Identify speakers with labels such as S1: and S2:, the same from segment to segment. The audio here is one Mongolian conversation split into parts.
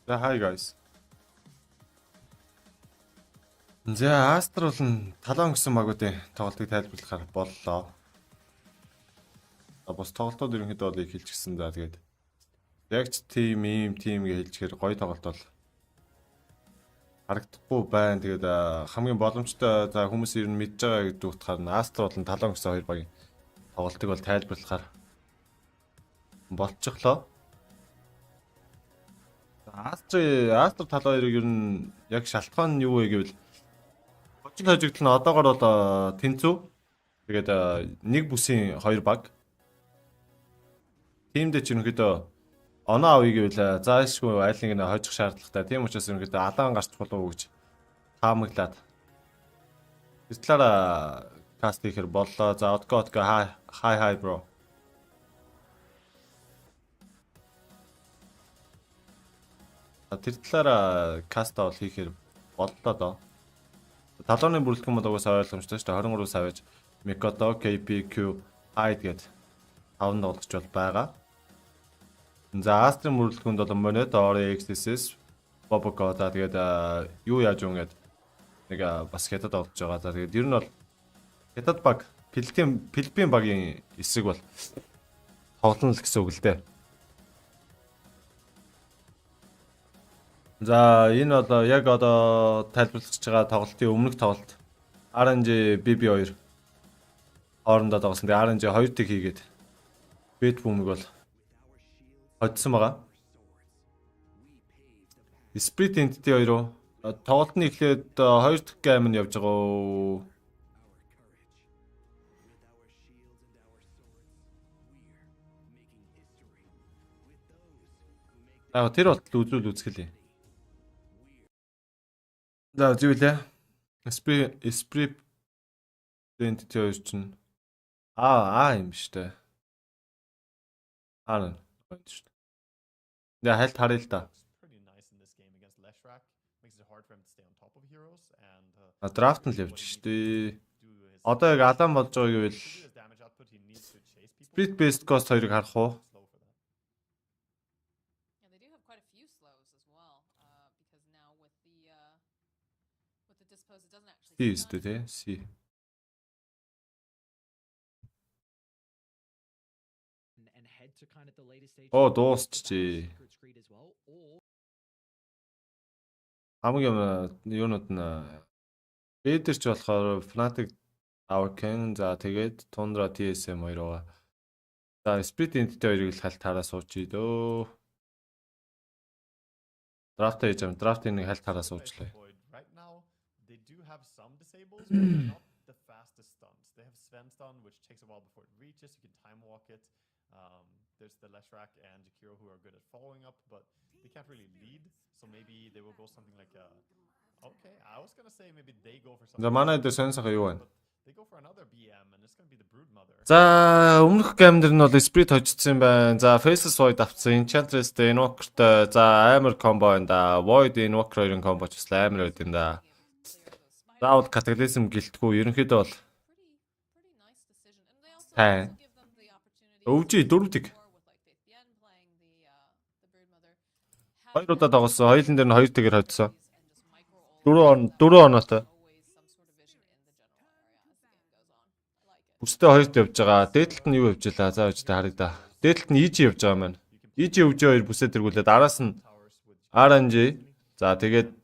S1: За hi guys. За Астр бол талон гэсэн магуудын тоглолтыг тайлбарлахаар боллоо. Бос тоглолтууд ерөнхийдөө бол их хэлчихсэн. За тэгээд яг ч тим гэж хэлчихээр гоё тоглолт бол харагдахгүй байна. Тэгээд хамгийн боломжтой за хүмүүс ер нь мэдж байгаа гэдэг утгаар нь Астр бол талон гэсэн хоёр багийн тоглолтыг бол тайлбарлахаар болчихлоо. Астр тал хоёрыг ер нь яг шалтгаан нь юу вэ гэвэл хожил хожигдол нь одоогор бол тэнцүү. Тэгээд нэг бүсийн хоёр баг. Тимдээ ч ерөнхийдөө оноо авъя гэвэл заашгүй айлыг нь хожих шаардлагатай. Тийм учраас ерөнхийдөө алаан гарч болов уу гэж таамаглаад. Тэр талаараа каст хийхэр боллоо. За Онцгой hi bro. Тэр талаараа каст бол хийхэр боллоо доо. Талууны бүрэлдэхүүн бол угаасаа ойлгомжтой шүү дээ. 23 савж Микото KPQ hide гэд 5 тоглогч бол байгаа. За Астрын бүрэлдэхүүнд бол Monet RXSS Boboko за тэгээд юу яаж юм гээд нэг бас хятад тоглож байгаа. За тэгээд ер нь бол хятад баг Филиппин багийн эсрэг бол тоглоно л гэсэн үг л дээ. За энэ бол яг одоо тайлбарлах гэж байгаа тоглолтын өмнөх тоглолт RNG BB2 хоорондоо тоглосон. Тэгээ RNG 2 тэг хийгээд бет бумыг бол хоцсон байгаа. Spirit Entity 2 тоглолт нь эхлээд 2 дахь гейм нь явж байгаа. Тэр бол үзүүл үзгэлээ. За зөвлөө. Spirit Entity 2 чинь юм штэ. Харин гоё штэ. Я хальт харъя л да. Драфт нь л явж штэ. Одоо яг алан болж байгаа гэвэл Spirit Based Ghost 2-ыг харах уу? Тийстэй тий. Си. Дуусчихжээ. Хамгийн юунууд нь Эдэрч болохоор Fnatic Awaken за тэгээд Tundra TSM 2 байгаа. За Spirit Entity 2-ыг л хальт хараа суучих дөө. Драфт хийж байгаа. Драфтын нэг хальт хараа суучлаа. They do have some disables, but not the fastest stuns. They have Sven stun, which takes a while before it reaches. You can time walk it. There's the Leshrac and Jakiro who are good at following up, but they can't really lead. So maybe they will go something like okay, I was gonna say maybe they go for something. Манай дээр сонирхох юу вэ? They go for another BM and it's gonna be the Brood Mother. За өмнөх геймдэр нь бол Spirit хожигдсан байна. За Faceless Void авцсан. Enchantress-тэй Invoker-тэй за амар комбо байна да. Void Invoker хоёрын комбо ч бас амар байд юм да. Заавал катаклизм гэлтгүй ерөнхийдөө бол өвжи 4 тэг. 2 удаа тоглосон. Хоёулын дээр нь 2 тэгээр хоцсон. 4 оноотой. Үстэй 2-т явж байгаа. Дээдлэлт нь юу явж илаа? За үстэй харагдаа. Дээдлэлт нь EG явж байгаа маань. EG өвжи 2 бүсээ тэргүүлээд араас нь RNG. За тэгээд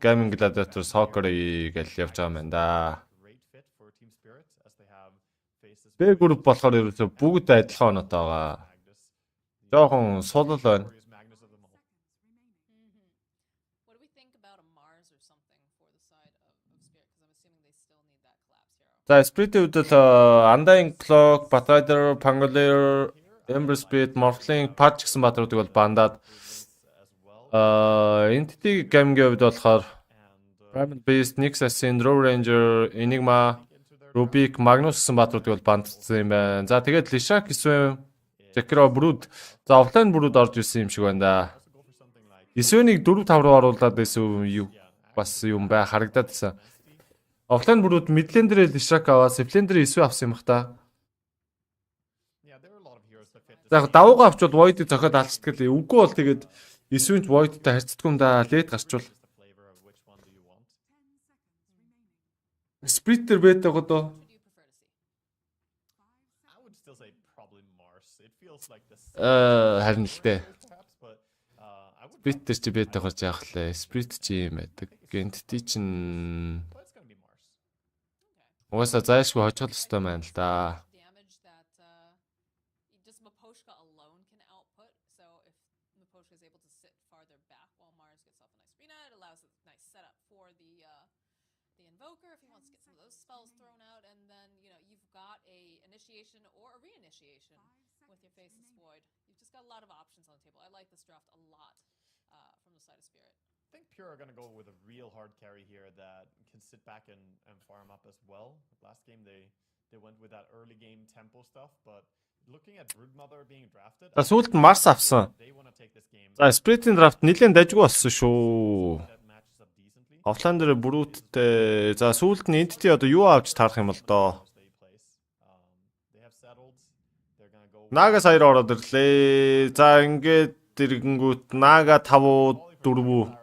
S1: Gaming Gladiator Soccer гэж явж байгаа юм да. B group болохоор ерөөсө бүгд адилхан оноотой байгаа. Жохон сулал байна. За Spirit үдэл Undying Clock, Batrider, Pangolier, Ember Spirit, Morphling, Patch гэсэн батруудыг бол бандаад Entity Game-ийн хувьд болохоор Primal Beast, Nyx Assassin, Draw Ranger, Enigma, Rubik, Magnus гэсэн батруудыг бол бандсан юм байна. За тэгээд Leshrac эсвэл Jakiro Brood, за offline Brood орж ирсэн юм шиг байна да. Эсвэл-ийг 4-5 руу оруулаад байсан юу бас юм бай харагдаад байсан. Offline Brood Midlander Leshrac аваа, Splendor эсвэл авсан юм бах та. За давуугаа авчвал Void-ийг зохиод алцдаг л. Үгүй бол тэгээд
S2: Эсвэл Void-тай харьцдаггүй юм да. Лээд гарчвал. Splitter байтаг одоо. Харин л дээ. Splitter чи байтаг гарч яах лээ. Split чи юм байдаг. Entity чин угаасаа зайшгүй хожгол өстой маань л да.
S1: I think Pure are going to go with a real hard carry here that can sit back and farm up as well. Last game they went with that early game tempo stuff, but looking at Broodmother being drafted,
S2: Сүүлд нь Mars авсан. За Spirit-ийн драфт нэлээд дажгүй болсон шүү. Offline дээр Brute-тэй за сүүлд нь Entity одоо юу авч таарах юм бол доо. Нага саяар ороод ирлээ. За ингээд Дэлгэрэнгүйт Нага 5 4.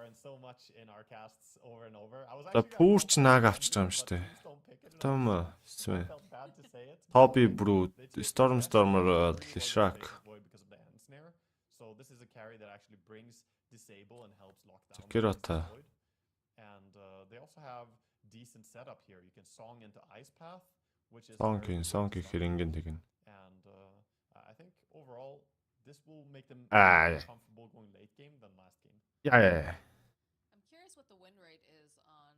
S2: За Purge Нага авчиж байгаа юм шүү дээ. Том Hobby Brute, Stormer, Lishrak. Kirata.
S1: And they also have decent setup here. You can song into Ice Path, which is
S2: Song хэринген тэгнэ.
S1: And I think overall this will make them more comfortable going late game than last game.
S2: Yeah.
S3: I'm curious what the win rate is on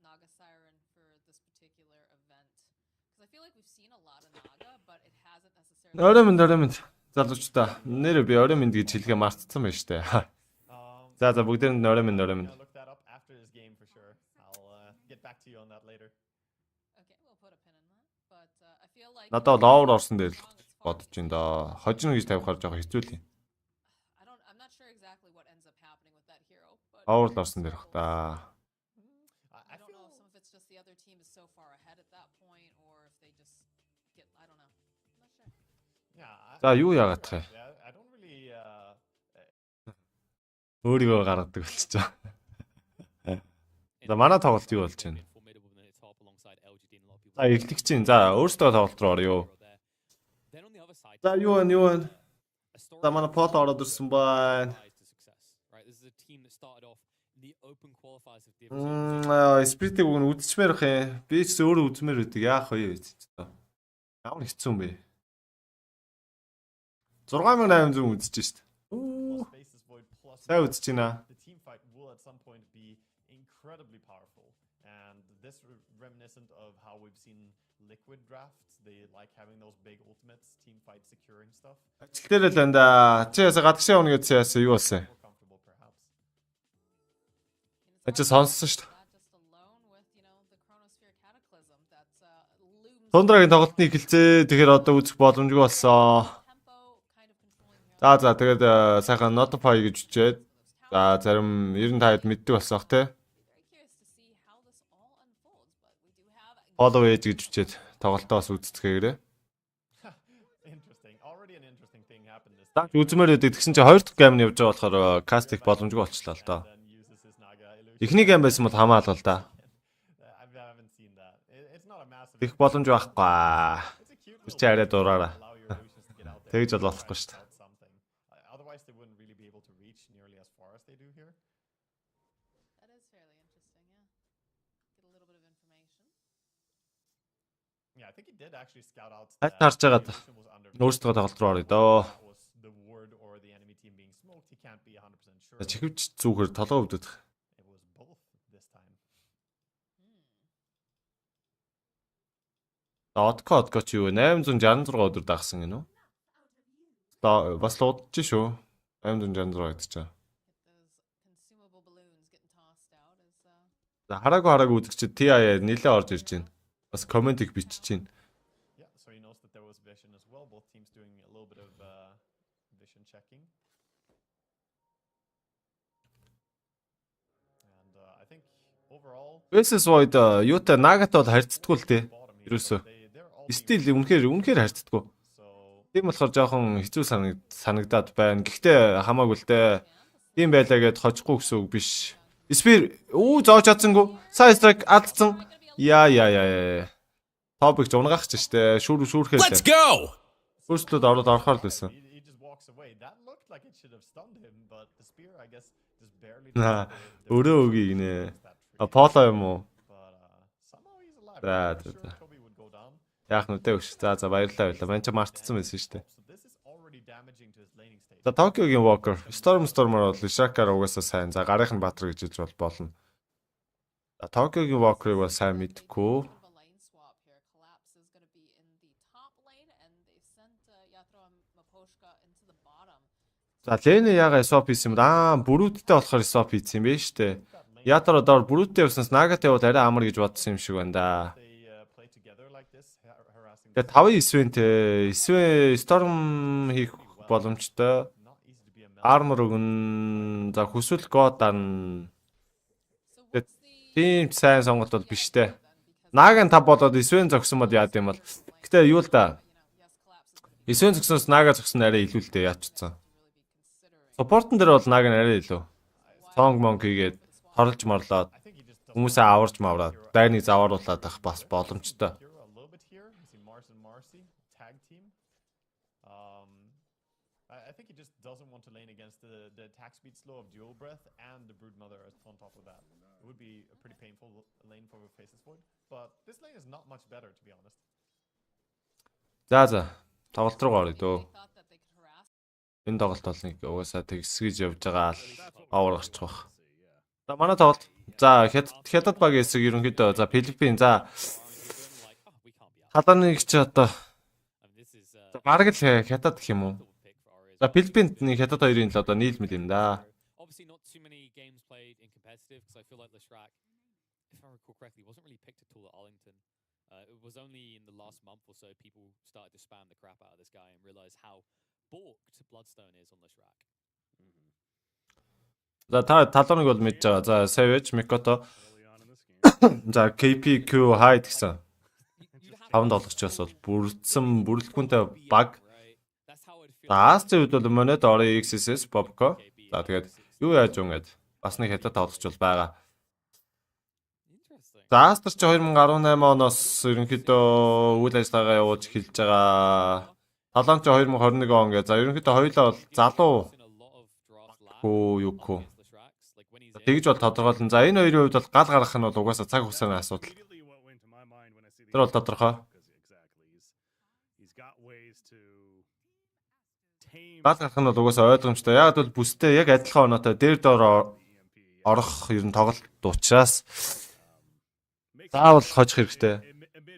S3: Naga Siren for this particular event. Because I feel like we've seen a lot of Naga, but it hasn't necessarily...
S2: Ороймонд. Залуучдаа. Нэр би ороймонд гэж хэлгээ мартсан байна штэ. За бүгдээр нь ороймонд.
S1: Look that up after this game for sure. I'll get back to you on that later.
S3: Okay, we'll put a pin in that. But I feel like...
S2: Надад ловер орсон дээр бодож ин да. Хожно гэж тавихаар жоохон хэцүү л юм.
S3: I'm not sure exactly what ends up happening with that hero, but...
S2: Ловер орсон дээр бах та.
S3: I don't know if it's just the other team is so far ahead at that point or if they just get... I don't know. I'm not sure.
S1: Yeah.
S2: За юу яагаад тах вэ?
S1: I don't really
S2: Өөрийгөө гаргадаг болчихоо. За манай тоглолт юу болж байна? За эхлэх чинь. За өөрсдөө тоглолт руу орё. За юу вэ? За манай пол ороод ирсэн байна. Спиритийг өгн үдчмээр ах юм. Би ч өөрөө үзмээр үүдэг. Яах вэ? Ямар хэцүү юм бэ? 6800 үзэж шít. Сайн үзэж байна.
S1: the team fight will at some point be incredibly powerful, and this reminiscent of how we've seen liquid drafts. They like having those big ultimates, team fight securing stuff.
S2: Ажил дээр л энэ чи ясаа гадагшаа өнө гэсэн ясаа юу болсон?
S1: More comfortable perhaps.
S2: Ажил сонссон шүү дээ.
S3: Just alone with, you know, the Chronosphere Cataclysm that's looms...
S2: Тундрагийн тоглолтны эхэлцээ тэгэхээр одоо үзэх боломжгүй болсон. За тэгээд сайхан notify гэж үчээд за зарим 95-д мэддэг болсон бах те. Follow age гэж үчээд тоглолтоос үздэхээрээ.
S1: Interesting. Already an interesting thing happened this
S2: За үзмээр өгдөг. Тэгсэн чинь хоёр дахь гейм нь явж байгаа болохоор кастик боломжгүй болчихлоо л доо.
S1: then uses his Naga illusion.
S2: Эхний гейм байсан бол хамаалал да.
S1: I haven't seen that. It's not a massive.
S2: Их боломж байхгүй.
S1: It's a cute little
S2: Чи арай дураараа.
S1: allow your illusions to get out there.
S2: Тэгж бол болохгүй шүү дээ.
S1: Without something. Otherwise they wouldn't really be able to reach nearly as far as they do here.
S3: That is fairly interesting, yeah. Get a little bit of information.
S1: Yeah, I think he did actually scout out
S2: Хайд
S1: that
S2: харж
S1: the
S2: байгаа
S1: illusion was under
S2: өөрсдөө тоглолт руу орё доо.
S1: that was the ward or the enemy team being smoked. He can't be 100% sure.
S2: Чихвч зүгэр толгой өвдөд.
S1: It was both this time.
S2: Одко ч юу 866 өдөр дагсан гинөө. Бас л удаж шүү. 866 гэдэг чинь.
S3: Those consumable balloons getting tossed out is...
S2: За хараагүй үзэгчид TI нилээ орж ирж байна. Бас комент их бичиж байна.
S1: Yeah, so he knows that there was vision as well. Both teams doing a little bit of vision checking. And I think overall,
S2: Versus Void юутай Nagат бол харьцдаггүй л дээ.
S1: bottom here,
S2: Ерөөсөө.
S1: they're all
S2: Стил үнэхээр харьцдаггүй.
S1: so
S2: Тийм болохоор жоохон хэцүү санагдаад байна. Гэхдээ хамаагүй л дээ. Тийм байлаа гэд хожихгүй гэсэн үг биш. Спир зоож чадсангүй. Сайн страйк алдсан. Яа. Топик ч унгаах ч штэ. Шүүрхээ.
S4: Let's go.
S2: Өөрчлөлт орохоор л байсан.
S1: He just walks away. That looked like it should have stunned him, but the spear, I guess, just barely.
S2: Өрөө өгье гинэ. Поло юм уу?
S1: Somehow he's alive.
S2: За.
S1: Toby would go down.
S2: Яах нүдэ өгч. За баярлалаа. Мань ч мартцсан байсан штэ.
S1: So this is already damaging to his laning stage.
S2: За Токиогийн Walker, Stormer бол Ishakar угаасаа сайн. За гарынх нь Баатар гэж хэлж болно. За Токиогийн Walker-ыг бол сайн мэдгүй.
S3: Of a lane swap here. Collapse is going to be in the top lane, and they sent Yatro and Maposhka into the bottom.
S2: За Лене яга swap хийсэн юм да. Бүрүүдтэй болохоор swap хийсэн юм байна штэ. Ятар одоо бүрүүдтэй явснаас Нагатай бол арай амар гэж бодсон юм шиг байна да.
S1: They play together like this, harassing.
S2: Тэгээ 5-9-тэй 9 Storm хийх боломжтой.
S1: Not easy to be a melt.
S2: Armor өгн. За хүсвэл God дарна.
S3: So what's the
S2: Тийм сайн сонголт бол биш те. Нагийн 5 болоод 9 зогсон бол яад юм бол. Гэтэ юу л да.
S3: yes, collapse is
S2: 9
S3: going to be
S2: зогсноос Нага зогсон арай илүү л дээ яачсан.
S3: really be considering.
S2: Суппортон дээр бол Наг нь арай илүү. Сонг монг хийгээд хорлж морлоод
S1: I think he just doesn't
S2: хүмүүсээ аварж мавраад дайныг завааруулаад ах бас боломжтой.
S1: hero a little bit here. You see Mars and Marcy tag team. I think he just doesn't want to lane against the attack speed slow of Dual Breath and the Broodmother on top of that. It would be a pretty painful lane for Faceless Void, but this lane is not much better to be honest.
S2: За. Тоглолт руу орё дөө.
S3: They thought that they could harass.
S2: Энэ тоглолт бол нэг угаасаа тэгсгийж явж байгаа л овор гарчих واخ. За манай тоглолт. За хятад багийн хэсэг ерөнхийдөө за Филиппин за халааны ч одоо бараг л хятад гэх юм уу? За Филиппинд нэг хятад хоёрын л одоо нийлмэл юм да.
S5: Obviously, not too many games played in competitive because I feel like Leshrac, if I recall correctly, wasn't really picked at all at Arlington. It was only in the last month or so people started to spam the crap out of this guy and realize how balked Bloodstone is on Leshrac.
S2: За талууныг бол мэдж байгаа. За Savage, Mikoto. За KPQ Hide гэсэн. 5 долларчаас бол бүрэлдэхүүнтэй баг.
S5: That's how it feels.
S2: За Астын үед бол Monet Ori XSS Bobco. За тэгээд юу яаж унгээд бас нэг хятад тоглогч бол байгаа.
S5: Interesting.
S2: За Астер ч 2018 оноос ерөнхийдөө үйл ажиллагаа явуулж эхэлж байгаа. Талан ч 2021 он гээ. За ерөнхийдөө хоёулаа бол залуу
S5: Seen a lot of draft lag
S2: хөө юу хөө.
S5: against Leshracs. Like when he's in,
S2: Тэгж бол тодорхойлно. За энэ хоёрын хувьд бол гал гаргах нь бол угаасаа цаг хугацааны асуудал. Тэр бол тодорхой. Гал гарах нь бол угаасаа ойлгомжтой. Яг бол бүстэй яг адилхан оноотой дээр доор орох ер нь тоглолт учраас заавал хожих хэрэгтэй.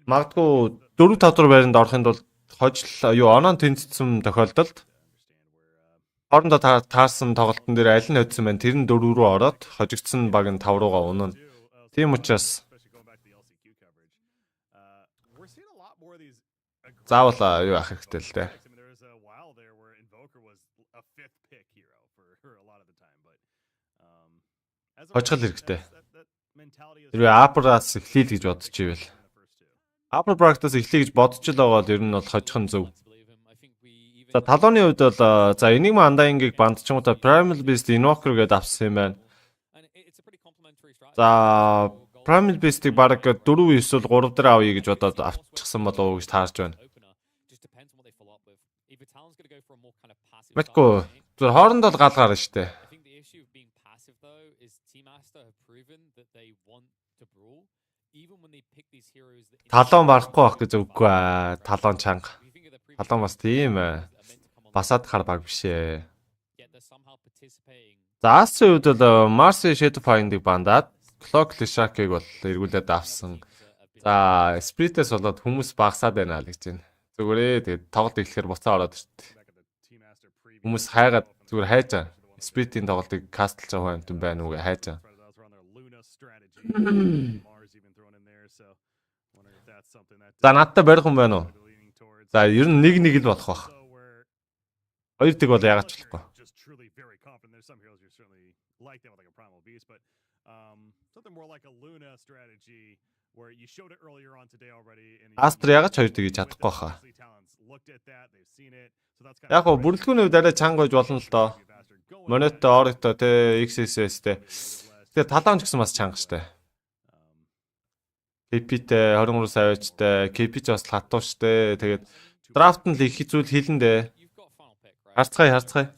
S2: Магадгүй 4-5 дугаар байранд орохын тулд хожил оноо тэнцсэн тохиолдолд хоорондоо таарсан тоглолтын дээр аль нь хоцсон байна. Тэр нь 4 рүү ороод хожигдсан баг нь 5 руугаа унана. Тийм учраас заавал юу ах хэрэгтэй л дээ. Хожих хэрэгтэй. Тэрвээ Апраас эхлэе гэж бодож ивэл. Апр практикс эхлэе гэж бодож л байгаа бол ер нь бол хожих нь зөв. За талууны хувьд бол за энийг ма Андаингийг бандчмуудаа Primal Beast Invoker гэдээ авсан юм байна. За Primal Beast-ийг баг 4-9 бол 3 дээр авъя гэж бодоод авчихсан болов уу гэж таарч байна. Мэдгүй. Зөв хоорондоо л гал гарна штэ. Талон барахгүй байх гэж үгүй аа. Талон чанга. Талон бас тийм ээ. Басаад хар баг биш ээ. За Астын үед бол Mars Shadow Find-ыг бандаад Clock Leshrac-ыг бол эргүүлээд авсан. За Spirit-ээс болоод хүмүүс багасаад байна л гэж байна. Зүгээрээ тэгээд тоглолт эхлэхээр буцаа ороод иртээ. Хүмүүс хайгаад зүгээр хайж байгаа. Spirit-ийн тоглолтыг кастлж байгаа юм байна уу гэж хайж байгаа. За надтай барих юм байна уу? За ер нь нэг л болох бах. Хоёр тэг бол яагаад ч болохгүй.
S6: Something more like a Luna strategy
S2: Астр ягаад ч хоёр тгийж чадахгүй хаа. Яг гоо бүрэлдэхүүний үед арай чанга байж болно л доо. Монето, Орито те XSS те. Тэгээ талаан ч гэсэн бас чанга штэ. KP-тэй 23 саяжтай, KP ч бас хатуу штэ. Тэгээд драфт нь л их зүйл хэлэндээ. Харцгаая.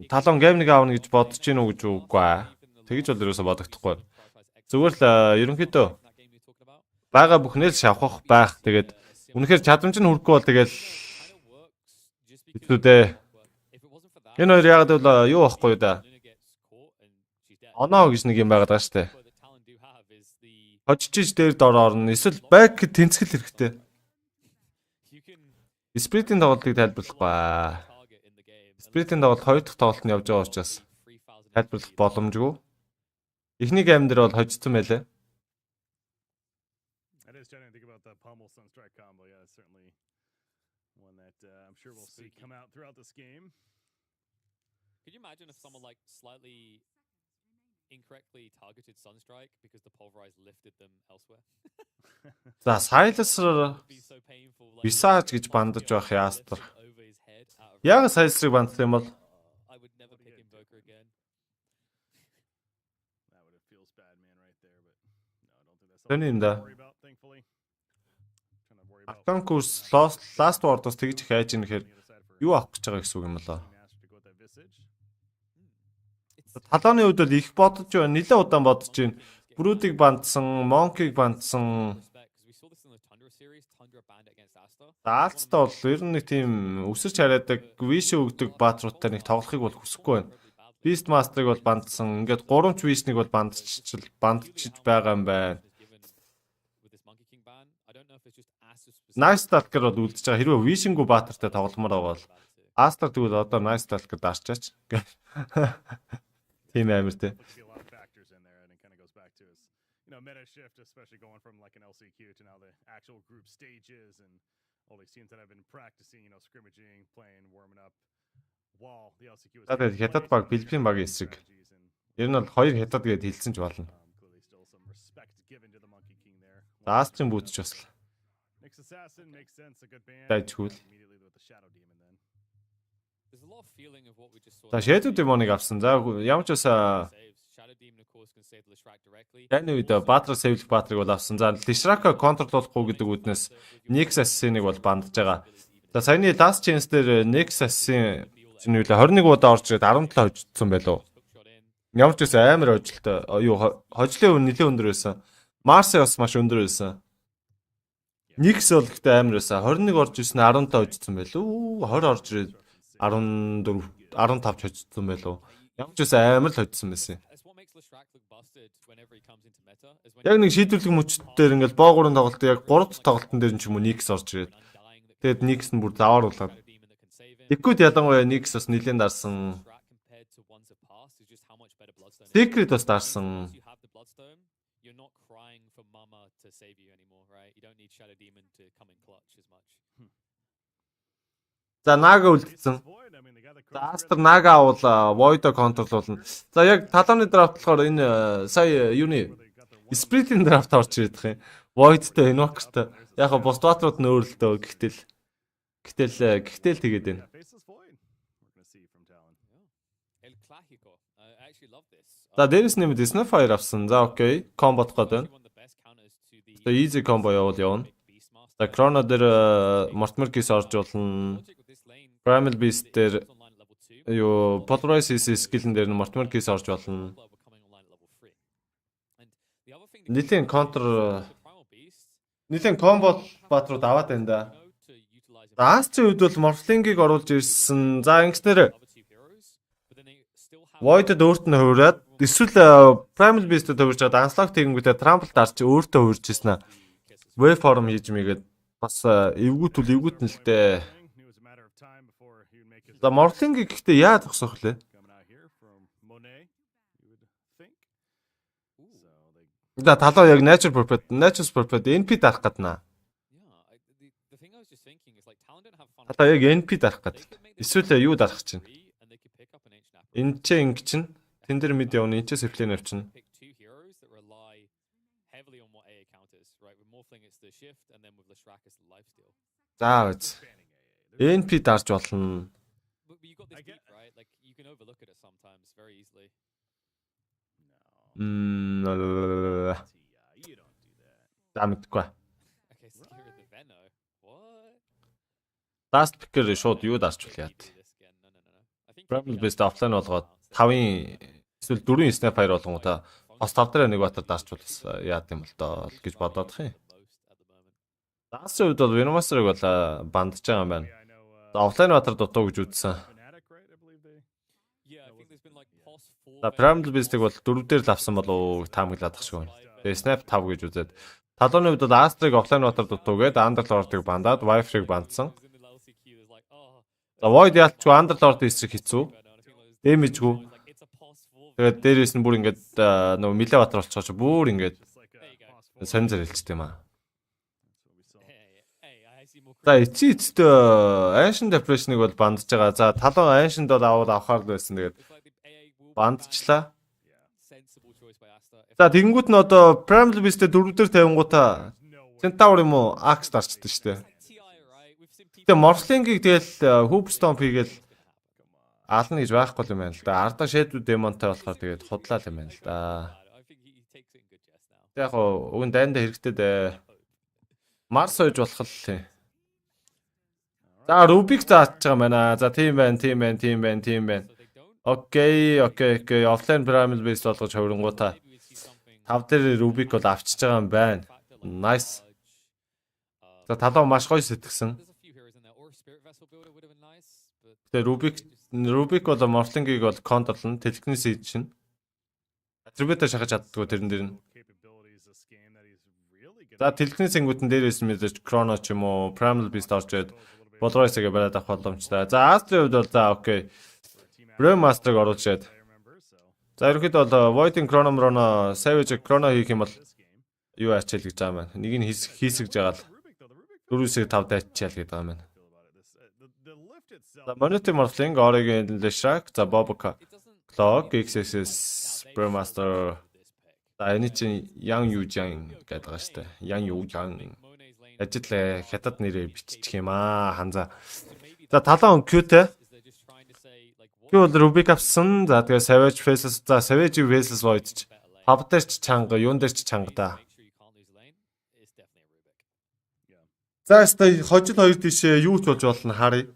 S2: Талон гейм нэг аавна гэж бодож гин үү гэж үгүй аа. Тэгэж бол ерөөсө бодогдохгүй. Зүгээр л ерөнхийдөө бага бүхнээ л шавхах байх. Тэгээд үнэхээр чадамж нь хүрхгүй бол тэгэл хэвдээ. Энэ хоёр яг л юу байхгүй юу да. Оноо гэж нэг юм байгаад байгаа штэ. Хожиж дээр дор орно. Эсвэл бэк тэнцгэл хэрэгтэй. Спритийн тоглолтыг тайлбарлахгүй. Спритийн тоглолт хоёр дахь тоглолт нь явж байгаа учраас тайлбарлах боломжгүй. Эхний гейм дээр бол хожицсан байлээ.
S5: Could you imagine if someone like slightly incorrectly targeted Sunstrike because the pulverize lifted them elsewhere?
S2: За Silas Visage гэж бандаж байх яастар. Яг Silas-ыг бандсан юм бол Тэний юм да. Атанкус last word-оос тэгж их айж нэхэр юу авах гэж байгаа гэсэн үг юм болоо. Талааны үед бол их бодож байна. Нилээ удаан бодож байна. Брүүдийг бандсан, Монкиг бандсан. Заалцтай бол ер нь нэг тийм өсөрч хараадаг, виш өгдөг баатруудтай нэг тоглохыг бол хүсэхгүй байна. Beast Master-ыг бол бандсан. Ингээд 3ч вишнийг бол бандчиж байгаа юм байна. Nice Stalker бол үлдчихэж байгаа. Хэрвээ вишинггүй баатртай тогломоор байгаа бол Astar тэгвэл одоо Nice Stalker дарчаач. Team амир те. Meta shift, especially going from like an LCQ to now the actual group stages and all these teams that have been practicing, scrimmaging, playing, warming up while the LCQ is. Тэгээд хятад баг, Филиппин багийн эсрэг. Ер нь бол хоёр хятад гэдээ хэлсэн ч болно. Астрын бүүтч бас л. Дайчгүй. За Shadow Demon-ыг авсан. За ямар ч басаа энэ үед Баатар сэвлэх Баатрыг бол авсан. За Lishraaka контрлуулахгүй гэдэг үднээс Nyx Assassin-ыг бол бандж байгаа. За саяны Last Chance дээр Nyx Assassin чинь юу лээ 21 удаа орж ирээд 17 хожигдсон байлоо. Ямар ч байсан амар хожлтой. Юу хожлын үн нэлээд өндөр байсан. Mars бас маш өндөр байсан. Nyx бол гэхдээ амар байсан. 21 орж ирсэн 17 хожигдсон байлоо. 20 орж ирээд 14 15 хожигдсон байлоо. Ямар ч байсан амар л хожигдсон байсан. Яг нэг шийдвэрлэх мөчд дээр ингээл боо 3 тоглолт яг 3 тоглолтын дээр ч юм уу Nyx орж ирээд. Тэгээд Nyx нь бүр завааруулаад. Тэгвэл ялангуяа Nyx бас нэлээд дарсан. Secret бас дарсан. За Naga үлдсэн. За Astar Naga авал Void-о контрлуулна. За яг талааны драфт болохоор энэ сая юуны Spirit-ийн драфт орж ирэх юм. Void-тэй Invoker-тэй. Яг го бус баатрууд нь өөр л дөө. Гэхдээ тэгээд байна. За дээрээс нэмээд Snowfire авсан. За окей. Комбот гоод байна. За easy combo явна. За Chrono дээр Mortmerkis орж болно. Primal Beast дээр юу Pulverize skill-н дээр Mortmerkis орж болно. Нилийн комбо баатрууд аваад байна да. За Astra-ийн үед бол Morphling-ыг оруулж ирсэн. За ингэснээр Void-д өөрт нь хуураад эсвэл Primal Beast-д хувирж байгаа Unlock тэгэнгүүтээ Trample дарч өөртөө хувирж ирсэн. Waveform хийж мэйгээд бас эвгүүт нь л дээ. За Morphling-ыг гэхдээ яаж зогсоох лээ? Да талаа яг Nature's Purpose NP дарах гэднэ. Талаа яг NP дарах гэд. Эсвэл юу дарах чинь? Энэ чинь тэн дээр мэд явна, энэ чинь Splane авчихна.
S5: Morphling it's the shift, and then with Leshrac it's the lifesteal.
S2: За үз. NP дарж болно.
S5: But you got this beat, right? Like you can overlook it at sometimes very easily.
S2: За мэдгүй.
S5: Okay, so here the Veno. What?
S2: Last picker шууд юу дарчвал яа. Primal Beast offline болгоод 5-ын эсвэл 4-ийн snap fire болгонгуудаа бас 5 дээр нэг батар дарчвал яа гэм бол доо гэж бодоод их юм. Last үед бол Venomaster-ыг бол бандж байгаа юм байна. Offline батар дутуу гэж үзсэн. За Primal Beast-ыг бол 4 дээр л авсан болов таамаглаад ах шиг байна. Тэгээ snap 5 гэж үзээд талууны үед бол Astra-ыг offline батар дутуу гээд Underlord-ыг бандаад Wife-ыг бандсан. За Void ялчгүй Underlord эсрэг хэцүү. Дэмэжгүй. Тэгээд дээрээс нь бүр ингээд нөгөө Миле батар болчихоо бүр ингээд сонь зэрэлчтэй юм аа. За эцээдтэй Ancient Depression-ыг бол бандж байгаа. За талуу Ancient бол авахаар л байсан. Тэгээд бандчлаа. За тэгэнгүүт нь одоо Primal Beast-тэй 4 дээр тавингуудаа Centaur юм уу Axe дарчдаг шүү дээ. Тэгээ Morphling-ийг тэгэл Hoop Stomp хийгээл аална гэж байхгүй юм байна л да. Ардаа Shadow Demon-тай болохоор тэгээд худлаа юм байна л да. Яг гоо өгөн дайндаа хэрэгтэй дээ. Mars хойж болох л тийм. За Rubik зааж байгаа юм байна. За тийм байна. Окей. Offline Primal Beast болгож хөврөнгуудаа 5 дээр Rubik бол авчиж байгаа юм байна. Nice. За талаа маш гоё сэтгсэн. Тэгээ Rubik бол Morphling-ийг бол контрлно, Telekinesis чинь. Attribute шахаж чаддгүй тэрэн дээр нь. За Telekinesis-ингүүтэн дээрээс мэдээж Chrono ч юм уу, Primal Beast орж ирээд Bolrois-ыг бариад авах боломжтой. За Astra-д бол за окей. Brewmaster-ыг оруулж ирээд. За ерөнхийдөө бол Void-ing Chrono Savage Chrono хийх юм бол юу ачаал гэж байгаа юм байна. Нэг нь хийсгэж байгаа л 4-5 дайчаал гэдэг байгаа юм байна. За Monity Morphling, Origin Leshrac, за Boboka, Clock, XSS, Brewmaster. За энэ чинь Yang Yujang гэдэг байгаа шүү дээ. Yang Yujang. Ажил хятад нэрээр биччих юм аа ханза. За талаа Q-тэй. Q бол Rubik авсан. За тэгээ Savage Faces, за Savage Faces Void ч. Pub дээр ч чанга, юун дээр ч чанга да. За хэвээ хожил хоёр тийшээ юу ч болж болно харъя.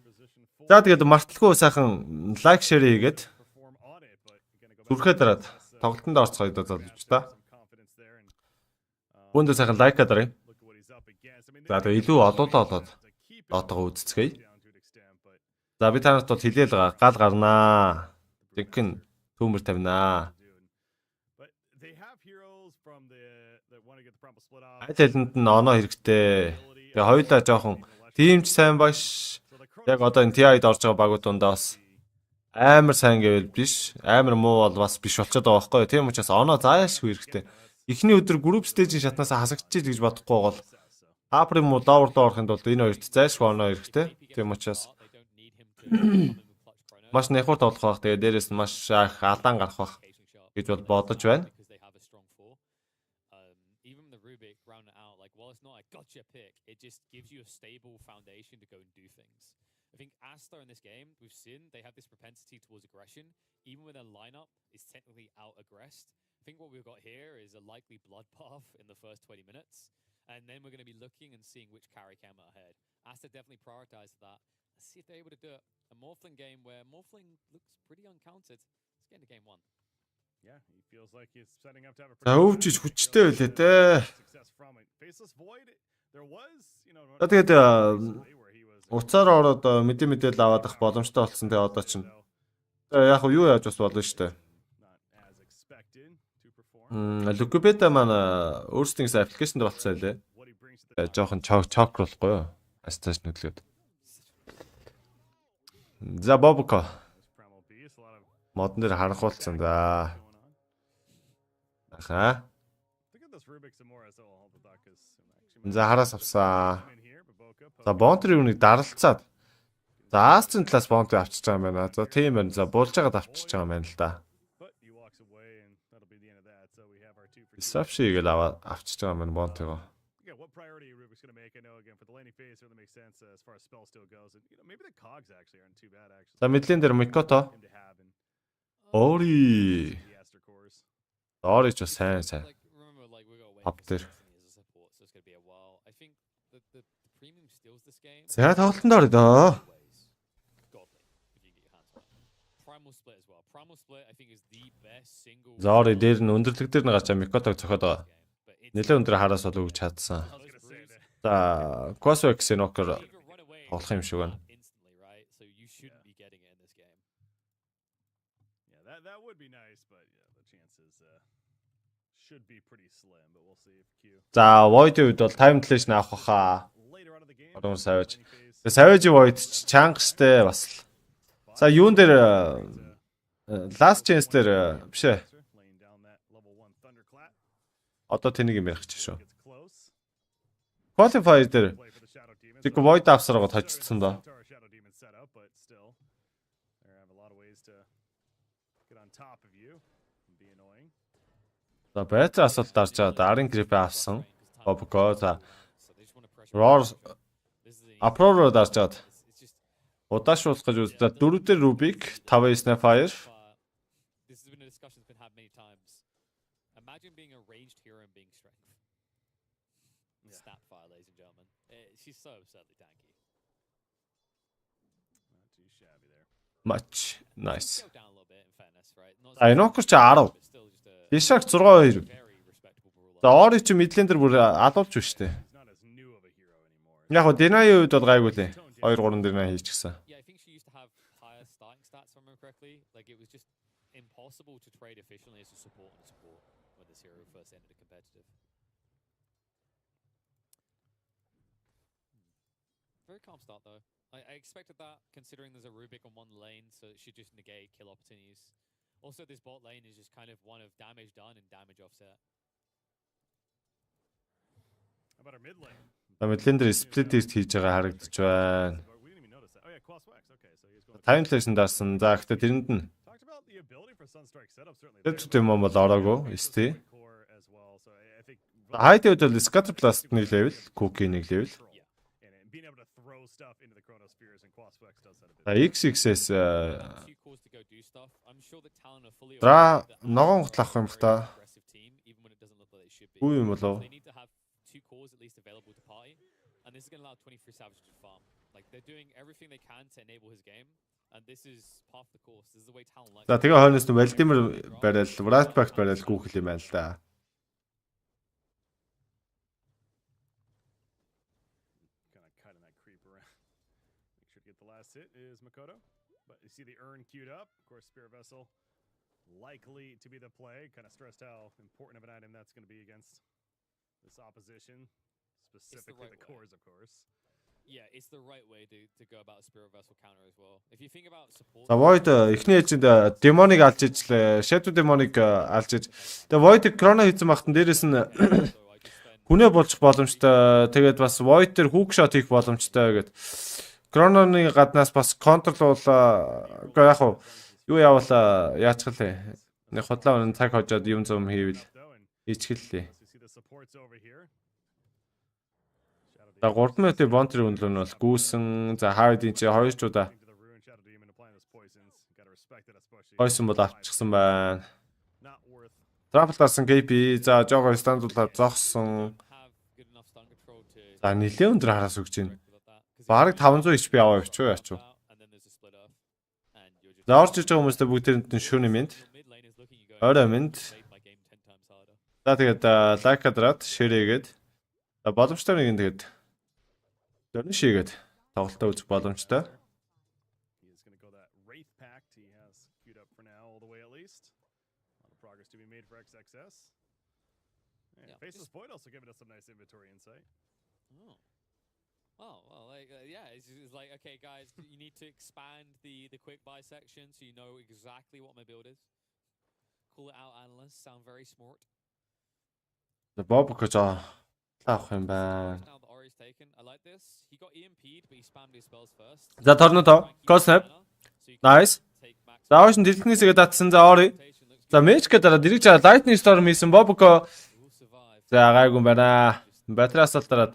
S2: За тэгээд марталгүй сайхан лайк шеэр хийгээд зүрхээ дараад тоглолтонд орцгоё залууч та. Бүндэ сайхан лайка даръя. За тэгээд илүү олоод доотоо үзцгээе. За би танарт бол хэлээл гал гарнаа. Тэгэн төмөр тавинаа. Аль хэлэнд нь оноо хэрэгтэй. Тэгээ хоёулаа жоохон тимч сайн баш. Яг одоо энэ TI-д орж байгаа багууд дундаа бас амар сайн гэвэл биш, амар муу бол бас биш болчиход байгаа байхгүй юу. Тийм учраас оноо заашгүй хэрэгтэй. Эхний өдөр group stage-ийн шатнаас хасагдчих гэж бодохгүй бол априм муу доорд орохын тулд энэ хоёрт заашгүй оноо хэрэгтэй. Тийм учраас маш нэхур тоглох байх. Тэгээ дээрээс нь маш алдаан гарах байх гэж бол бодож байна. Gotcha pick. It just gives you a stable foundation to go and do things. I think Astar in this game, we've seen they have this propensity towards aggression, even when their lineup is technically out-aggressed. I think what we've got here is a likely bloodbath in the first 20 minutes, and then we're going to be looking and seeing which carry came out ahead. Astar definitely prioritized that. Let's see if they're able to do it. A Morphling game where Morphling looks pretty uncounted. Let's get into game one.
S1: Yeah, he feels like he's setting up to have a
S2: Өвчж хүчтэй байлээ те. Тэгээд уцаар ороод мэдээлэл аваад ах боломжтой болсон. Тэгээ одоо чинь яг юу яаж бас болно шүү дээ. Лукубета маань өөрсдийн аппликейшнд болцсон байлээ. Жохон чокруулахгүй юу? Асташ нүдлээд. За Бобко. Модон дээр харанхуулсан да. Аха. За хараас авсаа. За Бонтри үнийг даралцаад. За Астрын талаас Бонтри авчиж байгаа юм байна. За тийм байна. За болж байгаад авчиж байгаа юм байна л да. Disruption-ийг л авчиж байгаа юм байна Бонтриго.
S4: what priority Rubik's going to make. I know again for the laning phase certainly makes sense as far as spell steal goes. And, maybe the cogs actually aren't too bad actually.
S2: За мэдлэн дээр Микото.
S4: Him to have and
S2: Ори.
S4: the Aster cores.
S2: Ори ч сайн.
S5: Like, remember, like we got
S2: Up
S5: Wayne
S2: there.
S5: as a support, so it's gonna be a while. I think the premium steals this game.
S2: За тоглолтонд орё доо.
S5: Godly, if you get your hands on it. Primal split as well. Primal split, I think, is the best single.
S2: За Ори дээр нь өндөрлөг дээр нь гачаа Микотог цохоод байгаа.
S5: But it's
S2: Нэлээд өндөр хараас бол өгч чадсан.
S4: I was going to say that.
S2: За Косвекс нокер
S5: you can run away
S2: тоглох юм шиг байна.
S5: instantly, right? So you shouldn't be getting it in this game.
S4: Yeah, that would be nice, but yeah, the chances should be pretty slim. But we'll see if Q
S2: За Void-ийн үед бол time delay-ш авах баха.
S4: later on in the game.
S2: Одон Savage.
S4: laning phase,
S2: Тэгээ Savage Void ч чангастай бас л. За юун дээр last chance дээр биш ээ.
S4: laying down that level 1 thunderclap.
S2: Одоо тэнийг юм ярих гэж шүү.
S4: Gets close.
S2: Qualifier дээр
S4: Play for the Shadow Demons.
S2: Тэг Void авсараа тожцсон доо.
S4: Shadow Demon setup, but still, they have a lot of ways to get on top of you and be annoying.
S2: За байцаа асуулт дарж байгаа. Арын грип авсан. Бобко за
S5: So they just want to pressure.
S2: Roar
S5: This is
S2: Апроро дарж байгаа.
S5: it's just
S2: Удаашруулах гэж үзлээ. 4 дээр Rubik, 5 Snapfire.
S5: this has been a discussion that's been had many times. Imagine being a ranged hero and being strength.
S4: Yeah.
S5: Snapfire, ladies and gentlemen. She's so absurdly tanky.
S4: Not too shabby there.
S2: Much nice.
S5: Go down a little bit in fairness, right? Not
S2: За Энокер ч 10.
S5: but still just a
S2: Бишак 6-2.
S5: very respectable brawler.
S2: За Ори ч мэдлэн дээр бүр алуулж биш үү.
S4: He's not as new of a hero anymore.
S2: Яг го Deny-ийн үед бол гайгүй лээ. 2-3 Deny хийчихсэн.
S5: Yeah, I think she used to have higher starting stats, if I remember correctly. Like, it was just impossible to trade efficiently as a support when this hero first entered a competitive. Very calm start, though. I expected that, considering there's a Rubik on one lane, so it should just negate kill opportunities. Also, this bot lane is just kind of one of damage done and damage offset.
S4: How about our mid lane?
S2: За мэдлэн дээр split east хийж байгаа харагдаж байна.
S4: We didn't even notice that. Oh yeah, Quas Wax. Okay, so he's going.
S2: Time Delay-сэн дарсан. За гэхдээ тэрэнд нь
S4: Talked about the ability for Sunstrike setup certainly.
S2: Дэвчт юм бол ороогүй. ST.
S4: Core as well. So I think
S2: Хайд үед бол Scatter Blast 1 level, Cookie 1 level.
S4: and being able to throw stuff into the Chronospheres and Quas Wax does that a bit.
S2: За XXS
S5: Two cores to go do stuff. I'm sure that Talon are fully
S2: Дра
S5: aware that
S2: ногоон
S5: Alpha
S2: готлах юм
S5: is a
S2: бах та.
S5: very aggressive team, even when it doesn't look like they should be.
S2: Үгүй юм болов.
S5: They need to have two cores at least available to party, and this is going to allow 23 Savage to farm. Like, they're doing everything they can to enable his game, and this is half the course. This is the way Talon likes.
S2: За тэгээ хойноос нь Valdimir барайл, Ratback барайл гүүхэл юм байна л да.
S4: Kind of cutting that creep around. Make sure to get the last hit is Makoto. But you see the urn queued up. Of course, Spirit Vessel likely to be the play. Kind of stressed how important of an item that's going to be against this opposition. Specifically
S5: right
S4: the
S5: way.
S4: cores, of course.
S5: Yeah, it's the right way to go about a Spirit Vessel counter as well. If you think about support.
S2: За Void эхний эжинд Demonic алж ижлээ. Shadow Demonic алж иж. Тэгээ Void Chrono хийсэн багтан дээрэс нь хүнээ болж боломжтой. Тэгээд бас Void дээр hook shot хийх боломжтой гэд. Chrono-ны гаднаас бас контрол уу яг хуу юу яваалаа яачихлаа. Нэг худлаа өнө цаг хожоод юм зам хийвэл
S4: Though, and
S2: хийчихлээ.
S4: you see the supports over here. Shadow
S2: За 3 минутын Bontry үнэлэн нь бол гүүсэн. За Hard-ийн чи 2 ч удаа
S4: into the ruin. Shadow Demon applying those poisons. Gotta respect it, especially.
S2: хойсон бол авчихсан байна.
S4: Not worth.
S2: Trample дарсан KP. За жого стандуулаад зогссон.
S5: Have good enough stun control to.
S2: За нэлээд өндөр хараас өгч байна.
S5: Because
S2: Бараг 500 HP аваа явчих уу яач уу.
S5: and then there's a split off, and you're just.
S2: За орж иж байгаа хүмүүстээ бүгдээрэнд нь шүүний мэд.
S5: Your mid lane is looking, you go.
S2: Орой мэд.
S5: Made my game 10 times harder.
S2: За тэгээд лайк адраад ширээгээд. За боломжтой нэг нь тэгээд дөрөн шигээд тоглолтоо үзэх боломжтой.
S4: He is going to go that Wraith Pact. He has queued up for now, all the way at least. A lot of progress to be made for XXS. And
S5: Yeah,
S4: Faceless
S5: just-
S4: Void also giving us some nice inventory insight.
S5: Oh. Oh, well, like, yeah, it's like, okay, guys, you need to expand the quick buy section so you know exactly what my build is. Call it out, analysts. Sound very smart.
S2: За Боб гэж таах юм байна.
S5: Now the Ori's taken. I like this. He got EMP'd, but he spammed his spells first.
S2: За торното. Cosnap. Nice. За оош дэлгэнээсээ татсан. За Ори. За Mage гэдэг дараа дэрэг чаа Lightning Storm хийсэн Bobco. За гайгүй юм байна. Батрын асуулт дараад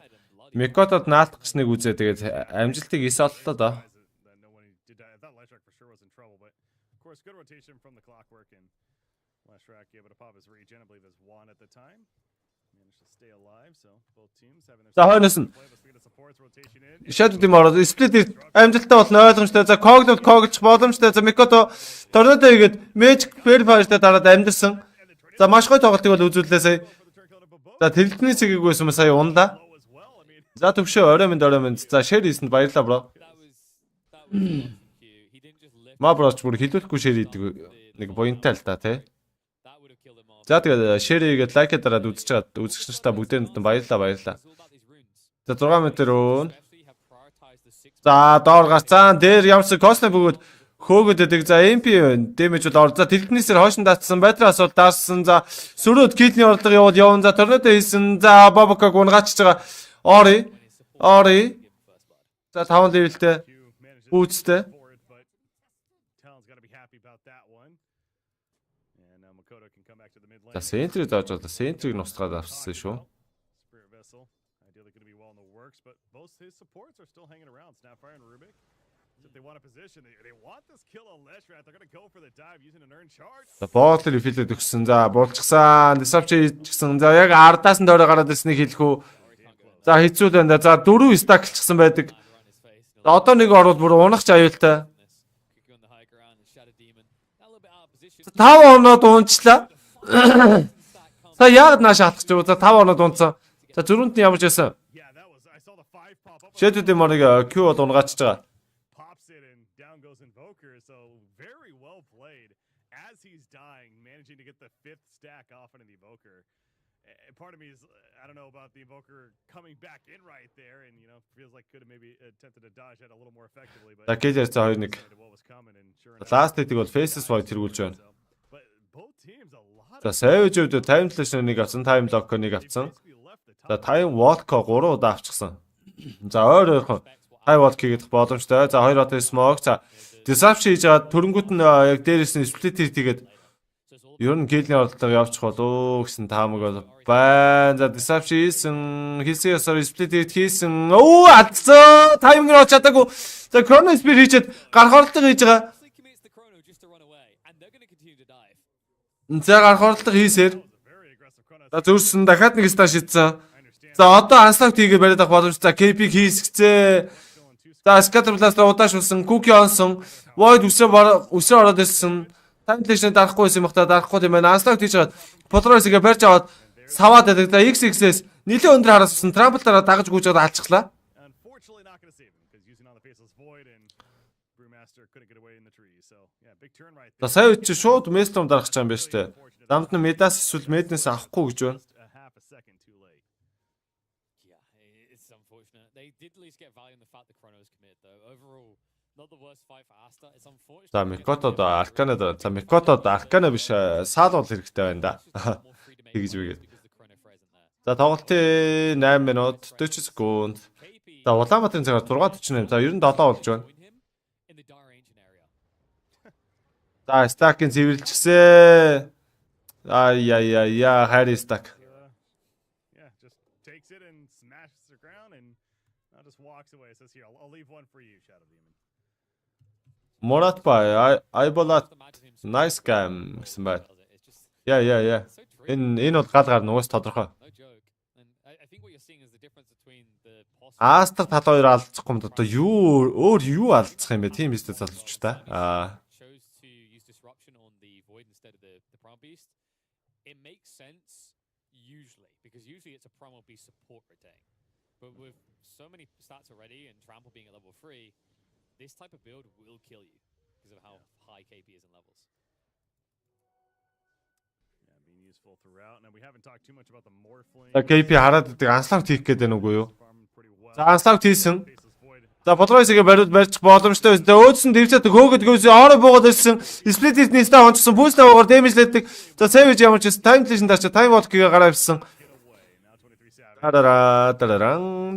S2: Микотод наалтах гэснийг үзээ тэгээд амжилтыг 9 оллоо доо. За хойноос нь шатууд юм ороод сплит амжилттай болно ойлгомжтой. За коглууд коглж боломжтой. За Микото торнадо хийгээд Magic Verifier-тай дараад амьдсан. За маш гоё тоглолтыг бол үзүүллээ сая. За тэлэлтний цэгийг байсан сая унлаа. За төвшөө орой минь. За share хийсэнд баярлалаа бро. Маброч бүр хилүүлэхгүй share хийдэг нэг буянтай л та тий. За тэгээд share хийгээд лайк дараад үзэж байгаа үзэгч нартай бүгдээнд баярлалаа. За 6 метр өөн. За доор гарцаан дээр ямарсан космо бөгөөд хөөгд өгдөг. За MP дэмэж бол ор. За тэлтнээсээр хойшин даацсан байтраа асуул даарсан. За сөрөөд килний орлого явуул. За торнадо хийсэн. За бабакаг унгачж байгаа. Ори. За 5 левелтэй. Үүцтэй. За центрийг зааж байгаа. Центрийг нусгаад авсан шүү. За боолор рефилэд өгсөн. За буулчихсан. Disruption хийчихсэн. За яг ардаас нь тойроо гараад ирснийг хэлэх үү. За хэцүү л байна. За 4 стаклчихсан байдаг. Одоо нэг орвол бүр унахч аюултай. 5 оноод унчлаа. За яг нааш алхаж байгаа. За 5 оноод унцсан. За зөрүүнд нь ямар ч байсан. Шэдүүд юм нэг Q бол унгачж байгаа. Part of me is I don't know about the invoker coming back in right there and feels like could have maybe attempted to dodge that a little more effectively but за гэж ярьсан 2-1. Last hit-ийг бол Faces Void тэргүүлж байна. За Savage өвдө Time Flash нэг авсан, Time Lock нэг авсан. За Time Walk 3 удаа авчихсан. За ойрхон Time Walk хийх боломжтой. За 2 удаа Smoke. За Disruption хийж байгаа төрөнгөт нь яг дээрээс нь Split хийгээд ер нь гээлний оролдлого явуучих болоо гэсэн таамаг бол байна. За disruption хийсэн split хийсэн. Алдсан. Тайминг нь очиадаагүй. За chrono speed хийчихэд гарах оролдлого хийж байгаа. За гарах оролдлого хийсээр. За зөрсөн дахиад нэг стаж шидсэн. За одоо unlock хийгээ бариад авах боломж. За KP хийсгцээ. За scatter blast удаашуулсан. Cookie онсон. Void үсрээ ороод ирсэн. Таймлэшн дарахгүй юм бахта дарахгүй юм байна. Unlock хийж байгаа. Polaris-ийг барьж аваад саваад байдаг. За XX-с нэлээд өндөр хараасан трампл дараа дагаж гүйж аваад алчглаа. За сая үуч шууд Местом дарах гэж байгаа юм байна шүү дээ. Замд нь Медас эсвэл Меднес авахгүй гэж байна. За Микотод Аркана даа. За Микотод Аркана биш саал бол хэрэгтэй байна да. Тэгж үгээд. За тоглолтын 8 минут 40 секунд. За Улаанбаатарын цагаар 6:48. За 97 болж байна. За стакийн цэвэрлжсэн. Яа хайр стак. Морат бай айболат nice game гэсэн байна. Яа. Энэ бол гал гар нугас тодорхой. Астер тал хоёр алдчихгүй юм одоо юу алдчих юм бэ? Тийм биз дээ залууч та. It makes sense usually because usually it's a promo beast support retain. But with so many stats already and trample being at level 3, this type of build will kill you because of how high KP is in levels. Yeah, being useful throughout. Now we haven't talked too much about the morphling. KP хараад идэг анслаг хийх гээд байна уу юу? За анслаг хийсэн. За Polaris-ийг барьж боломжтой байсан. Тэгээ өөдсөн дэвцээд хөөгд гүйс ороо буугаад ирсэн. Split-ийн стаа онцсон. Boost аваагаар damage лээдэг. За Savage ямар ч time flash-ын даач time walk-ийг гараа авсан. Дараран.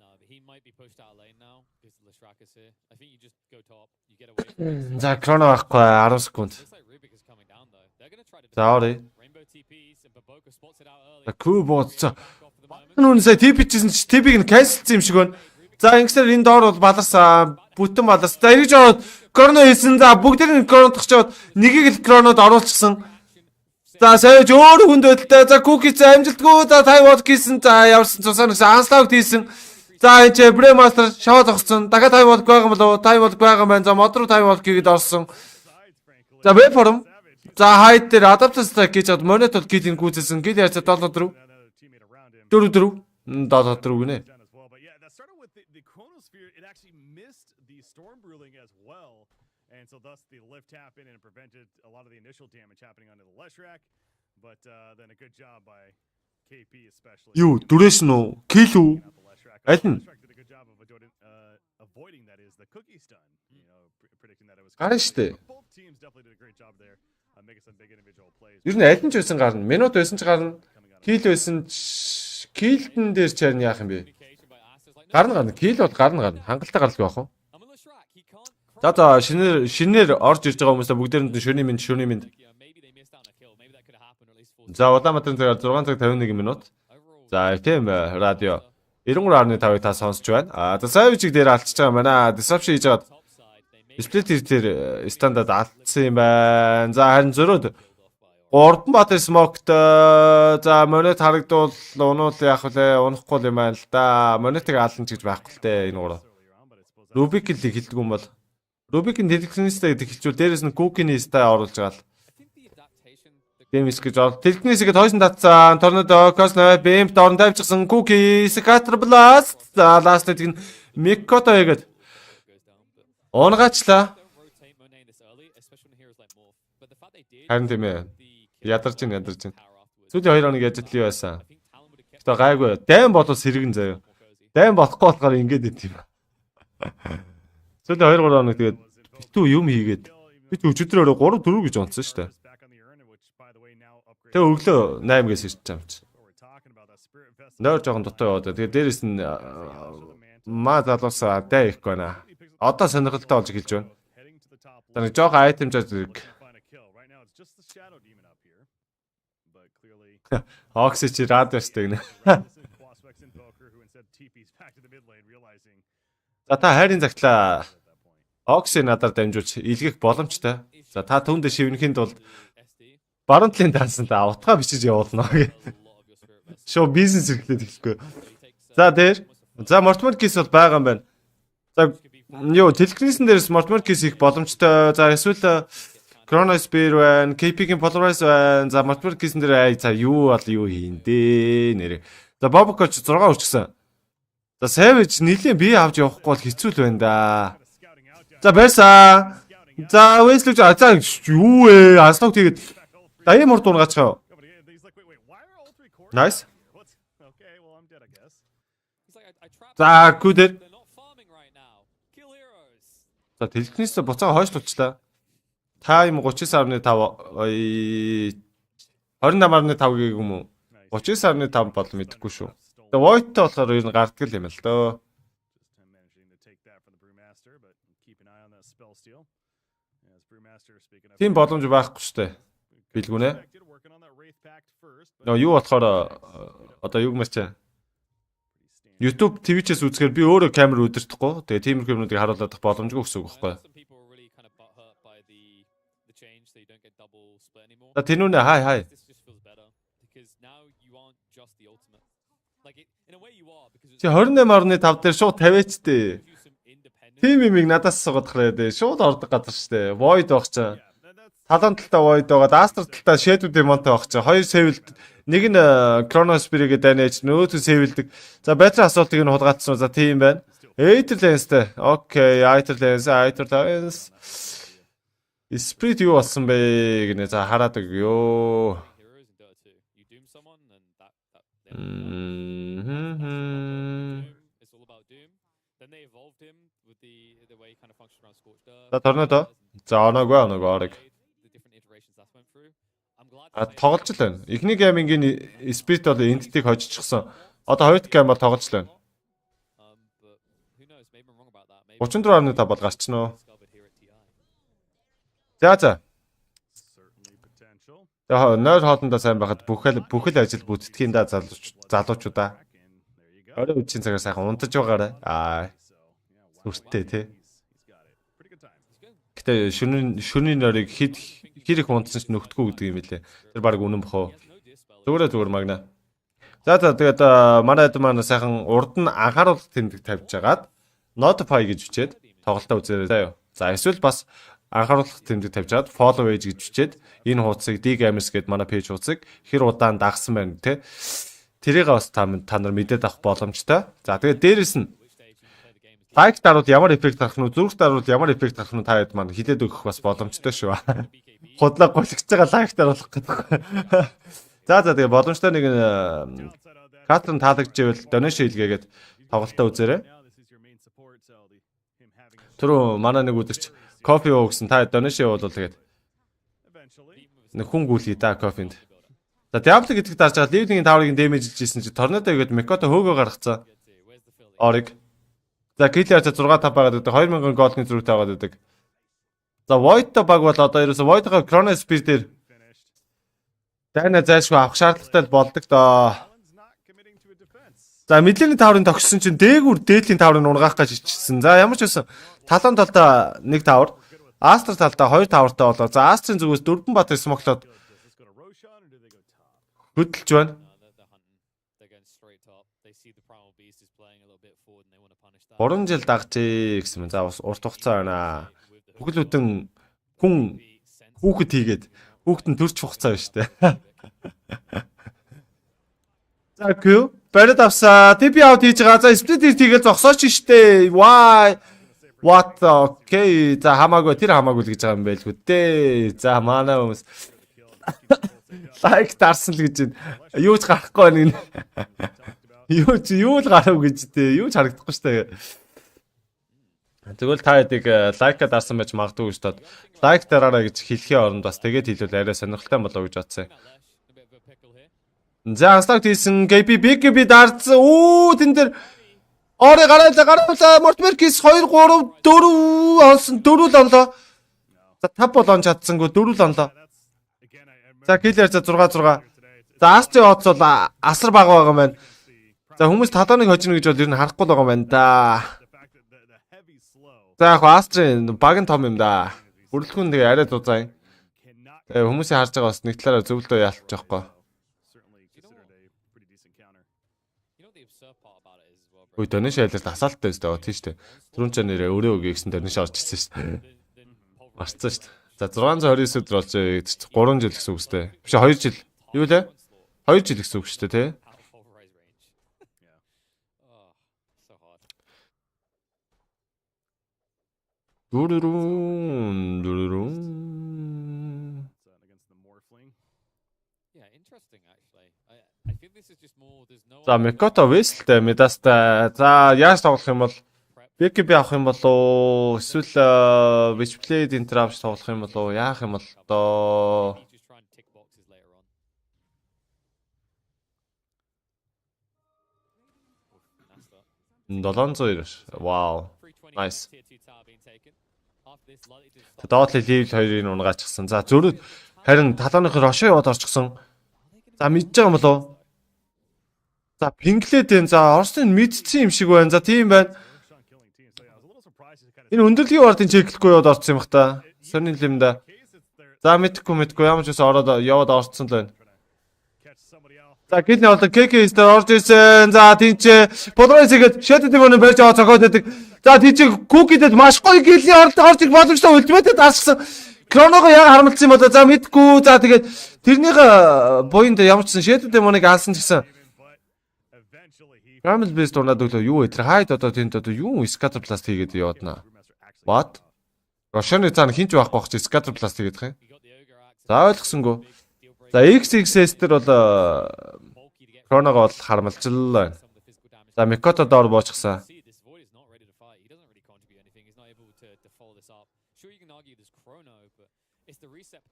S5: No, but he might be pushed out of lane now because Leshrac is here. I think you just go top, you get away from it.
S2: За Кроно байхгүй 10 секунд.
S5: Looks like Rubik is coming down though. They're gonna try to
S2: За орё.
S5: Rainbow TPs and Baboka spots it out early.
S2: За Q бууц.
S5: Back off for the moment.
S2: Нүн сая TP чижсэн чи TP-г нь cancelсэн юм шиг байна. За ингэсээр энэ доор бол баларсан. Бүтэн баларсан. За эргэж ороод Кроно хийсэн. За бүгдийг нь Кронод очоод нэгийг л Кронод оруулчихсан. За саяж өөр хүнд байдалтай. За Cookie за амжилтгүй. За Taiwan хийсэн. За явсан цусаа нэгсэн анслаг хийсэн. За энэ Brewmaster шаваа зогссон. Дахиад Taiwan байгаа юм болов? Taiwan байгаа юм байна. За мод руу Taiwan хийгээд орсон. За Webform. За хайд дээр adapter stack гэж чад монет бол гидийн гүйцэлсэн. Гид яарч 7-4. 4-4. 7-4 гинэ.
S4: But yeah, that started with the Chronosphere. It actually missed the Storm Ruling as well. And so thus the lift happened and it prevented a lot of the initial damage happening onto the Leshrac. But then a good job by KP especially.
S2: Юу, дүрээс нь үү? Kill үү? Аль нь?
S4: Leshrac did a good job of avoiding that is the cookie stun. You know, predicting that it was.
S2: Гарна штэ.
S4: Both teams definitely did a great job there, making some big individual plays.
S2: Ер нь аль нь ч байсан гарна. Минут байсан ч гарна. Kill байсан ч Kill-н дээр ч харин яах юм бэ? Гарна. Kill бол гарна. Хангалттай гаралгүй яах вэ?
S5: I'm a Leshrac. He can't
S2: За шинээр орж ирж байгаа хүмүүсээ бүгдээрэнд нь шөнийн минь.
S5: maybe they missed out on a kill. Maybe that could have happened or at least forced.
S2: За Улаанбаатарын цагаар 6 цаг 51 минут.
S5: Overall,
S2: За FM радио 93.5-ыг та сонсож байна. За Savage дээр алдчихж байгаа манай disruption хийж байгаа
S5: top side, they may
S2: split дээр стандарт алдсан юм байна. За харин зөрөөд Урданбаатар смокт за монет харагдвал унуул яах вэ? Унахгүй юм байна л да. Монетыг аална ч гэж байхгүй л дээ энэ гурав. Rubik л хэлдэг юм бол Rubik-ийн Дэлгэрэнгүй хэлжүүл дээрээс нь Cookie-ний стай оруулж байгаа л.
S5: I think the adaptation, the
S2: Дэмис гэж бол Дэлгэрэнийсгээд хойсон татсан. Торнадо Cosmo Beam дорн тавьчихсан Cookie Scatter Blast. За ластыг нь Mikoto хийгээд
S5: goes down, but
S2: унгаачлаа.
S5: don't rotate Monet this early, especially when heroes like Morph. But the fact they did,
S2: Харин тийм ээ.
S5: the
S2: Ядарч ин.
S5: power afterwards.
S2: Сүүлийн 2 хоног яжил юу байсан?
S5: I think Talon would have kept
S2: Гэтэ гайгүй. Дайм болол сэргэн заяа.
S5: more cozy.
S2: Дайм болохгүй болохоор ингэж ит юм. Сүүлийн 2 3 хоног тэгээд битүү юм хийгээд бит өчигдөр 3 4 гэж онцсон шүү дээ. Тэгээ өглөө 8-гээс ирчих юм чи. Нойр жоохон дотоо яваад. Тэгээ дээрэс нь маа залуусаа даа ихгүй байна. Одоо сонирхолтой болж эхэлж байна. За нэг жоохон айтем зэрэг Oxy чи радиостэй гинэ. За та хайрын цагтлаа Oxy надаар дамжуулж илгээх боломжтой. За та түүндээ шивнэхийн тулд
S5: SD,
S2: баруун талын таасанд утгаа бичиж явуулна гэх.
S5: a lot of your spirit vessels.
S2: Шоу бизнес эрхлээд эхлэхгүй.
S5: So he takes,
S2: За дээр. За Mortimer Kiss бол байгаа юм байна. За юу Дэлгэрэнийсэн дээрс Mortimer Kiss их боломжтой. За эсвэл Chronosphere байна, KP-ийн Polarize байна. За Mortimer Kiss дээр за юу бол юу хийндээ нэрээ. За Bobco ч 6 үрчсэн. За Savage нилийн бие авч явахгүй бол хэцүү л байна да. За байсаа. За Wesley за юу вэ? Аслог тэгээд даяа мурд унгаачихаа. Nice.
S5: he's like, I trapped
S2: За гүдэр.
S5: they're not farming right now. Kill heroes.
S2: За Дэлгэрэнээс буцаага хойшлуулчлаа. Тайм 39.5 28.5 гэх юм уу? 39.5 бол мэдэхгүй шүү. Тэгээ Void-тэй болохоор ер нь гарддаг л юм л дөө. Тийм боломж байхгүй шүү дээ. Билгүнэ. Нөө юу болохоор одоо юу гэмээр чи YouTube TV-чээс үзэхээр би өөрөө камер удирдахгүй. Тэгээ тиймэрхүү юмнуудыг харуулах боломжгүй гэсэн үг байхгүй.
S5: Some people were really kind of butthurt by the change, so you don't get double split anymore.
S2: За тэнүүнэ хай.
S5: This just feels better because now you aren't just the ultimate. Like in a way you are because
S2: Чи 28.5 дээр шууд 50-аач дээ.
S5: gives you some independent.
S2: Тим имийг надаас сугаад хараад шууд ордог газар штэ. Void байх чаа. Талан талтай Void байгаа, Астер талтай Shadow Demon-тай байх чаа. Хоёр сэвэлд нэг нь Chronosphere-гээ дайнаж нөөтө сэвэлдэг. За батрын асуултыг нь хулгайтсан. За тийм байна. Aetherlens-тэй. Окей, Aetherlens. Spirit юу болсон бэ гэнэ. За хараад өгөө.
S5: Heroes in Dota 2. You doom someone and that it's all about doom. Then they evolved him with the way he kind of functions around Scorched Earth.
S2: За торнодо. За оноогүй орог.
S5: The different iterations that went through. I'm glad
S2: А тоглож л байна. Эхний геймингийн Spirit бол Entity-г хожчихсон. Одоо хоёр дахь гейм бол тоглож л байна. 34.5 бол гарчихно. За. Яг нойр хоолндоо сайн байхад бүхэл ажил бүтдгийн да залуучуудаа. Орой үеийн цагаар сайхан унтаж байгаарай. Сүртэй тий. Гэтэ шөнийн нойрыг хэр их унтсан ч нөхдгөө гэдэг юм билээ. Тэр баг үнэн бохоо. Зүгээр магна. За тэгээд манай хэд маань сайхан урд нь анхааруулах тэмдэг тавьж агаад notify гэж бичээд тоглолтоо үзээрэй заа юу. За эсвэл бас анхааруулах тэмдэг тавьж агаад follow page гэж бичээд энэ хуудсыг D-Gamers гэдэг манай пэйж хуудсыг хэр удаан дагсан байна те. Тэрийг бас та нар мэдээд авах боломжтой. За тэгээд дээрэс нь лайк даруул ямар эффект гарах нь зүрх даруул ямар эффект гарах нь та хэд маань хилээд өгөх бас боломжтой шүү. Худлаа голигч байгаа лайк даруулах гэдэг. За тэгээ боломжтой нэг Caster таалагдчихвэл donation хийлгээгээд тоглолтоо үзээрэй. Түрүү манай нэг өдөрч кофе уу гэсэн та donation явуул тэгээд нэг хүн гүйлгий да кофенд. За Diablo гэдэг дарж байгаа Leveling-ийн таврыг дэмэжлж ийсэн чи торнадо игээд Mikoto хөөгөө гаргацсан. Ориг. За Killer 6-5 байгаад байдаг 2000 голдны зүрхтэй байгаад байдаг. За Void-то баг бол одоо ерөөсө Void-га Chrono Speed дээр дайна зайлшгүй авах шаардлагатай болдог доо. За мэдээллийн таврын тогссон чинь дээгүр дээдлийн таврыг унгаах гэж ичсэн. За ямар ч байсан талан талдаа нэг тавар, Астр талдаа хоёр тавартай болоо. За Астрын зүгээс дөрвөн бат смоклоод хөдөлж байна. 3 жил дагчээ гэсэн юм. За бас урт хугацаа байна. Бүхэлдэн хүн хүүхэд хийгээд хүүхэд нь төрч хугацаа байна шүү дээ. За гүү барид авсаа. TP out хийж байгаа. За split хийгээл зогсооч штэ. Why? What? Okay. За хамаагүй тэр хамаагүй л гэж байгаа юм байлгүй дээ. За манай хүмүүс лайк дарсан л гэж байна. Юу ч гарахгүй байна. Юу л гарав гэж дээ. Юу ч харагдахгүй штэ. Тэгвэл та хэдийг лайка дарсан байж магадгүй гэж тод лайк дараарай гэж хэлхийн оронд бас тэгээд хэлвэл арай сонирхолтой болов гэж бодсон. За анстагт хийсэн BKB дарсан. Тэн дээр орой гараалаа Мортмеркис 2 3 4 онсон 4 л онлоо. За 5 бол он чадсангүй 4 л онлоо. За Killer за 6 6. За Астри Оц бол асар бага байгаа юм байна. За хүмүүс талааныг хожно гэж бол ер нь харахгүй байгаа юм байна да. За яг Астри баг нь том юм да. Бүрэлдэхүүн тэгээ арай дузаа юм. Тэгээ хүмүүсийн харж байгаа бас нэг талаараа зөвлөдөө яалтж байхгүй. Ой донеш айлаар тасаалттай өстэй тийм шүү дээ. Түрүүн ч нэрээ өрөө өгье гэсэн донеш орж ирсэн шүү дээ. Марцсан шүү дээ. За 629 өдөр болж 3 жил гэсэн үг шүү дээ. Биш 2 жил. Юу лээ? 2 жил гэсэн үг шүү дээ тий. За Mikoto Westel медастай. За яаж тоглох юм бол BKB авах юм болоо эсвэл Witchblade Interrupt тоглох юм болоо яах юм бол доо. $700. Вау. Nice. Доотлын level 2-ыг унгаачихсан. За зөрүүд харин талааных рошоо яваад орчихсон. За мэдж байгаа юм болоо. За пинглээд юм. За Орсын мэдсэн юм шиг байна. За тийм байна. Энэ өндөрлөгийн вардын чеклэхгүй яваад орсон юм бах та. Сонин юм да. За мэдхгүй ямар ч үс ороод яваад орсон л байна. За гэлний болоо КК-ст орж ирсэн. За тийч Подройсгээд шэдэд юм барьж аваад цогоод байдаг. За тийч Кукидэд маш гоё гэлний орж ирэх боломжтой ультимейтэд асгсан. Кроногоо яг харамлсан юм болоо. За мэдгүй. За тэгээд тэрнийг буйнд ямар ч шэдэд юм нэг алсан гэсэн. Ramel based орнод өглөө юу вэ? Тэр хайд одоо тэнд одоо юу scatter blast хийгээд явааднаа. What? Рошоны цаана хинч байхгүй бах чи scatter blast хийгээд байгаа юм. За ойлгосонгүй. За XXS дээр бол Кроногоо бол харамлжл байна. За Mikoto доор боочгсан.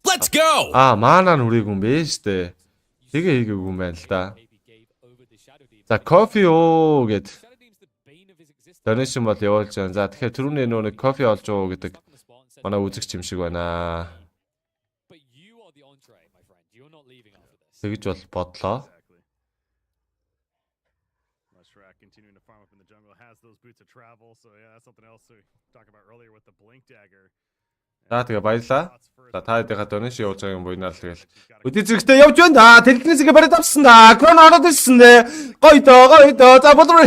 S6: Let's go.
S2: Маана нүрээгүй юм бэ штэ. Тэгээ хийгээгүй юм байна л да. За кофе оо гэд. Donation бол явуулж байна. За тэгэхээр түрүүний нэг кофе олж уу гэдэг манай үзэгч юм шиг байна. Тэгж бол бодлоо.
S4: Continuing to farm up in the jungle has those boots of travel. So yeah, that's something else we talked about earlier with the blink dagger.
S2: За тэгээ баярлаа. За та хэдийнхаа donation явуулж байгаа юм буйнаа л тэгэл. Өдөө зэрэгтэй явж байна. Дэлгэрэнгүй барид авсан да. Крон ороод ирсэн дээ. Гоё доо. За болов.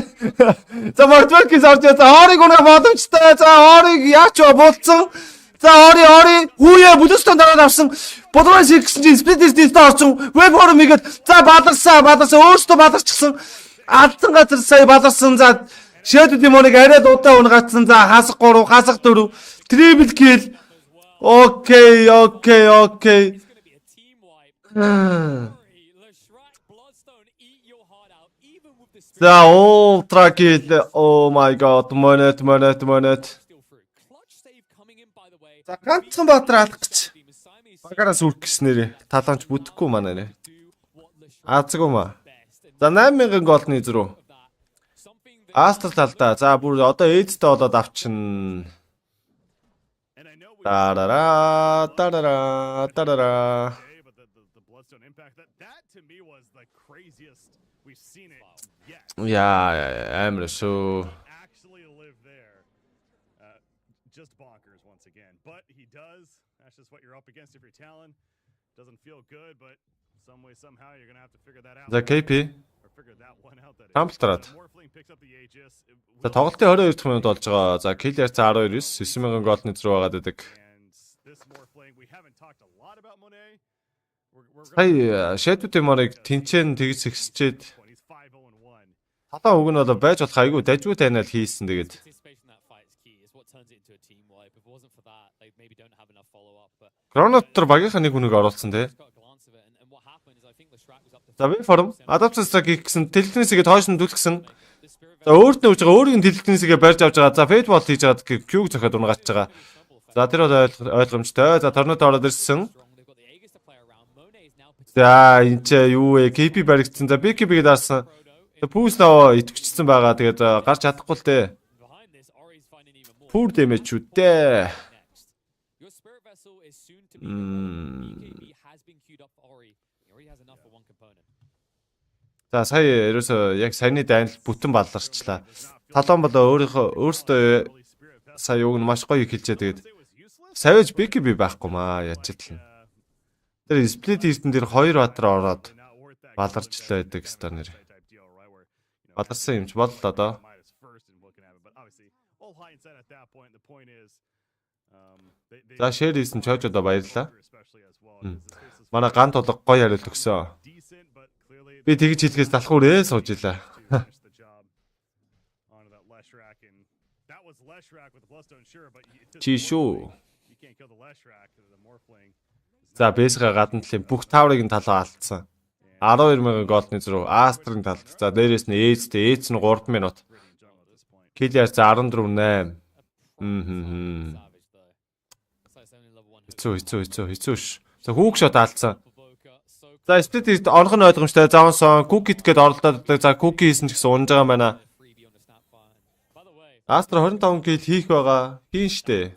S2: За мартвэркис орж за хоорыг унаа боломжтой. За хоорыг яач болцсон. За хоори хүүе бүлэстэн дараад авсан. Бодвол гэсэн чинь спидэртэй орсон. Веб форум игээд за бадарсан өөртөө бадарчихсан. Алдсан газар сая баларсан. За шэдэд юм нэг арай дуудаа унгацсан. За хасах 3 хасах 4 трипл кил. Окей. За ультра кил. Oh my god. Монет. За ганцхан баатар алах гэж. Багараас үрэх гэснээр талаанч бүтэхгүй манай нэ. Аацгүй маа. За 8000 голны зрүү. Астер талдаа. За бүр одоо эйдтэй болоод авчин. Тарара. Yeah, I'm so.
S4: Just bonkers once again, but he does. That's just what you're up against if you're Talon. Doesn't feel good, but some way somehow you're gonna have to figure that out.
S2: За KP. Тамплтраад. За тоглолтын 22 дахь минут болж байгаа. За kill yards 12 9000 голны зрүү байгаад байдаг. Хай шэдвүүд юмарыг тэнцэн тэгж сэгсчээд халаан үг нь бол байж болох айгүй дажгүй танил хийсэн тэгээд. Гранатор багийнхаа нэг хүнийг оруулсан те. За веб форум адаптер стратеги гэсэн телевизэгээ хойш нь түлхсэн. За өөрт нь өгж байгаа өөрийн телевизэгээ барьж авч байгаа. За фейсбол хийж байгаа Q-г зохиод унгаач байгаа. За тэр бол ойлгомжтой. За торнод ороод ирсэн. За энэ ч юу вэ? KP баригдсан. За BKB-г даарсан. Пүүс нөө итгэжсэн байгаа. Тэгээд гарч чадахгүй л дээ. Пүүр дэмэж үтээ. За сая ерөөсөө яг саяны дайнал бүтэн балларчлаа. Талон болоо өөртөө сая юуг нь маш гоё хэлжээ тэгээд Savage BKB байхгүй маа яч итэлнэ. Тэр сплит хийсэн дээр 2 баатар ороод баларчлаа гэдэг стар нэр. Баларсан юмч боллоо доо. За share хийсэн чойж одоо баярлаа. Манай ган тулга гоё хариулт өгсөн. Би тэгж хэлгээс талхуурээ сууж илаа. Чи шүү. За бэсгээ гадна талын бүх таврыг нь талаа алдсан. 12000 голны зрүү Астрын талд. За дээрээс нь ээжтэй ээж нь 3 минут. Киллер за 14-8. Хэцүү ш. За хүүг шот алдсан. За сплит онхон ойлгомжтой. Заавансан кукит гээд оролдоод за куки хийсэн ч гэсэн унж байгаа юм байна. Астра 25 кил хийх байгаа. Хийн штэ.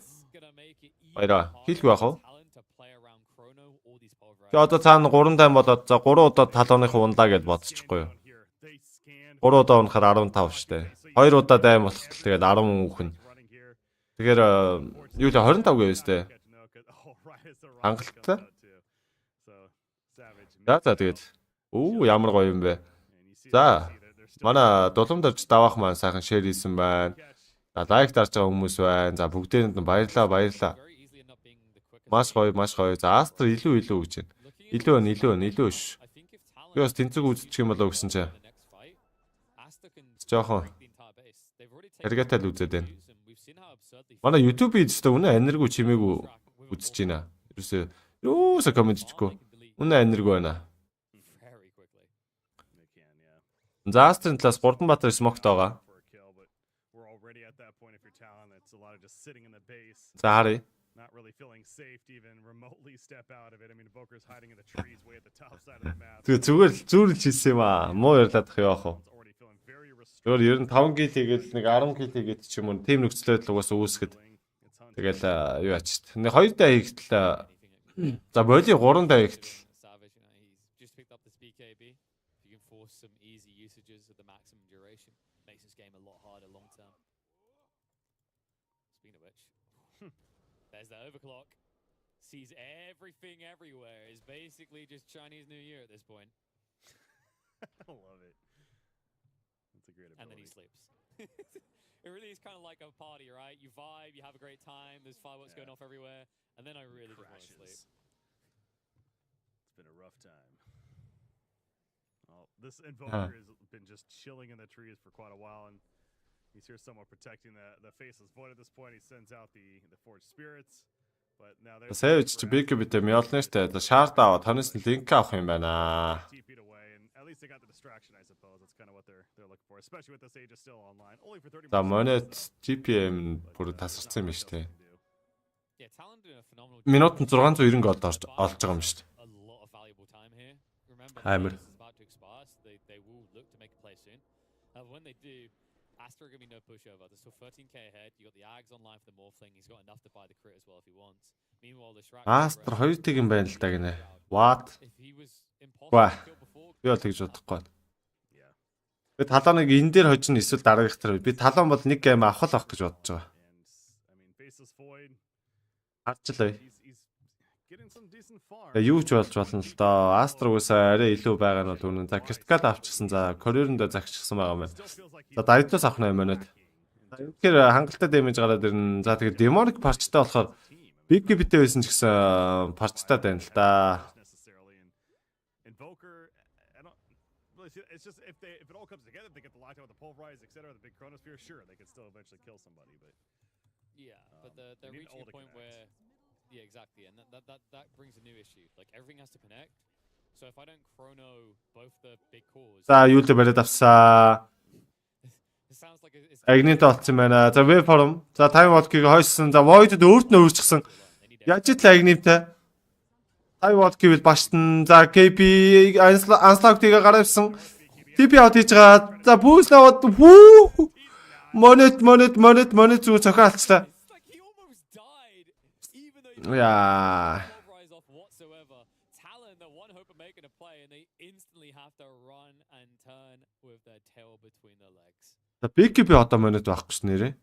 S2: Баяраа. Хийлгүй яах вэ? Тэгээ одоо цаана 3 тайм болоод за 3 удаа талууныхаа ундаа гэж бодчихгүй юу? 3 удаа унахаар 15 штэ. 2 удаа дайм болох тэгээд 10 үхэн. Тэгэхээр юу л 25 гэвэ штэ. Хангалттай. За тэгээд ямар гоё юм бэ. За манай дулуумдарч даваах маань сайхан шеэр хийсэн байна. За лайк дарж байгаа хүмүүс байна. За бүгдээрэнд нь баярлаа. Маш гоё. За Астр илүү гэж байна. Илүү ш. Би бас тэнцэг үзчих юм болоо гэсэн чинь. Жохон хэрэгэтэл үзээд байна. Манай YouTube-ийн зөвхөн үнэ аниргүй чимээгүй үзэж байна. Юусаа комент хийчихгүй. Үнэ аниргүй байна. За Астрын талаас 3 баатар смокт байгаа. За харъя.
S4: not really feeling safe to even remotely step out of it. I mean, Invoker's hiding in the trees way at the top side of the map.
S2: Тэгээ зүгээр зүүрлж хийсэн юм аа. Муу ярьлаад ах яах вэ?
S4: Already feeling very restricted.
S2: Өөр ер нь 5 кил хийгээл нэг 10 кил хийгээд ч юм уу тим нөхцөлөд л угаасаа үүсгэд тэгэл юу ячт. Нэг 2 даа хийгтэл за боли 3 даа хийгтэл
S5: Savage, he's just picked up this BKB. If you can force some easy usages of the maximum duration, makes this game a lot harder long term. Speaking of which, there's the overclock. Sees everything everywhere. Is basically just Chinese New Year at this point.
S4: I love it. That's a great ability.
S5: And then he sleeps. It really is kind of like a party, right? You vibe, you have a great time, there's fireworks going off everywhere, and then I really just want to sleep.
S4: It's been a rough time. Well, this Invoker has been just chilling in the trees for quite a while, and he's here somewhat protecting the faceless void at this point. He sends out the forged spirits, but now there's
S2: Savage ч BKB-тэй Mjolnir-тэй шаард аваад хонос нь линк авах юм байна.
S4: TP'd away, and at least they got the distraction, I suppose. That's kind of what they're looking for, especially with this Age is still online. Only for 30
S2: За Monet GPM бүр тасарсан юм шүү дээ.
S5: Yeah, Talon doing a phenomenal
S2: Минут нь 690 гол олж байгаа юм шүү дээ.
S5: a lot of valuable time here. Remember,
S2: Hammer.
S5: this is about to expire, so they will look to make a play soon. When they do, Astra are going to be no pushover. They're still 13k ahead. You got the Ags online for the Morphling. He's got enough to buy the crit as well if he wants. Meanwhile, the Shrek.
S2: Астр 2 тийг юм байна л да гинэ. What?
S5: If he was impossible
S2: Wah.
S5: to kill before,
S2: Би бол тэгж бодохгүй.
S4: Yeah.
S2: Би талааныг энэ дээр хожно эсвэл дараагийнх дээр. Би талаан бол нэг гейм авах л авах гэж бодож байгаа.
S4: And I mean, Faceless Void,
S2: Харчлаа.
S4: he's getting some decent farm.
S2: Юу ч болж болно л доо. Астр уусаа арай илүү байгаа нь бол үнэн. За Критикал авчихсан. За Корьерөндөө загчихсан байгаа юм байна.
S4: Still feels like
S2: За Дайдос авах нь юм байна. Тэгэхээр хангалттай дэмэж гараад ирнэ. За тэгээд Demonic парчтай болохоор BKB-тэй байсан ч гэсэн парчтай байна л да.
S4: necessarily. And Invoker, I don't really see. It's just if it all comes together, if they get the lockdown with the pulverize, etc., the big chronosphere, sure, they could still eventually kill somebody. But
S5: yeah, but they're
S4: they need
S5: reaching
S4: all
S5: a
S4: to
S5: point
S4: connect.
S5: where, yeah, exactly, and that brings a new issue. Like everything has to connect. So if I don't chrono both the big cores,
S2: За юу л бариад авсаа.
S5: it sounds like it's
S2: Агнит олцсон байна. За веб форум. За Time Walk-ыг хойсон. За Void-д өөрт нь өөрчлөсөн. Яаж итл агниттай. Time Walk-ийг баштан. За KP Unslog-ийг гаргавсан. TP out хийж байгаа. За boost наваад хүү. Monet зүг цохоо алцлаа.
S5: It's like he almost died, even though he
S2: Яа.
S5: didn't pulverize off whatsoever. Talon, the one hope of making a play, and they instantly have to run and turn with their tail between their legs.
S2: За BKB одоо Monet байхгүй ш нэрээ.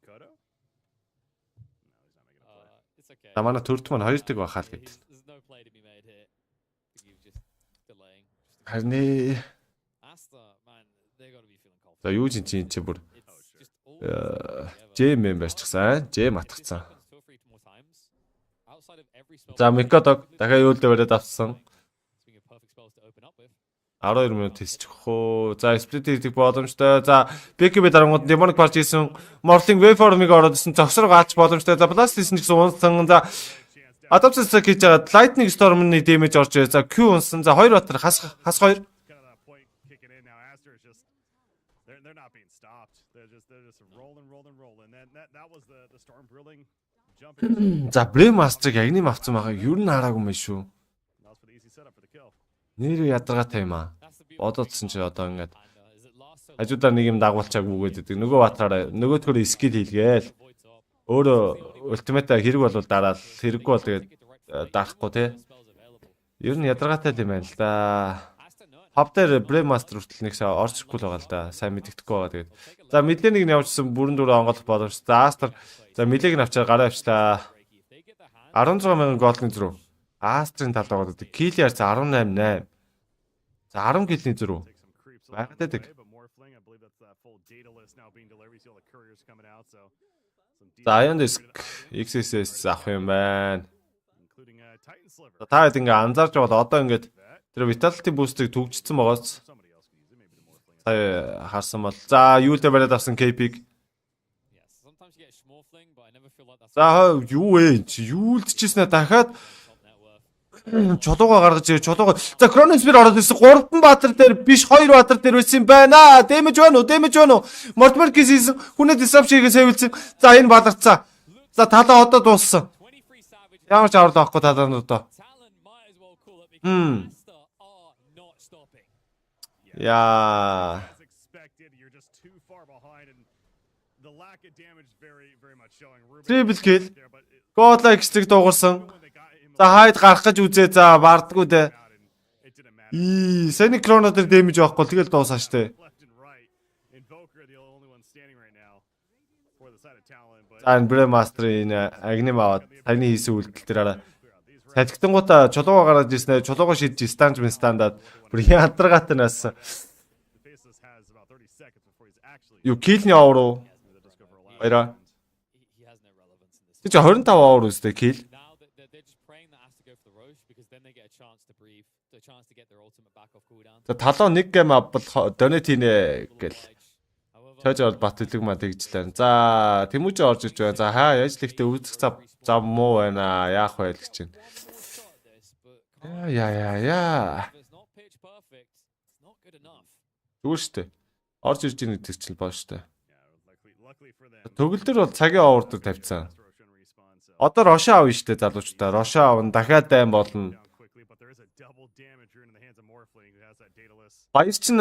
S4: Kodo? No, he's not making a play.
S5: It's okay.
S2: За манай төрд маань 2 дэг байхаа л гэдэг.
S5: There's no play to be made here. You're just delaying.
S2: Харин
S5: Asta, man, they got to be feeling confident.
S2: за юу чи бүр
S5: It's just all together.
S2: J мем барьчихсан. J матгцсан.
S5: Happens two or three more times. Outside of every spell.
S2: За Микодог дахиад юу л бариад авсан.
S5: Speaking of perfect spells to open up with.
S2: 12 минут хийчих хөө. За спlit хийх боломжтой. За BKB дарангууд Demonic Parch хийсэн. Morphling Waveform-ыг ороод исэн цогсрог аач боломжтой. За Blast хийсэн гэсэн унсан. За Adaptive Stack хийж байгаа Lightning Storm-ны damage орж ирээ. За Q унсан. За 2 батар хас 2.
S4: Kind of that point kicking in now. Aster is just they're not being stopped. They're just rolling. That was the storm brilling jumping.
S2: За Blame Master-ыг агним авсан байгаа. Юу н хараагүй юм шүү.
S4: That was for the easy setup for the kill.
S2: Нэр ядаргаатай юм аа.
S5: That's the beauty.
S2: Одоодсэн чи одоо ингээд
S5: And is it last so
S2: хажуудаар нэг юм дагуулчаагүй гэдэг. Нөгөө батараа нөгөөдгөр скил хийлгээл.
S5: voids up?
S2: Өөрөө ультимейт хэрэг бол дараал. Хэрэггүй бол тэгээд даахгүй те.
S5: Spells available.
S2: Ер нь ядаргаатай юм байна л да.
S5: Asta no.
S2: Хав дээр Blame Master хүртэл нэгсээ орчихгүй л байгаа л да. Сайн мэддэхгүй байгаа тэгээд. За мэдээнийг нь явуулсан бүрэн дөрөв онгойлох боломж. За Астер за мэдээг нь авчаар гараа авчлаа.
S5: If they get their hands
S2: 16,000 голны зөрүү. Астрын талд байгаа гэдэг. Kill яар за 18,8. За 10 килний зөрүү.
S4: Take some creeps
S2: Back
S4: along the
S2: at it.
S4: way, but Morphling, I believe that's that full data list now being delivered. You see all the couriers coming out, so some
S2: За Ion Disk XSS авах юм байна.
S4: including Titan Sliver.
S2: За та хэд ингээ анзаарч байгаа одоо ингээд
S4: That
S2: тэр Vitality Boost-ыг төгжсөн байгааз
S4: somebody else can use it, maybe the Morphling.
S2: сая харсан бол. За юу л дээр бариад авсан KP-г.
S5: yes. Sometimes you get Schmorfling, but I never feel like that's
S2: За юу вэ? Чи юу л дчихсэн дахиад
S5: top net worth.
S2: чулууга гаргаж ирээ чулууга. За Chronosphere ороод ирсэн 3 баатар дээр биш 2 баатар дээр байсан юм байна. Damage байна уу? Mortimer хийсэн хүнээ disruption хийгээ сэвэлсэн. За энэ бадарцсан. За талаа одоо дууссан.
S5: 23 Savage.
S2: Ямар ч аврал авахгүй талаануудаа.
S5: Talon might as well call it because Caster are not stopping.
S2: Яа.
S4: As expected, you're just too far behind, and the lack of damage very much showing.
S2: Triple kill.
S4: There, but
S2: Гоола экстрийг дуугарсан.
S4: when they got him
S2: За хайд гарах гэж үзээ. За бардггүй дээ.
S4: out, and it didn't matter.
S2: Сэний клона дээр дэмэж авахгүй тэгэл дуусаа штэ.
S4: Left and right. Invoker, the only one standing right now for the side of Talon, but
S2: За энэ Бремастрын агним аваад таны хийсэн үйлдэл дээр араа. Салхитангуудаа чулууга гаргаж ирснээр чулууга шидэж станж стандаад бүр ядаргаатай наасан.
S4: the Faceless has about 30 seconds before he's actually
S2: Юу килний авар уу? Баяра.
S5: He has no relevance in this.
S2: Чи 25 авар үстэй кил.
S5: Now that they're just praying that has to go for the Roche because then they get a chance to breathe, the chance to get their ultimate back off cooldown.
S2: За талаа нэг гейм авбал донет хийнэ гэл.
S5: However,
S2: Цааж бол бат хэлэг маа тэгжлээ. За тэмүүж орж иж байна. За хаа яаж л ихтэй үзэх зам муу байна. Яах вэ гэж чинь.
S5: shot at this, but
S2: Яа.
S5: if it's not pitch perfect, it's not good enough.
S2: Зүгээр штэ. Орж ирж ийн гэдэг чинь боо штэ.
S4: luckily for them.
S2: Төгөл дээр бол цагийн овер дээр тавьцсан.
S4: Roshan respawn, so
S2: Одоо Роша авна штэ залуучдаа. Роша авна дахиад дайм болно.
S4: down quickly, but there is a double damage here in the hands of Morphling, who has that dataless.
S2: Баяр чинь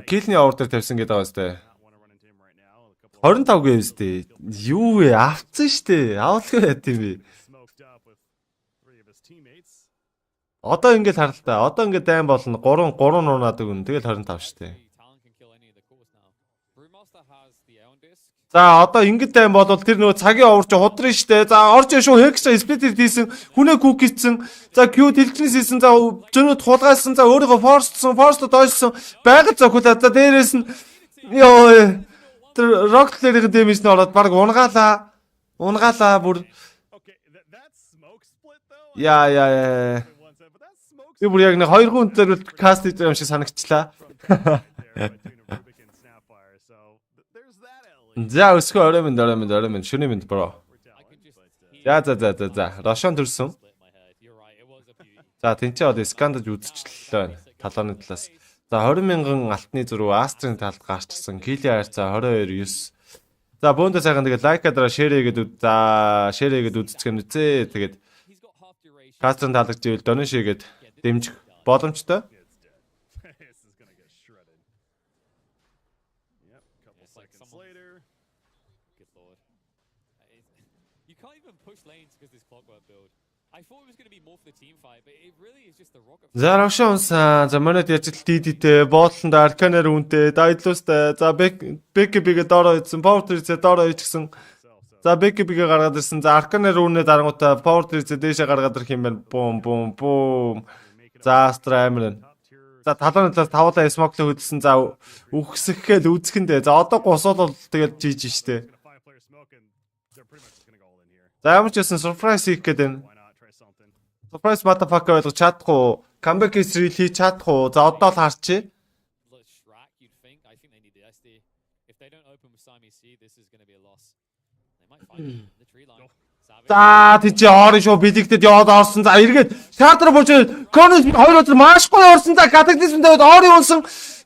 S2: килний овер дээр тавьсан гэдэг байгаа штэ.
S4: Not want to run into him right now. A couple of
S2: 25 гэв штэ. Юу вэ? Авцсан штэ. Авалгүй байт юм би.
S4: smoked up with 3 of his teammates.
S2: Одоо ингээд харалтаа. Одоо ингээд дайм болно. 3 нунаад өгнө. Тэгэл 25 штэ.
S5: Talon can kill any of the cores now. Brewmaster has the Aeon disc.
S2: За одоо ингээд дайм болвол тэр нөгөө цагийн овер чи худрын штэ. За орж шүү хекстра сплитер хийсэн. Хүнээ кук хийсэн. За Q дэлгэрэнгүй хийсэн. За зөнөд хулгайлсан. За өөрийгөө форсцсон. Форсто дойсон. Байгаль зохиулаад. За дээрээс нь ёо тэр роклерийн дэмэж нь ороод баг унгаалаа. Унгаалаа бүр
S4: Okay, that smoke split though.
S2: яа.
S4: One side, but that smoke
S2: Би бүр яг нэг 2 хүн дээр каст хийж байгаа юм шиг санагчлаа.
S4: there between a Rubik and Snapfire. So there's that at least.
S2: За өсгөө орой минь шүний минь бро.
S5: I can just hear
S2: За. Рошон төрсөн.
S5: split my head. You're right. It was a beauty.
S2: За тэнцээ одоо скандаж үзчихлээ талааны талаас. За 20 мянган алтны зураг Астрын талд гарчсан. Кили хайрцаа 22.9. За бөөндөө сайхан тэгээд лайкадраа шерэгээд шерэгээд үздэг юм үзээ. Тэгээд
S5: He's got half duration.
S2: Кастрын талд живэл донё шигээд дэмжих боломжтой.
S4: This is gonna get shredded. Yep, couple
S5: It's like
S4: seconds
S5: someone-
S4: later.
S5: Good lord. You can't even push lanes because this clockwork build. I thought it was going to be more for the team fight, but it really is just the rocket.
S2: За Рошон за манайд яаж л DD-тэй, бооллонд арканер үнтэй, дайдлуустай. За бэкбигээ доороо ийдсэн, павер трицээ доороо ийчихсэн. За бэкбигээ гаргаад ирсэн. За арканер үнэ дарангуудаа павер трицээ дээшээ гаргаад ирэх юм байна. Бум. За Астра амирэн. За талааны талаас тавуулаа смокло хөдөлсөн. За үхсэхгээл үзэхэндээ. За одоо гусуул бол тэгээд жийж штэ.
S4: Gonna 5-player smoke, and they're pretty much just gonna go all in here.
S2: За ямар ч байсан surprise хийх гээд байна.
S4: Why not try something?
S2: Surprise motherfucker ойлгож чадахгүй. Comeback is real хийж чадахгүй. За одоо л харчи.
S5: Look, Shrek, you'd think. I think they need the SD. If they don't open with Sami C, this is going to be a loss. They might find it in the tree line. Savage.
S2: За тийч орон шоу бэлэгдэд яваад орсон. За эргээд шаардра бууж Конус хоёр өдөр маш гоё орсон. За катаклизмтэй орын унсан.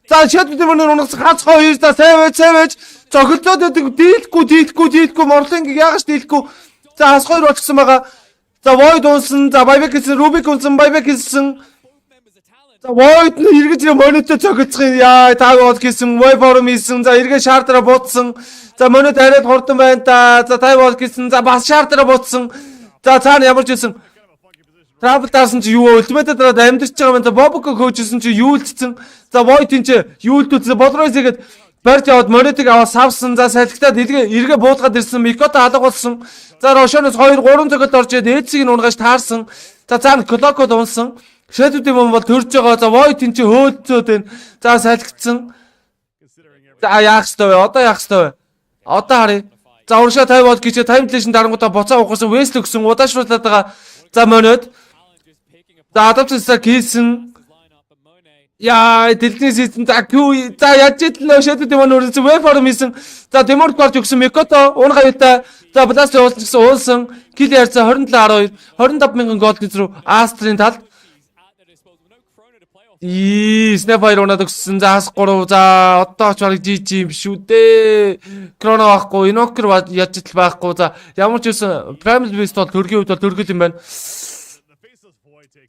S2: За шат бид мөнөр унагсан хац хоёр. За savage зохилцоод байдаг дийлэхгүй морлинг яагаш дийлэхгүй. За хас хоёр болчихсон байгаа. За void унсан. За buyback хийсэн, Rubik унсан, buyback хийсэн.
S5: Both members of Talon.
S2: За void нь эргэж монитой зохицох юм. Яа таг бол хийсэн, wave form хийсэн. За эргээ шаардра буутсан. За монит арайд хурдан байна та. За тай бол хийсэн. За бас шаардра буутсан. За цаана ямар ч хийсэн. Трабл даарсан чи юу ультимейт дараад амьдэрч байгаа юм. За бобко хөөжсэн чи юулцсан. За void энэ чи юулдүүлсэн. Бодройсгээд барьж яваад монитыг аваад савсан. За салхитаад эргээ буудгаад ирсэн. Микото алга болсон. За Рошоноос 2-3 зөгөлд орж ирээд эцсийг нь унгаж таарсан. За цаана клокод унсан. Шэдүүдийн юм бол төрж байгаа. За void энэ чи хөөцөөд байна. За салхицсан. За яах ёстой вэ? Одоо яах ёстой вэ? Одоо харъя. За уршаа 50 бол гэж таймлэшн дарангуудаа буцаа ухсан. Вест өгсөн. Удаашруулаад байгаа. За монит.
S5: Talon just picking apart
S2: За адаптацаа хийсэн.
S5: his lineup, but Monet.
S2: Яа, дэлгэрэнгүй хийсэн. За Q. За яаж идлээ шэдүүдийн маань үргэлж веб форм хийсэн. За деморт гарч өгсөн. Микото уунгаа юутай. За бласт уулсан. Кил ярьцаа 27-12. 25 мянган гол гэж рүү Астрын талд.
S5: At their disposal. No chrono to play off
S2: Снайпер унаад өгсөн. За хас 3. За одоо ч барыг GG юм шүү дээ. Крона байхгүй, Инокер яаж ч байхгүй. За ямар ч үсэн Primal Beast бол төргийн хувьд бол төргөл юм байна.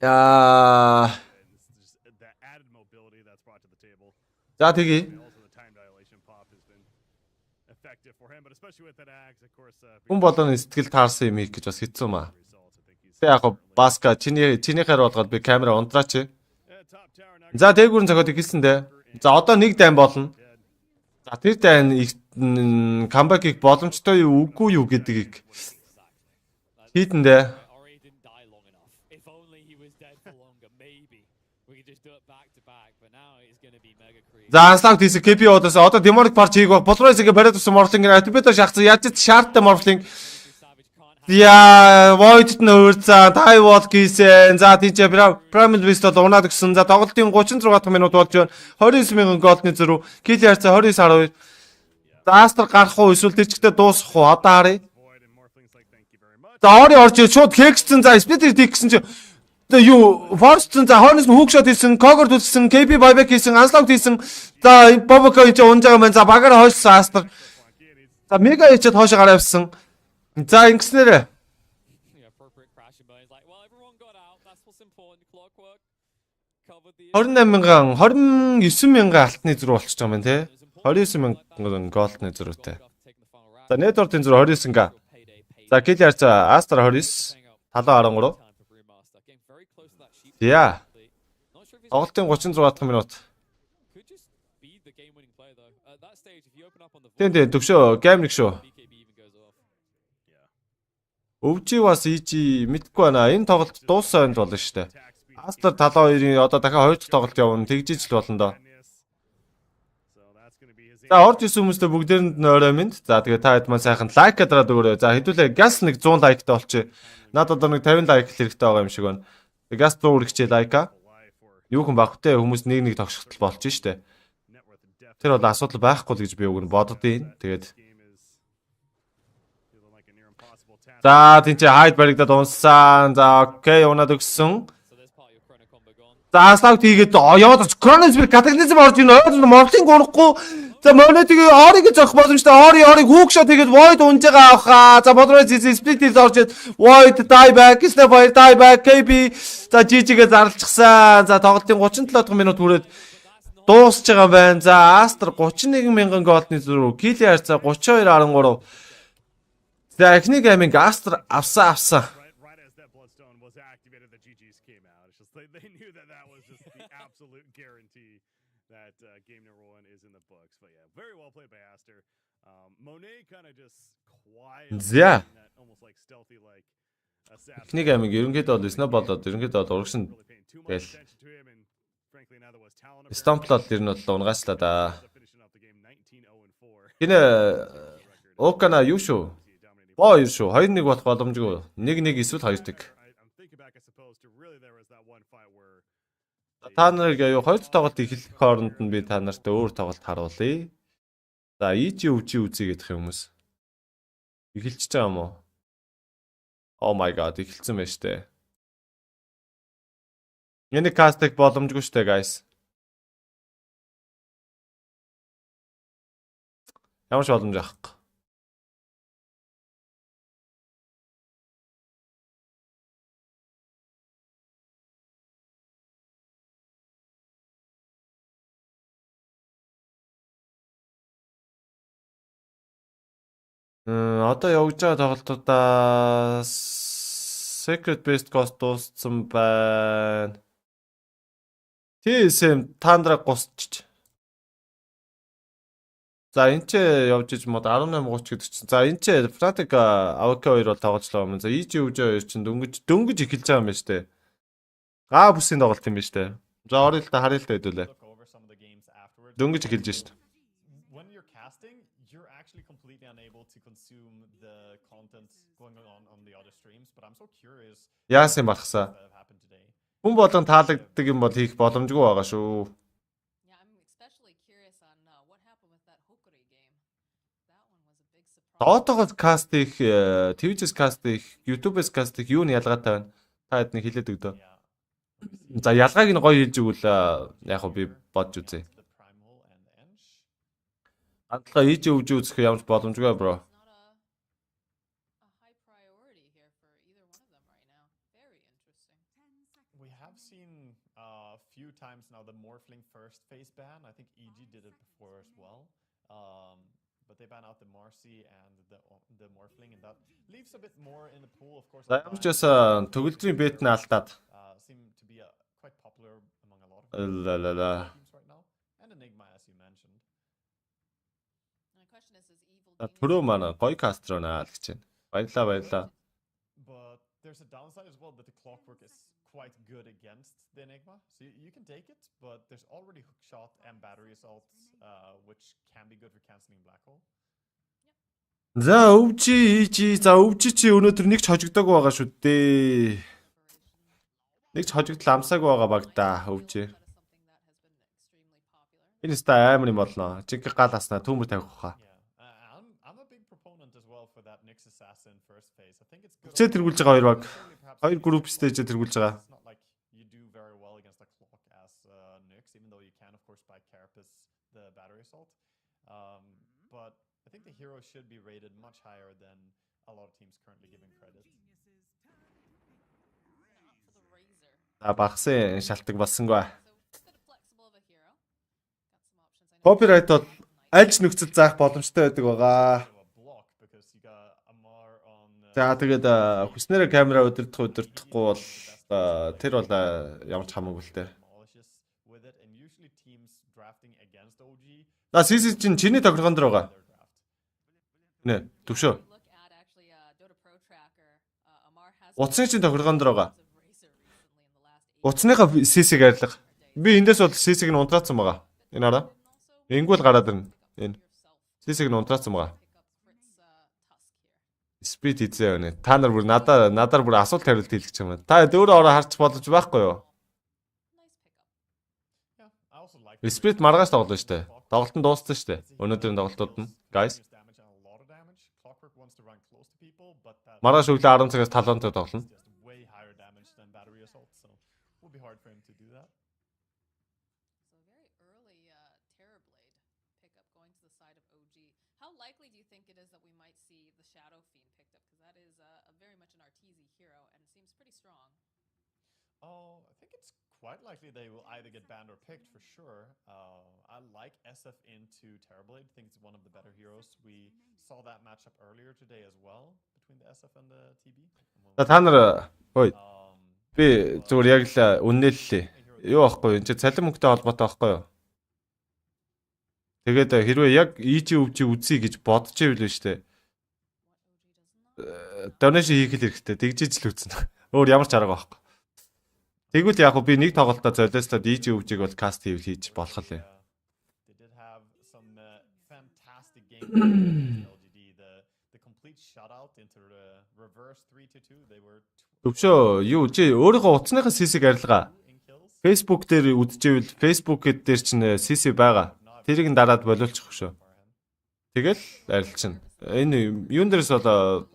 S2: Яа. За тэгье. Хүн болон сэтгэл таарсан юм их гэж бас хэцүү маа. Тэг яг Баска чинийхээр болгоод би камера унтраач. За дээгүүрэн цохоод ихэлсэн дээ. За одоо нэг дайн болно. За тэр дайн камбэкийг боломжтой юу үгүй юу гэдгийг хийдэн дээ. За анслаг тийс КП одоос одоо демоник парч хийх баг. Болройсыг бариад авсан морфлинг атибето шахсан. Яаж ч шаардтай морфлинг. Яа, Void нь өөрцөө тай бол гисэн. За тийч Primal Beast бол унаад өгсөн. За тоглолтын 36 дахь минут болж байна. 29,000 голдны зөрүү. Kill ярцаа 29.12. За Астер гарах уу эсвэл тэр чигтээ дуусах уу? Одоо харъя. За Ори орж шууд хэгцэн. За Splitter dig гэсэн чи юу Force-ын за хойноос нь hookshot хийсэн, Coger төлсөн, KB buyback хийсэн, Unlock хийсэн. За Boboko энэ унж байгаа маань. За багаар хойшсон Астер. За Mega хийчихэд хойшоо гараа явсан. За ингэснээр 29,000 алтны зөрүү болчихж байгаа юм тий. 29,000 голдны зөрүүтэй. За network-ийн зөрүү 29к. За kill ярцаа Астер 29, талаа 13. Яа. Тоглолтын 36 дахь минут. Тэн төгшөө гейм нэг шүү. Өвчи бас ичи мэдгүй байна. Энэ тоглолт дууссан болно шүү дээ. Астер талаа 2-ын одоо дахиад 2 дахь тоглолт явна. Тэгжиж л болно доо. За орж исэн хүмүүстээ бүгдээрэнд нь орой минь. За тэгээ та хэд маань сайхан лайк дараад өгөөрэй. За хэдүүлээ газ нэг 100 лайктай болчих. Надад одоо нэг 50 лайк хэрэгтэй байгаа юм шиг байна. Газ 100 үргэлжлээ лайка. Юу хүн багтай хүмүүс нэг тогшхтол болчих шүү дээ. Тэр бол асуудал байхгүй л гэж би үг нь боддtiin. Тэгээд за тийч хайд баригдаад унсан. За окей унаад өгсөн. За аслаг тийгээд яваад Кроносберг катаклизм орж ийн ойр морфлинг урахгүй. За монетиг орыг зөрөх боломжтой. Орыг hookshot хийгээд Void унж байгаа авахаа. За Bodroid split орж ийн Void dieback, Sniper dieback, KB. За GG-гээ зарлчихсан. За тоглолтын 37 дахь минут хүрээд дуусж байгаа байна. За Астер 31,000 голдны зөрүү. Kill ярцаа 32.13. За эхний гейминг Астер авсан. За. Эхний гейминг ерөнхийдөө бол snowball болоод ерөнхийдөө бол урагшин гээл. Stomplол ер нь бол унгаачлаа да. Гинэ Окана юу шүү? Боо юу шүү? 2-1 болох боломжгүй. 1-1 эсвэл 2-1. Та нарыг аюу хоёр тоглолт эхлэх хооронд нь би та нарт өөр тоглолт харуулъя. За ичи өвчи үзье гэдэг хүмүүс. Эхэлчихэж байгаа юм уу? Oh my god, эхэлсэн байна штэ. Энэ кастик боломжгүй штэ guys. Ямар ч боломж авахгүй. Одоо явж байгаа тоглолтуудаа Secret Best Ghost дууссан байна. TSM Tandra гусч. За энэ ч явж иж мод 18:30 гэдэг чинь. За энэ ч Fnatic AWK 2 бол тоглочлоо юм. За EG өвжөө 2 чинь дөнгөж эхэлж байгаа юм байна штэ. Гаа бүсийн тоглолт юм байна штэ. За орё л та харъя л та хэдүүлээ. Дөнгөж эхэлж штэ. Яасан багсаа. Хүн болгон таалагддаг юм бол хийх боломжгүй байгаа шүү. Доотогоос каст их, Twitch-с каст их, YouTube-с каст их юу нь ялгаатай байна? Та хэдний хэлээд өгдөө. За ялгааг нь гоё хийж игвэл яг би бодж үзье.
S1: The primal and the ench.
S2: Хандлага хийж өвж үзэх ямарч боломжгүй бро.
S3: It's not a high priority here for either one of them right now. Very interesting.
S1: We have seen a few times now the Morphling first phase ban. I think EG did it before as well. But they ban out the Marcy and the Morphling, and that leaves a bit more in the pool, of course.
S2: За ямарч бас төгөлдрийн бет нь алдаад.
S1: Seem to be quite popular among a lot of
S2: Ла.
S1: teams right now, and Enigma, as you mentioned.
S3: And the question is Evil
S2: Түрүү манай гоё кастер байна гэж байна. Баярлаа.
S1: But there's a downside as well that the Clockwork is quite good against the Enigma. So you can take it, but there's already hook shot and battery assaults, which can be good for cancelling Black Hole.
S2: За өвчи чи өнөөдөр нэг ч хожигдог байгаа шүү дээ. Нэг ч хожигдол амсаагүй байгаа баг да өвчи.
S3: That is something that has been extremely popular.
S2: Энэ ста амар юм болно. Жиг гал аснаа төмөр тавих хаа.
S1: Yeah, I'm a big proponent as well for that Nyx Assassin first phase. I think it's good.
S2: Өвчөө тэргүүлж байгаа хоёр баг.
S1: Perhaps
S2: Хоёр групп стейж тэргүүлж байгаа.
S1: it's not like you do very well against a clock as Nyx, even though you can, of course, by Carapace the battery assault. But I think the hero should be rated much higher than a lot of teams currently giving credit.
S3: For the Razor.
S2: За багсын шалтгаан болсонгүй.
S3: So a bit flexible of a hero. Got some options. I know
S2: Copyright бол аль ч нөхцөл заах боломжтой байдаг байгаа.
S1: So a block because you got Amar on.
S2: За тэгээд хүснээрээ камера удирдахгүй бол тэр бол ямар ч хамаагүй л дээ.
S1: Demolishes with it, and usually teams drafting against OG.
S2: За CC чинь чиний тохиргон дээр байгаа.
S1: Their draft.
S2: Нэ төвшөө.
S3: look at actually Dota Pro Tracker. Amar has
S2: Утасны чинь тохиргон дээр байгаа.
S3: of Razor recently in the last 8
S2: Утасныхаа CC-г арилга. Би эндээс бол CC-г нь унтраацсан байгаа. Энэ хараа. Энгүүл гараад ирнэ. Энэ CC-г нь унтраацсан байгаа.
S3: pick up Fritz Tusk here.
S2: Спид хийзээ өнө. Та нар бүр надаар бүр асуулт хариулт хийлгэж юм байна. Та дөөрөө ороо харч болж байхгүй юу?
S3: Nice pickup.
S1: Yeah, I also like.
S2: Спид маргааш тоглоно штэ. Тоглолт нь дууссан штэ. Өнөөдрийн тоглолтууд нь. Guys.
S1: Damage and a lot of damage. Clockwork wants to run close to people, but that
S2: Маргааш өглөө 10 цагаас талонтой тоглоно.
S1: is just way higher damage than battery assault, so it will be hard for him to do that.
S3: So a very early Terrorblade pickup going to the side of OG. How likely do you think it is that we might see the Shadow Fiend picked up? Because that is a very much an Arteezy hero and it seems pretty strong.
S1: Oh, I think it's quite likely they will either get banned or picked for sure. I like SF into Terrorblade. I think it's one of the better heroes. We saw that matchup earlier today as well between the SF and the TB.
S2: За та нар ой
S1: Um,
S2: би зүгээр яг л үнэллээ. Юу аахгүй энэ чи цалин мөнгөтэй холбоотой аахгүй юу? Тэгээд хэрвээ яг EG өвчи үзье гэж бодож ивэл нь штэ. Донешн хийх хэрэгтэй. Тэгжиж л үзнэ. Өөр ямар ч арга байхгүй. Тэгвэл яг би нэг тоглолтоо золиостод EG өвчийг бол каст хийж болох л юм.
S1: they did have some fantastic games. LGD, the complete shutout into the reverse 3-2. They were
S2: Төвшөө юу чи өөрийнхөө утасныхаа CC-г арилгаа.
S1: in kills.
S2: Facebook дээр үзчихвэл Facebook дээр чинь CC байгаа. Тэрийг нь дараад болиулчих шүү. Тэгэл арилчихна. Энэ юун дээрээс бол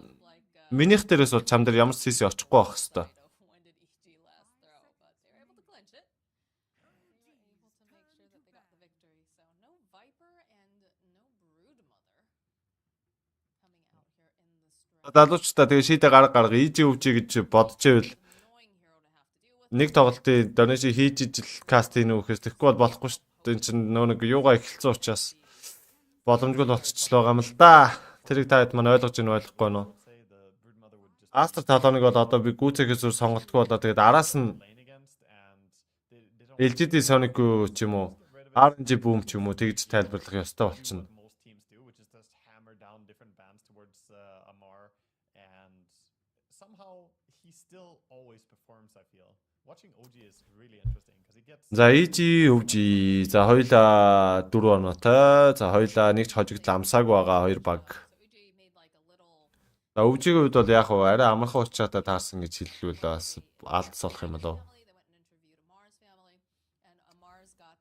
S2: минийх дээрээс бол чам дээр ямар CC очихгүй байх хэвээр.
S3: When did EG last throw? But they were able to clinch it. They were able to make sure that they got the victory. So no Viper and no Broodmother coming out here in the stretch.
S2: Далуучтай тэгээ шийдэ гарга EG өвчи гэж бодож ивэл
S3: Annoying hero to have to deal with.
S2: нэг тоглолтын донешн хийж ижил каст ийн үхэс тэгэхгүй бол болохгүй шүү. Энэ чинь нөө нэг юугаа эхэлсэн учраас боломжгүй болчихлоо юм л да. Тэрийг та хэд маань ойлгож ийн ойлгохгүй нөө.
S1: Say the Broodmother would just
S2: Астер талоныг бол одоо би гүцэгээс үр сонголтгүй болоо тэгээд араас нь
S1: lane against, and they don't
S2: LGD Sonic ч юм уу RNG boom ч юм уу тэгж тайлбарлах ёстой болчихно.
S1: what most teams do, which is just hammer down different bans towards Amar, and somehow he still always performs. I feel watching OG is really interesting because he gets.
S2: За EG өвжи за хоёлаа 4 оноотой. За хоёлаа нэг ч хожигдол амсааг байгаа хоёр баг.
S3: So EG made like a little
S2: За өвжигийн хувьд бол яг хөө арай амархан уучраатай таарсан гэж хэллүүл бас алдс болох юм болов.
S3: family. They went and interviewed Amar's family, and Amar's got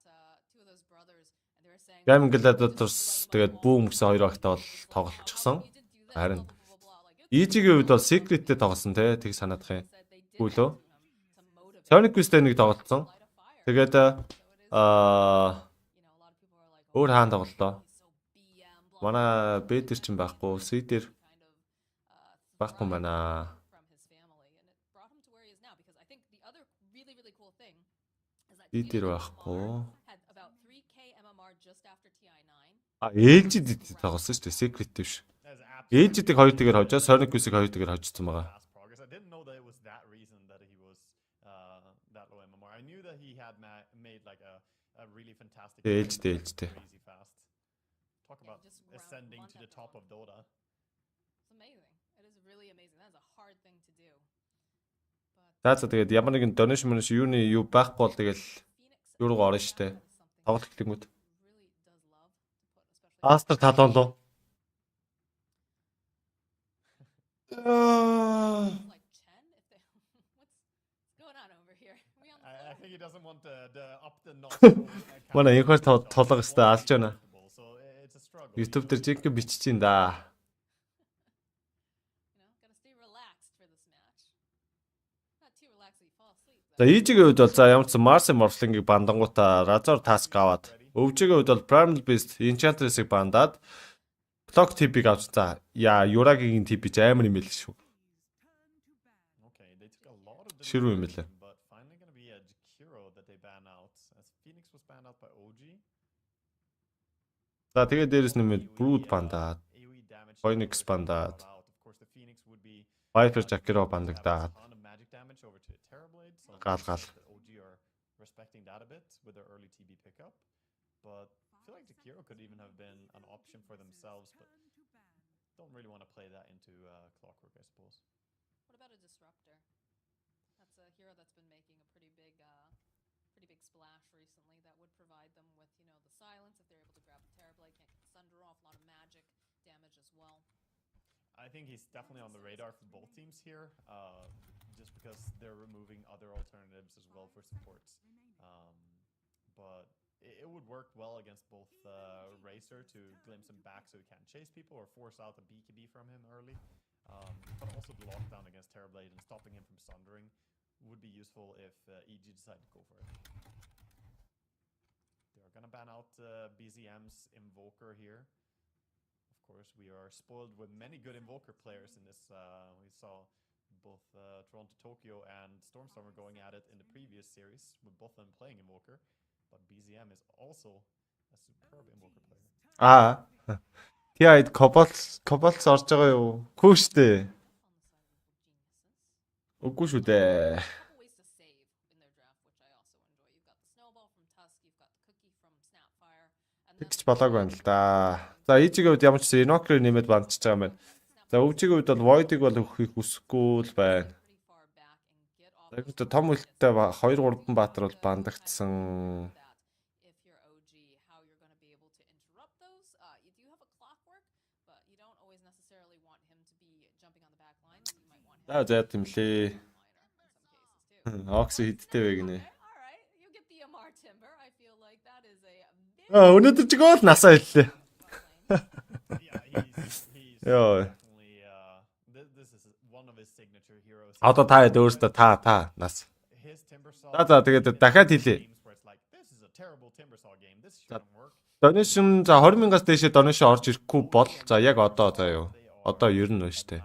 S3: two of those brothers, and they were saying.
S2: Гейм Gladiators тэгээд boom гэсэн хоёр багтаа бол тоглолцсон.
S3: "You did do that,
S2: Харин
S3: blah, blah, blah, blah." Like, it's
S2: EG-ийн хувьд бол Secret-тэй тоглосон те тэг санаадах юм.
S3: said they did
S2: Гүйлөө.
S3: to motivate
S2: Sonic-тэй нэг тоглолцсон. Тэгээд өөр хаан тоглолоо. Манай B дээр ч байхгүй, C дээр байхгүй манай. D дээр байхгүй. Ээлжид тоглосон шүү дээ, secret биш. Ээлжидийг 2 тэгээр хожоо, Sonic-ийг 2 тэгээр хожсон байгаа.
S1: I didn't know that it was that reason that he was that low MMR. I knew that he had made like a really fantastic
S2: Ээлжтэй.
S1: crazy fast. Talk about ascending to the top of Dota.
S3: It's amazing. It is really amazing. That is a hard thing to do.
S2: За тэгээд ямар нэгэн donation юуны юу байхгүй бол тэгэл юу руу орно штэ. Тоглолт хэлэнгүүд. Астер талонлоо.
S1: I think he doesn't want the up the notch.
S2: Манай инхэр толго өстэй алж байна.
S1: So it's a struggle.
S2: YouTube дээр жинхэнэ бичиж чинь да.
S3: Gotta stay relaxed for this match. Not too relaxed that you fall asleep.
S2: За EG-ийн хувьд бол за ямар ч Mars Morphling-ийг бандангуудаа Razor Task аваад, өвжигийн хувьд бол Primal Beast Enchantress-ыг бандаад Clock TP-г авч за Yuragiгийн TP ч амар юм л шүү.
S1: Okay, they took a lot of
S2: Ширүү юм лээ.
S1: but finally going to be a Jakiro that they ban out as Phoenix was banned out by OG.
S2: За тэгээд дээрэс нэмээд Brood bандаад,
S1: AoE damage.
S2: Phoenix bandаад,
S1: Of course the Phoenix would be
S2: Viper Jakiro
S1: have a
S2: бандагдаад,
S1: ton of magic damage over to Terrorblade. So
S2: Гал.
S1: the OG are respecting that a bit with their early TB pickup. But I feel like Jakiro could even have been an option for themselves, but don't really want to play that into Clockwork, I suppose.
S3: What about a disruptor? That's a hero that's been making a pretty big splash recently. That would provide them with, the silence if they're able to grab the Terrorblade, can't get the Sunder off, a lot of magic damage as well.
S1: I think he's definitely on the radar for both teams here, just because they're removing other alternatives as well for supports. But it would work well against both Racer to glimpse him back so he can't chase people or force out a BKB from him early. But also the lockdown against Terrorblade and stopping him from sundering would be useful if EG decide to go for it. They're gonna ban out BZM's Invoker here. Of course, we are spoiled with many good Invoker players in this. We saw both Toronto Tokyo and Stormstormer going at it in the previous series, with both of them playing Invoker. But BZM is also a superb Invoker player.
S2: TI Cobalt орж байгаа юу? Үгүй шүү дээ. Үгүй шүү дээ.
S3: Couple ways to save in their draft, which I also enjoy. You've got the Snowball from Tusk, you've got the Cookie from Snapfire, and then
S2: Тэгж болоог байна л да. За EG-ийн хувьд ямар ч гэсэн Inoker нэмээд бандчихж байгаа юм байна. За өвжигийн хувьд бол Void-ыг бол өгөхийг хүсэхгүй л байна.
S3: pretty far back and get off
S2: Тэгэхдээ том үлдтэй 2-3 баатар бол бандагдсан.
S3: that if you're OG, how you're going to be able to interrupt those. You do have a Clockwork, but you don't always necessarily want him to be jumping on the back line. You might want him
S2: За тэмлээ.
S3: in some cases too.
S2: Oxy хидтэй вэ гинэ.
S3: All right, you get the MR Timber. I feel like that is a big
S2: Өнөөдөр ч гол насаа хэллээ.
S1: Yeah, he's
S2: Yo.
S1: definitely. This is one of his signature heroes.
S2: Одоо та өөрөөсөө та нас.
S1: His Timbersaw.
S2: За тэгээд дахиад хэлье.
S1: games where it's like, this is a terrible Timbersaw game. This shouldn't work.
S2: Donation за 20,000-аас дээшээ donation орж ирэхгүй бол за яг одоо заа юу. Одоо ер нь байна штэ.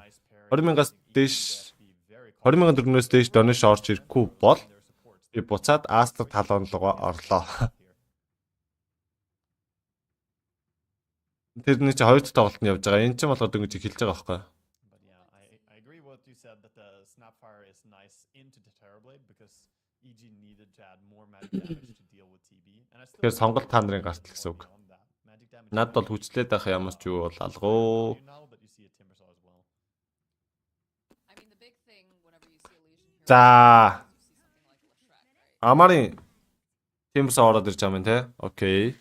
S2: 20,000-аас дээш 20,000 төгрөгнөөс дээш donation орж ирэхгүй бол би буцаад Aster талонлогоо орлоо. Тэрний чи хоёр дахь тоглолт нь явж байгаа. Энд ч болгоод ингэж хэлж байгаа байхгүй.
S1: But yeah, I agree what you said that the Snapfire is nice into the Terrorblade because EG needed to add more magic damage to deal with TB. And I still
S2: Тэгэхээр сонголт та нарын гарт л гэсэн үг.
S1: beyond that. Magic damage.
S2: Над бол хүчлээд байх ямар ч юу бол алгуу.
S1: You now, but you see a Timbersaw as well.
S3: I mean, the big thing whenever you see Illusion
S2: За
S3: Hero, you see something like Leshrac, right?
S2: Амарын Timbersaw ороод ирж байгаа юм те. Окей.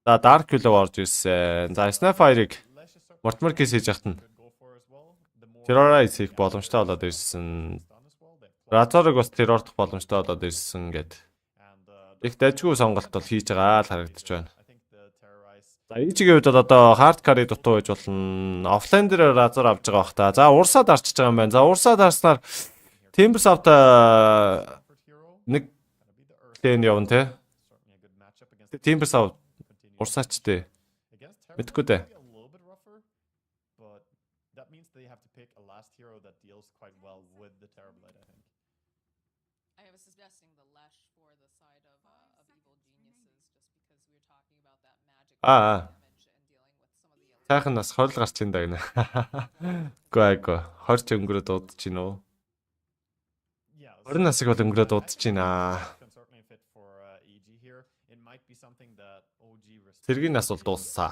S2: За Dark Willow орж ирсэн. За Snapfire-ыг
S1: Lesh is certainly
S2: Mortimer Case хийж яхад нь
S1: could go for as well. The more
S2: Terrorize хийх боломжтой болоод ирсэн.
S1: stun as well. They have
S2: Razor-ыг бас террордох боломжтой болоод ирсэн гэд.
S1: and
S2: Их дайггүй сонголт бол хийж байгаа л харагдаж байна.
S1: I think the Terrorize
S2: За EG-ийн хувьд бол одоо hard carry дутуу байж болно. Offline дээр Razor авж байгаа бах та. За урсаад арчиж байгаа юм байна. За урсаад арснаар Timbers out нэг тэн явна те. Timbers out урсаачтэй. Мэдгүй дээ.
S1: That means they have to pick a last hero that deals quite well with the Terrorblade, I think.
S3: I was suggesting the Lesh for the side of evil geniuses, just because we were talking about that magic damage and dealing with some of the.
S2: Сайхан нас хорл гарч ин да гинэ. Гайго. Хорч өнгөрөө дуудаж гин үү? 20 насыг бол өнгөрөө дуудаж гинэ. Сэргийн нас бол дууссан.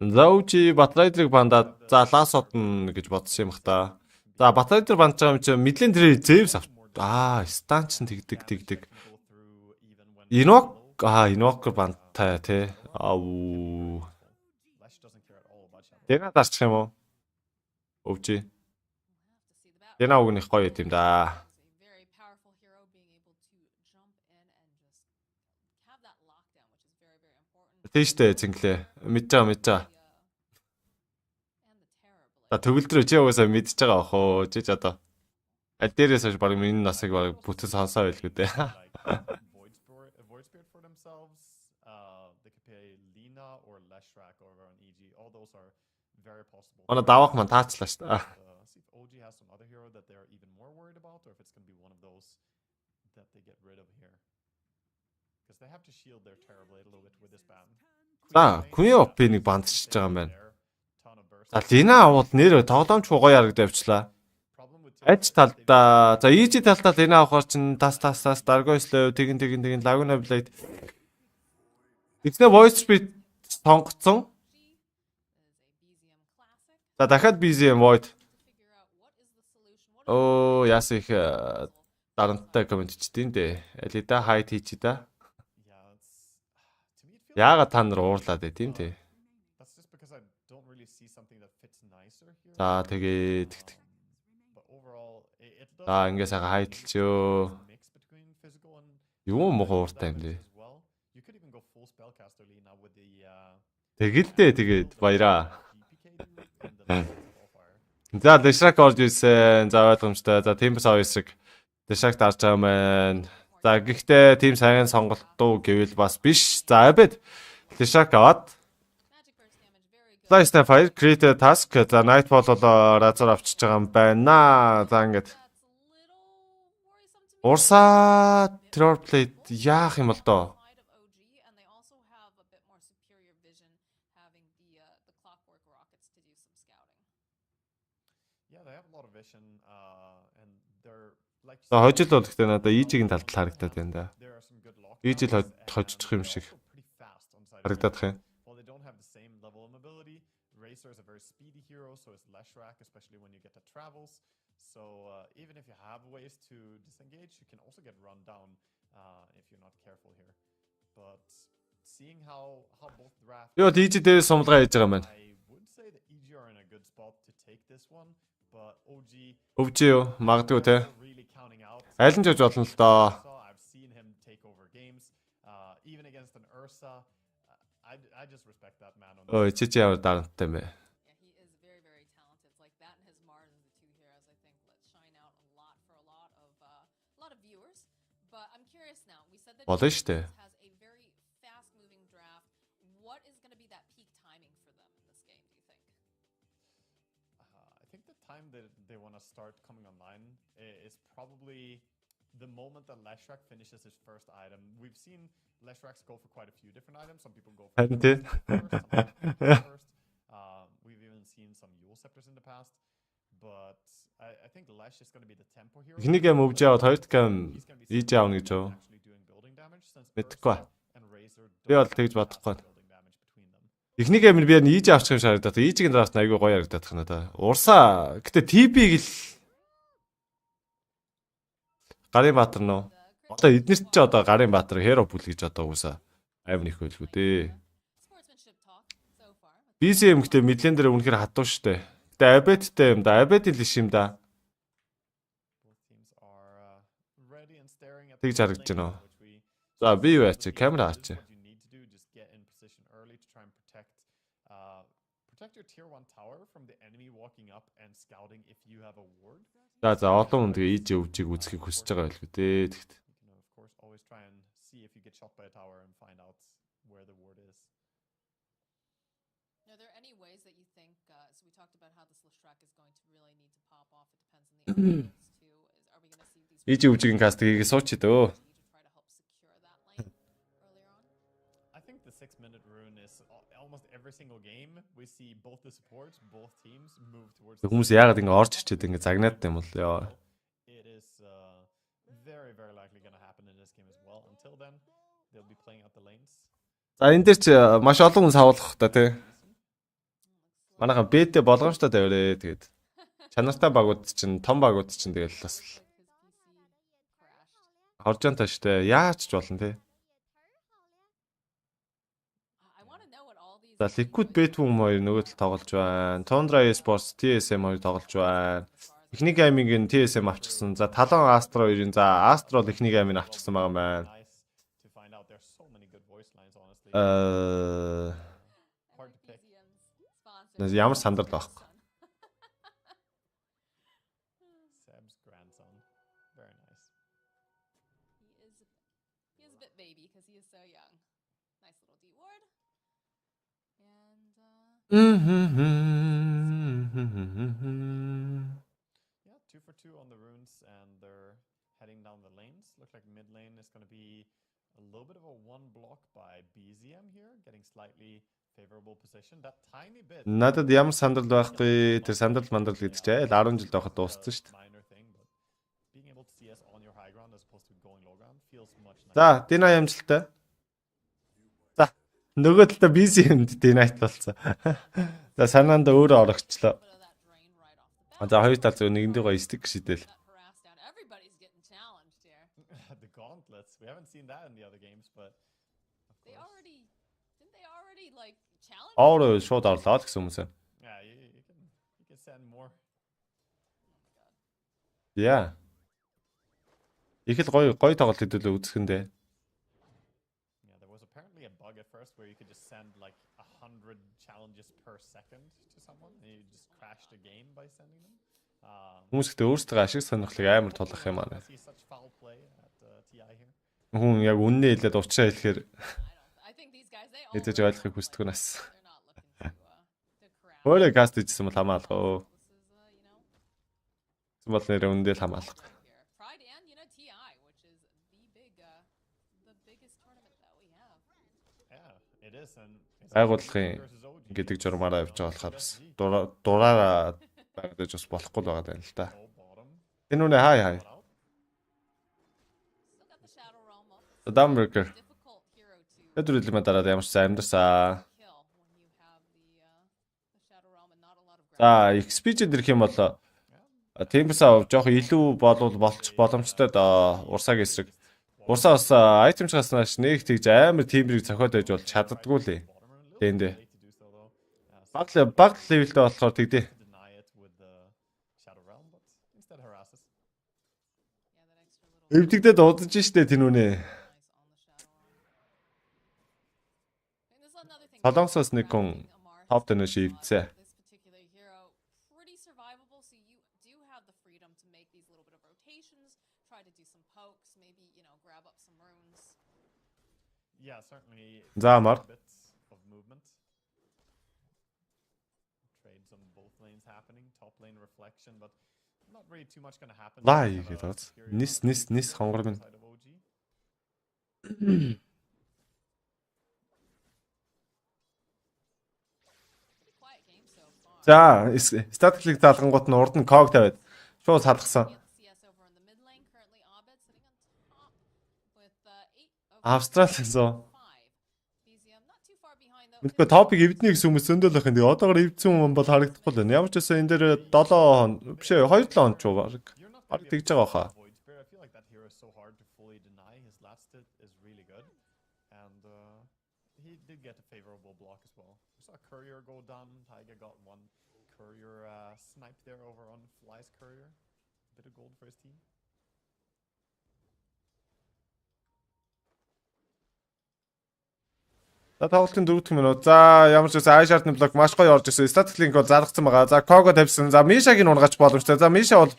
S2: Зоучи Батрайдрыг бандаад за лас одно гэж бодсон юм хта. За Батрайдр бандж байгаа юм чи мэдлийн тэр Зевс авт. Станч тэгдэг. Инок бандтай тий. Тэна дарчих юм уу? Өвчи. Тэна өгнөх гоё юм да. Тийштэй зинглээ. Мэдж байгаа. За төгөлдрөө чи угаасаа мэдж байгаа ах уу. Чи ч одоо аль дээрээс хойш баг миний насыг баг бүтэн сонсоо байлгүй дээ.
S1: Void Spirit for themselves, they could play Lina or Leshrac over on EG. All those are very possible.
S2: Манай давах маань таачлаа шүү дээ.
S1: See if OG has some other hero that they're even more worried about, or if it's going to be one of those that they get rid of here. Because they have to shield their Terrorblade a little bit with this ban.
S2: За, Queen of Pain-ыг бандчихж байгаа юм байна. За, Lina авал нэр тоглоомч гоё харагдаж авчлаа. Аж талдаа, за EG талдаа Lina авахар чин тас Dargoislov тэгин Laguna Blade. Тэгснэ Void Spirit сонгоцсон. За, дахиад BZM Void. Яасан их дарамттай комент хийдин дээ. Алида хайт хийчи да. Яагаад та нар уурлаад бай тийм дээ. За тэгээд за ингээ сайхан хайдалчөө. Юу муу ууртай юм дээ. Тэгэлдээ тэгээд баяраа. За Leshrac орж ирсэн. За ойлгомжтой. За Timbers авъясаг Leshrac дарж байгаа юм байна. За гэхдээ team сайн сонголт дуу гэвэл бас биш. За Abed Leshrac аваад Last Fire Create Task за Nightfall бол Razor авчиж байгаа юм байна. За ингээд Урса Terrorblade яах юм бол доо. За хожил бол гэхдээ надаа EG-ийн талд харагдаад байна да. EG л хожчих юм шиг харагдаад байна. Racer is a very speedy hero, so is Leshrac, especially when you get to travels. So even if you have ways to disengage, you can also get run down if you're not careful here. But seeing how both draft. Yo, EG дээр сумлгаа хийж байгаа юм байна. I would say that EG are in a good spot to take this one, but OG юу магадгүй те. Аль нь ч гэж болно л доо. I've seen him take over games even against an Ursa. I just respect that man on. Oh, чи ямар дарамттай юм бэ?
S3: Yeah, he is very talented. It's like that and his Mars are the two heroes I think that shine out a lot for a lot of viewers. But I'm curious now. We said that
S2: Болно штэ.
S3: Has a very fast moving draft. What is going to be that peak timing for them in this game, do you think?
S1: I think the time that they want to start coming online is probably the moment that Leshrac finishes his first item. We've seen Leshracs go for quite a few different items. Some people go for first. We've even seen some Yule Scepters in the past. But I think Lesh is going to be the tempo hero.
S2: Эхнийг юм өвж яваад хоёрт гам ийж аавна гэж юу? Мэдхгүй. Би бол тэгж бодохгүй. Эхнийг юм би ийж авчих юм шиг харагдаад. Ийжийн драфт айгүй гоё харагдаад байна да. Урсаа гэтээ TB-г л Гарын Баатар нөө. Одоо эднэрт ч одоо Гарын Баатар херо бүл гэж одоо уусаа аим нэх байлгүй дээ. BCM гэдэг мэдлэн дээр үнэхээр хатуу штэ. Гэтэ Abedтэй юм да. Abed л иш юм да. Тэгж харагдаж байна уу? За би юу яач камера аач.
S1: protect your tier 1 tower from the enemy walking up and scouting if you have a ward.
S2: За олон хүн тэгээ EJ өвжийг үзхийг хүсэж байгаа байлгүй дээ. Тэгэхдээ.
S1: You can of course always try and see if you get shot by a tower and find out where the ward is.
S3: Are there any ways that you think? So we talked about how this Leshrac is going to really need to pop off. It depends on the opponents too. Are we going to see these?
S2: EJ өвжийн каст хийгээ сууч дөө.
S3: To try to help secure that lane earlier on.
S1: I think the 6-minute rune is almost every single game we see both the supports, both teams move towards.
S2: Хүмүүс яагаад ингэ орж ичээд ингэ загнаад юм бол ёо.
S1: It is very very likely going to happen in this game as well. Until then, they'll be playing out the lanes.
S2: За энэ дээр ч маш олон хүн савлах та тий. Манайхан бэдэ болгоомжтой тавиарэ тэгээд чанартай багууд чинь том багууд чинь тэгэл бас хорж янтаа штэ яач ч болно тий. За Liquid Bet-Boom хоёр нөгөө тал тоглож байна. Tundra Esports TSM хоёр тоглож байна. Эхний гейминг нь TSM авчихсан. За Talon Astro хоёрын за Astro эхний гейминг авчихсан байгаа юм байна.
S1: To find out there's so many good voice lines honestly. Hard to pick.
S2: Ямар сандрал байхгүй.
S1: Seb's grandson. Very nice.
S3: He is a bit baby because he is so young. Nice little D ward. And
S1: Yeah, 2 for 2 on the runes and they're heading down the lanes. Looks like mid lane is going to be a little bit of a one block by BZM here, getting slightly favorable position. That tiny bit.
S2: Надад ямар сандрал байхгүй. Тэр сандрал мандрал гэдэг чинь 10 жил байхад дууссан шүү дээ.
S1: Minor thing, but being able to CS on your high ground as opposed to going low ground feels much nicer.
S2: За, Дина ямжилттай. За, нөгөө талдаа BCM-д Dina болсон. За, санаанд өөрөө орогчлоо.
S3: bit of that drain right off the bat.
S2: За, хоёр тал зөв нэгэндээ гоё стик шидэл.
S3: That harassed down. Everybody's getting challenged here.
S1: The gauntlets. We haven't seen that in the other games, but of
S3: They
S1: course.
S3: didn't they already like challenge?
S2: Өөр шууд орлоо л гэсэн хүмүүс.
S1: Yeah, you can send more.
S2: Яа. Их л гоё тоглолт хэдүүлээ үзэхэндээ.
S1: Yeah, there was apparently a bug at first where you could just send like 100 challenges per second to someone and you just crash the game by sending them.
S2: Хүмүүс ихтэй өөрсдөө ашиг сонирхлыг амар тулах юм аа.
S1: See such foul play at TI here.
S2: Хүн яг үннээ хэлээд уучраа хэлэхээр
S3: I think these guys they all
S2: хэзээж
S3: really
S2: ойлгохыг хүсдэг нас.
S3: they're not looking to corral.
S2: Өөрөө каст хийсэн бол хамаалгаа.
S3: This is
S2: Тэгсэн бол нэрээ үндэл хамаалах.
S3: here. Pride and TI, which is the biggest tournament that we have.
S1: Yeah, it is and it's
S2: Байгууллагын
S1: versus OG.
S2: гэдэг журмаараа явж байгаа болохоор бас дураараа байгуулж бас болохгүй байгаа даа л да.
S1: Oh, bottom.
S2: Энэ үнэ хай.
S1: Out.
S3: Still got the Shadow Realm up.
S2: Дамберкер.
S3: Difficult hero to
S2: Өдрөлмө дараад ямар ч амьдсаа.
S3: kill when you have the Shadow Realm and not a lot of
S2: За, XP-ч дэрх юм бол Темпсаа жоох илүү болчих боломжтой да урсаг эсрэг. Урсаа бас айтемч хаснаач нэг тэгж амар тиймрийг зохиод байж бол чаддаггүй лээ. Тэндээ.
S1: Late to do so though.
S2: Баг левелтэй болохоор тэгдэ.
S1: Deny it with the Shadow Realm, but instead harasses.
S3: yeah, that extra little
S2: Эвдэгдээ дуудаж штэ тэнүүнэ.
S3: nice on the Shadow Realm. And this is another thing.
S2: Солонгосоос нэг хүн
S3: Amar
S2: топ тэнэ шивдсэ.
S3: this particular hero pretty survivable, so you do have the freedom to make these little bit of rotations, try to do some pokes, maybe grab up some runes.
S1: Yeah, certainly.
S2: За амар.
S1: Bits of movement. Trades on both lanes happening. Top lane reflection, but not really too much gonna happen.
S2: Лаа
S1: They have
S2: хийгээд
S1: a
S2: бац.
S1: superior
S2: Нис хонгор минь.
S1: side of OG.
S3: Pretty quiet game so far.
S2: За, статиклик заалгангууд нь урд нь ког тавиад шууд салгасан.
S3: Get the CS over in the mid lane. Currently, Abed sitting on top with 8
S2: Австралиас зоо.
S3: 5. BZM not too far behind though.
S2: Мэдгүй топик эвдний гэсэн хүмүүс зөндөөлөх юм. Тэгээ одоогор эвдсэн хүн бол харагдахгүй л байна. Ямар ч байсан энэ дээр 7 хоног биш ээ 2-7 хоног ч баг.
S1: You're not
S2: Баг
S1: gonna be
S2: тэгж байгаа хаа.
S1: avoid Spear. I feel like that hero is so hard to fully deny. His last hit is really good, and he did get a favorable block as well. We saw Courier go down. Tiger got one Courier snipe there over on Fly's Courier. Bit of gold for his team.
S2: За тоглолтын 4 дахь минут. За ямар ч үсэн Айшартны блок маш гоё орж ирсэн. Static link бол заргацсан байгаа. За Кого тавьсан. За Мишагийн унгач боломжтой. За Миша бол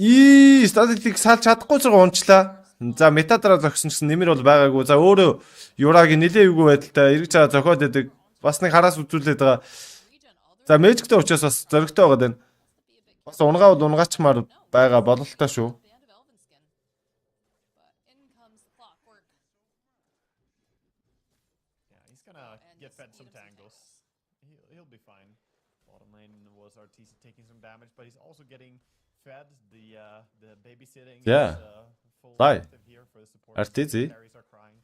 S2: Static link салж чадахгүй зэрэг унчлаа. За метадраа зогсон гэсэн нэмэр бол байгаагүй. За өөрөө Юрагийн нилээ эвгүй байдалтай эргэж байгаа зохиод байдаг. Бас нэг хараас үзүүлээд байгаа. За Мэжиктэй учраас бас зөрөгтэй байгаа дээ. Бас унгаа бол унгачмаар байгаа бололтой шүү.
S1: Get fed some tangles. He'll be fine. Bottom lane was RTC taking some damage, but he's also getting fed the babysitting.
S2: Yeah.
S1: Full
S2: Bye.
S1: active here for the support.
S2: RTC.
S1: Carries are crying.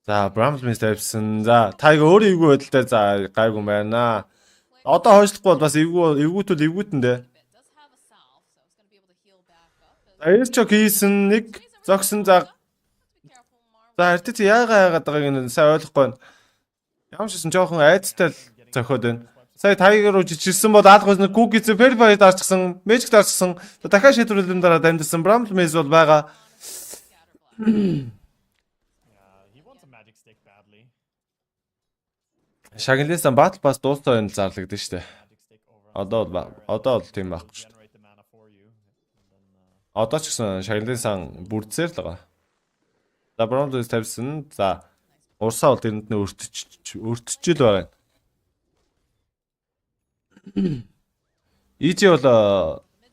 S2: За Bramsmith тавьсан. За тайга өөрөө эвгүй байдалтай за гайгүй юм байна. Одоо хойшлохгүй бол бас эвгүүтүүл эвгүүтэндээ. Аирчок хийсэн нэг зогсон за RTC яагаад байгааг нь сайн ойлгохгүй байна. Ямар ч гэсэн жоохон айцтай л зохиод байна. Сая тайгер руу жижигсэн бол аалгаас нэг Cookies Verify дарчихсан, Magic дарчихсан. Дахиад шийдвэрлэлийн дараа дамжсан Bramsmith бол байгаа. Шагналсан батл бас дуустай байна зарлагдсан шүү дээ. Одоо бол тийм байхгүй шүү дээ. Одоо ч гэсэн шагналсан бүрдсээр л байгаа. За Bramsmith тавьсан. За урсаа бол тэрэнд нь өртчихөл байгаа. Ижи бол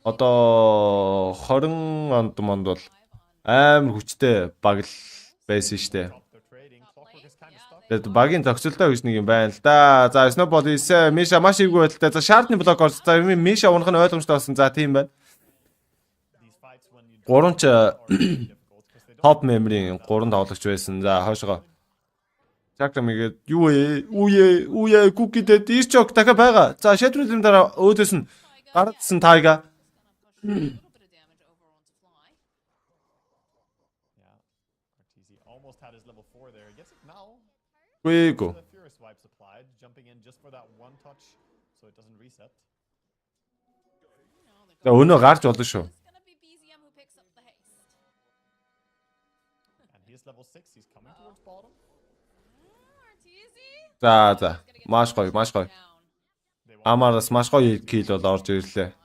S2: одоо 20 онд бол амар хүчтэй баг л байсан шүү дээ. Тэгээд багийн зохицолтой гэж нэг юм байна л да. За Snowball ийсэн Миша маш ивгүй байдалтай. За шаардны блок орсон. За Миша унах нь ойлгомжтой болсон. За тийм байна. 3 ч топ меморийн 3 тоглогч байсан. За хойшоо. Чакрамигээд юу ээ Cookie-дэд ирчок дахиад байгаа. За шийдвэрлэлийн дараа өөдөөс нь гаргадсан тайга. Гүйгүү. За өнөө гарч болно шүү. За маш гоё. Амараас маш гоё кил бол орж ирлээ.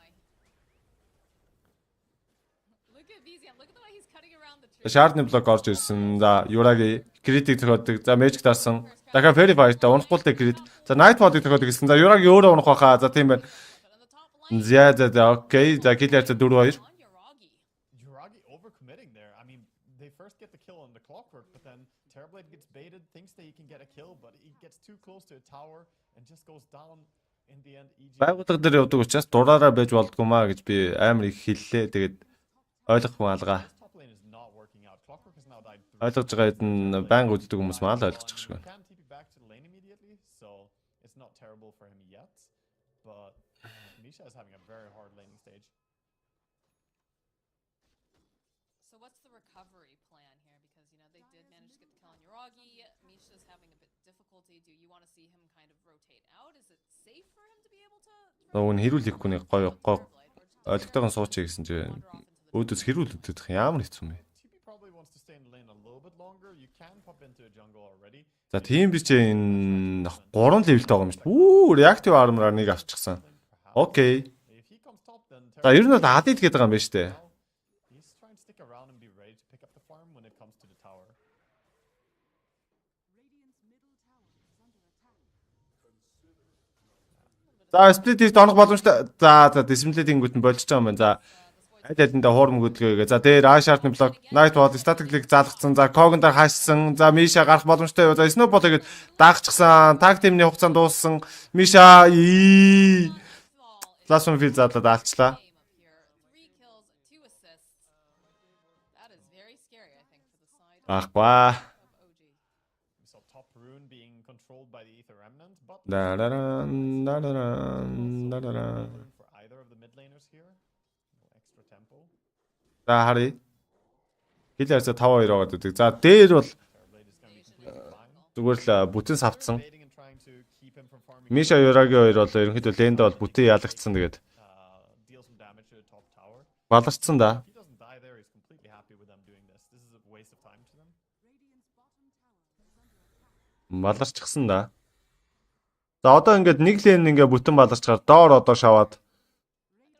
S2: Шаардны блок орж ирсэн. За Юраги критик зохиодог. За Magic дарсан. Дахиад Verify-тай унахгүй крит. За Nightfall-ыг зохиодог гэсэн. За Юраги өөрөө унах байхаа. За тийм байна. За окей. За кил ярьсан 4-2.
S1: Terrorblade gets baited, thinks that he can get a kill, but he gets too close to a tower and just goes down in the end.
S2: Байгууллага дээр явдаг учраас дураараа байж болдгоо маа гэж би амар их хэллээ. Тэгээд ойлгохгүй алгаа. Ойлгож байгаа хэд нь байнга үздэг хүмүүс маа л ойлгож байгаа шүү.
S1: Misha is having a very hard laning stage.
S3: So what's the recovery plan here? Because, you know, they did manage to get the kill on Yuragi. Misha's having a bit difficulty. Do you want to see him kind of rotate out? Is it safe for him to be able to...
S2: Өн хэрүүлэхгүй нэг гоё ойлгохтойгоо суучих гэсэн чинь өөдөөс хэрүүлүүлэх ямар хэцүү юм бэ? За тийм би чи энэ 3 левелтэй байгаа юм шүү. Reactive armor-аар нэг авчихсан. Окей. За ер нь бол адид гэдэг юм байна шүү дээ. За split хийх донох боломжтой. За discipline-ийг нь болж байгаа юм байна. За аль-алиндаа хуурм хөдөлгөөгээ. За дээр Ashart-ны блок, Nightfall, Static-ийг заалгацсан. За Kogn дээр хаашсан. За Misha гарах боломжтой. За Snowball-ыг даагчихсан. Tag team-ний хугацаанд дууссан. Misha Last one field задлаад алчлаа. Ахва. За хари. Хилээрс 5-2 байгаа гэдэг. За дээр бол зүгээр л бүтэн савцсан. Misha Yuragi 2 бол ерөнхийдөө лэнд бол бүтэн ялагдсан тэгээд баларцсан да. Баларчсан да. За одоо ингээд нэг лэн ингээд бүтэн баларчгаар доор одоо шаваад.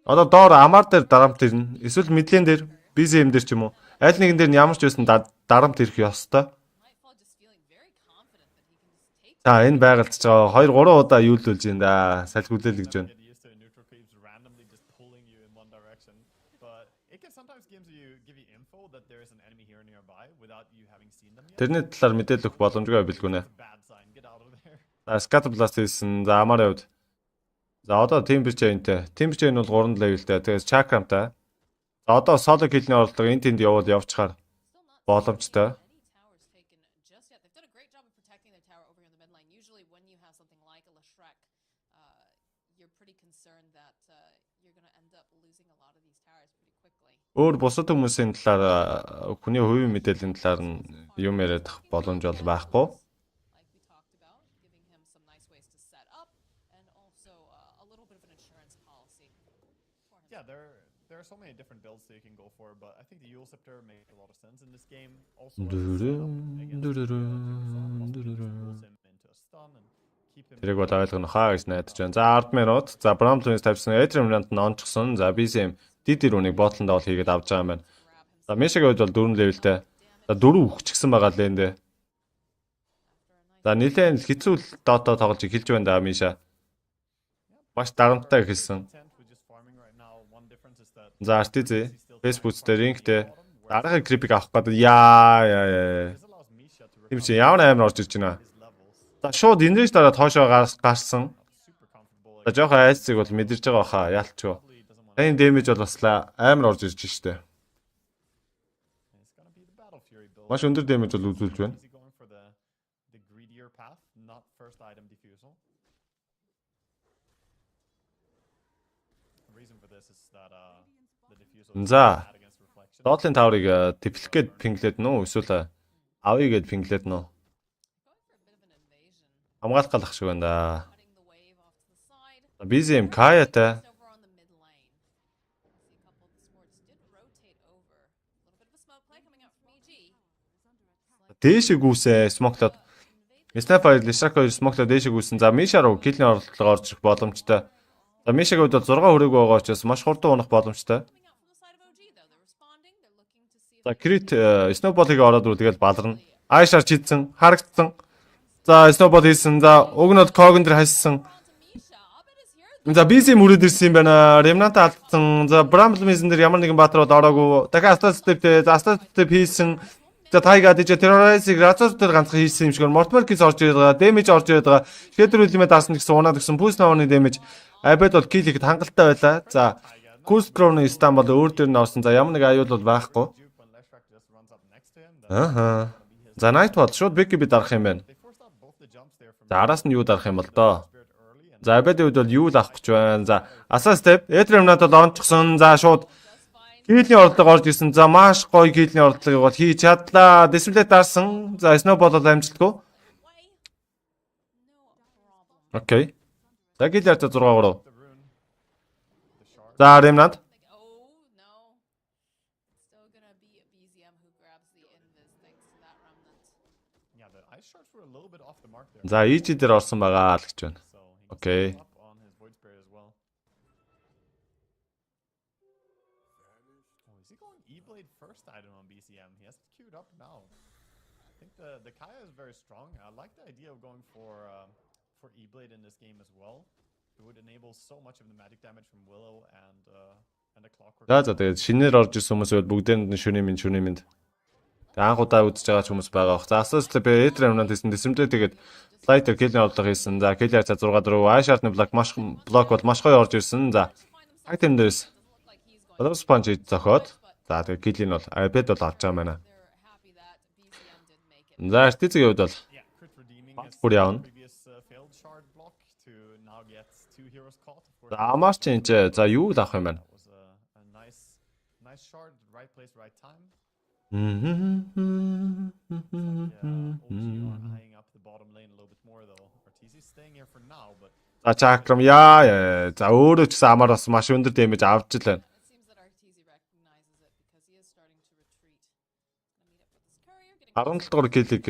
S2: Одоо доор амар дээр дарамт ирнэ. Эсвэл мэдлэн дээр BZM дээр ч юм уу. Аль нэгэн дээр нь ямар ч байсан дарамт ирэх ёстой.
S3: Nightfall just feeling very confident that he can just take
S2: За энэ байгальдж байгаа 2 3 удаа юулүүлж байна да. Салхилуулэл гэж байна.
S1: Get used to neutral creeps randomly just pulling you in one direction, but it can sometimes give you info that there is an enemy here nearby without you having seen them yet.
S2: Тэрний талаар мэдээлэл өгөх боломжгүй билгүнэ.
S1: It's a bad sign. Get out of there.
S2: За Scatter Blast хийсэн. За Амар явд. За одоо Timber Chain-тэй. Timber Chain бол 3 levelтэй. Тэгээд Chakram-тай. За одоо solo kill-ний орлого энд тэнд яваад явчихаар боломжтой.
S3: any towers taken just yet. They've done a great job of protecting their tower over here in the mid lane. Usually when you have something like a Leshrac, you're pretty concerned that you're going to end up losing a lot of these towers pretty quickly.
S2: Өөр бусад хүмүүсийн талаар хүний хувийн мэдээллийн талаар нь юм яриад боломж бол байхгүй.
S3: Like we talked about, giving him some nice ways to set up and also a little bit of an insurance policy for him.
S1: Yeah, there are so many different builds that you can go for, but I think the Yule Scepter makes a lot of sense in this game. Also, as a setup against the pulls him into a stun and keep him.
S2: Тэрийг бол ойлгоно хаа гэж найдаж байна. За 10 минут. За Bramble-ийн тавьсан Adrian-д нь онцгсон. За BCM дидэр үнийг ботлонд бол хийгээд авч байгаа юм байна. За Misha-гийн хувьд бол 4 levelтэй. За 4 өгчихсэн байгаа л энэ. За нэлээд хэцүү дото тоглож эхэлж байна да Misha. Маш дарамттай эхэлсэн.
S1: Content with just farming right now. One difference is that
S2: За RTZ Facebook-тэй рингтэй дараагийн крипик авах гэдэг. Яа.
S1: this allows Misha to
S2: Тийм чи ямар амар орж ирж байна.
S1: his levels.
S2: За шууд энерги дараа тоошоо гарсан.
S1: Super comfortable.
S2: За жоохон айцыг бол мэдэрж байгаа баха. Яалтчгүй.
S1: Probably doesn't want.
S2: Энэ дэмэж бол бас амар орж ирж штэ.
S1: It's gonna be the Battle Fury build.
S2: Маш өндөр дэмэж бол үзүүлж байна.
S1: Is he going for the greedier path, not first item defusal? The reason for this is that the defusal is
S2: За.
S1: bad against reflection.
S2: Дотлын таврыг тэплэх гээд пинглээд нөө эсвэл авъя гээд пинглээд нөө.
S3: Going for a bit of an invasion.
S2: Хамгаалах шиг байна да.
S3: Cutting the wave off to the side.
S2: BZM Kaya-тай
S3: Just over on the mid lane. See a couple of the sports did rotate over. A little bit of a smoke play coming out from EG.
S2: дээшээ гүйсээ смоклоод Sniper Leshrac 2 смоклоод дээшээ гүйсэн. За Misha руу килний орлого орж ирэх боломжтой. За Misha-гийн хувьд бол 6 хүрээг байгаа учраас маш хурдан унах боломжтой.
S3: Coming out from the side of OG though. They're responding. They're looking to see if
S2: За Crit Snowball-ыг ороод үл тэгэл баларна. Айшаар чийдсэн, харагдсан. За Snowball хийсэн. За угнод Cogn дээр хассан.
S3: onto Misha. Abed is here.
S2: За BZM үрээд ирсэн юм байна. Remnant алдсан. За Bramble Mason дээр ямар нэгэн баатар бол ороогүй. Дахиад Astral Step-тэй Astral Step хийсэн. За Taiga дэж Terrorize-ыг Razor дээр ганцхан хийсэн юм шиг. Mortmark-ис орж ирээд байгаа. Damage орж ирээд байгаа. Shader Ultimate дарсан гэсэн унаад гисэн. Push Now-ны damage. Abed бол kill хийхэд хангалттай байлаа. За Kusprov-ны Istanbul өөр дээр нь орсон. За ямар нэг аюул бол байхгүй.
S1: Duke when Leshrac just runs up next to him. That
S2: За Nightbot шууд Becky би дарах юм байна.
S1: they forced out both the jumps there from
S2: За араас нь юу дарах юм бол доо.
S1: Spirit early and
S2: За Abed-ийн хувьд бол юу л авах гэж байна. За Asa Step, Remnant бол онцгсон. За шууд килний орлого орж ирсэн. За маш гоё килний орлогыг бол хийж чадлаа. Display дарсан. За Snowball бол амжилтгүй.
S3: way. No problem.
S2: Окей. За кил ярьцаа 6-3.
S1: the rune, the shard.
S2: За Remnant.
S3: Oh no. It's still gonna be a BZM who grabs the invis thanks to that remnant.
S1: Yeah, the ice shards were a little bit off the mark there.
S2: За EG дээр орсон байгаа л гэж байна.
S1: So he
S2: Okay.
S1: gets up on his Void Spirit as well. Oh, is he going E-Blade first item on BCM? He has it queued up now. I think the Kaya is very strong. I like the idea of going for E-Blade in this game as well. It would enable so much of the magic damage from Willow and the Clockwork.
S2: За тэгээд шинээр орж ирсэн хүмүүс бол бүгдээнд нь шүний минь. Тэг анх удаа үзэж байгаа хүмүүс байгаа бох. За Asas Step Remnant хийсэн. Display тэгээд Lighter килний орлого хийсэн. За кил ярьцаа 6-4. Айшартны блок бол маш гоё орж ирсэн. За item дээрс Blood Sponge зохиод. За тэгээд килийн бол Abed бол авч байгаа юм байна.
S3: They're happy that BZM did make it.
S2: За RTZ-ийн хувьд бол
S1: Yeah, crit redeeming his
S2: бүр явна.
S1: previous failed shard block to now get two heroes caught. Of course,
S2: За Амар ч энэ за юу л авах юм байна.
S1: that was a nice shard, right place, right time.
S2: За
S1: OG are eyeing up the bottom lane a little bit more though. Arteezy staying here for now, but
S2: Chakram яа. За өөрөө ч гэсэн Амар бас маш өндөр дэмэж авч л байна.
S3: It seems that Arteezy recognizes it because he is starting to retreat. Gonna meet up with his courier, getting
S2: 17 дугаар килийг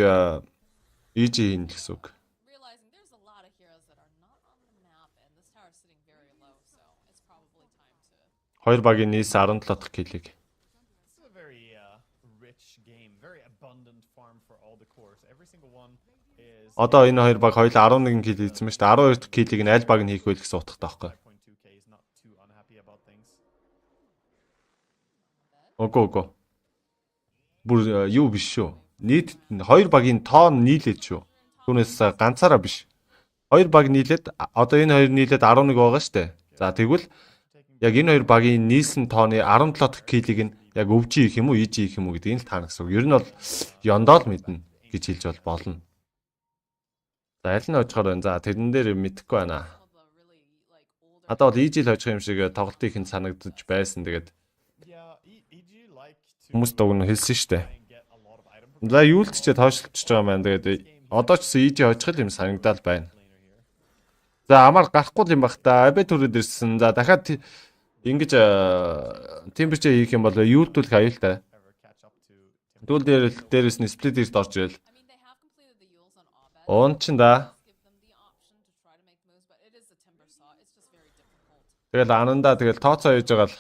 S2: Easy хийн гэсэн үг.
S3: Realizing there's a lot of heroes that are not on the map, and this tower is sitting very low, so it's probably time to.
S2: Хоёр багийн нийс 17 дахь киллийг.
S1: This is a very rich game, very abundant farm for all the cores. Every single one is.
S2: Одоо энэ хоёр баг хоёулаа 11 килл хийсэн мэт 12 дахь киллийг нь аль баг нь хийх вэ гэсэн утгатай байхгүй.
S1: 5.2k is not too unhappy about things.
S2: Ого. Бүр юу биш шүү. Нийт хоёр багийн тоон нийлээд шүү. Түүнээс ганцаараа биш. Хоёр баг нийлээд одоо энэ хоёр нийлээд 11 байгаа штэ. За тэгвэл яг энэ хоёр багийн нийлсэн тооны 17 дахь киллийг нь яг өвжи их юм уу, ижи их юм уу гэдгийг л таана гэсэн үг. Ер нь бол ёндоо л мэднэ гэж хэлж болно. За аль нь очихоор байна. За тэрэн дээр мэдэхгүй байна. Одоо бол ижи л очих юм шиг тоглолтын хэн санагдаж байсан. Тэгээд хүмүүс дугна хэлсэн штэ. За юултчээ тоошлолцож байгаа юм байна. Тэгээд одоо ч гэсэн ижи очих юм санагдал байна. За амар гарахгүй юм бах та. Абэ төрөд ирсэн. За дахиад ингэж темперчер хийх юм бол юултүүлэх аюултай. Түл дээрээс нь сплит ирд орж ирэл. Он ч да. Тэгэл анандаа тэгэл тооцоо хийж байгаа л.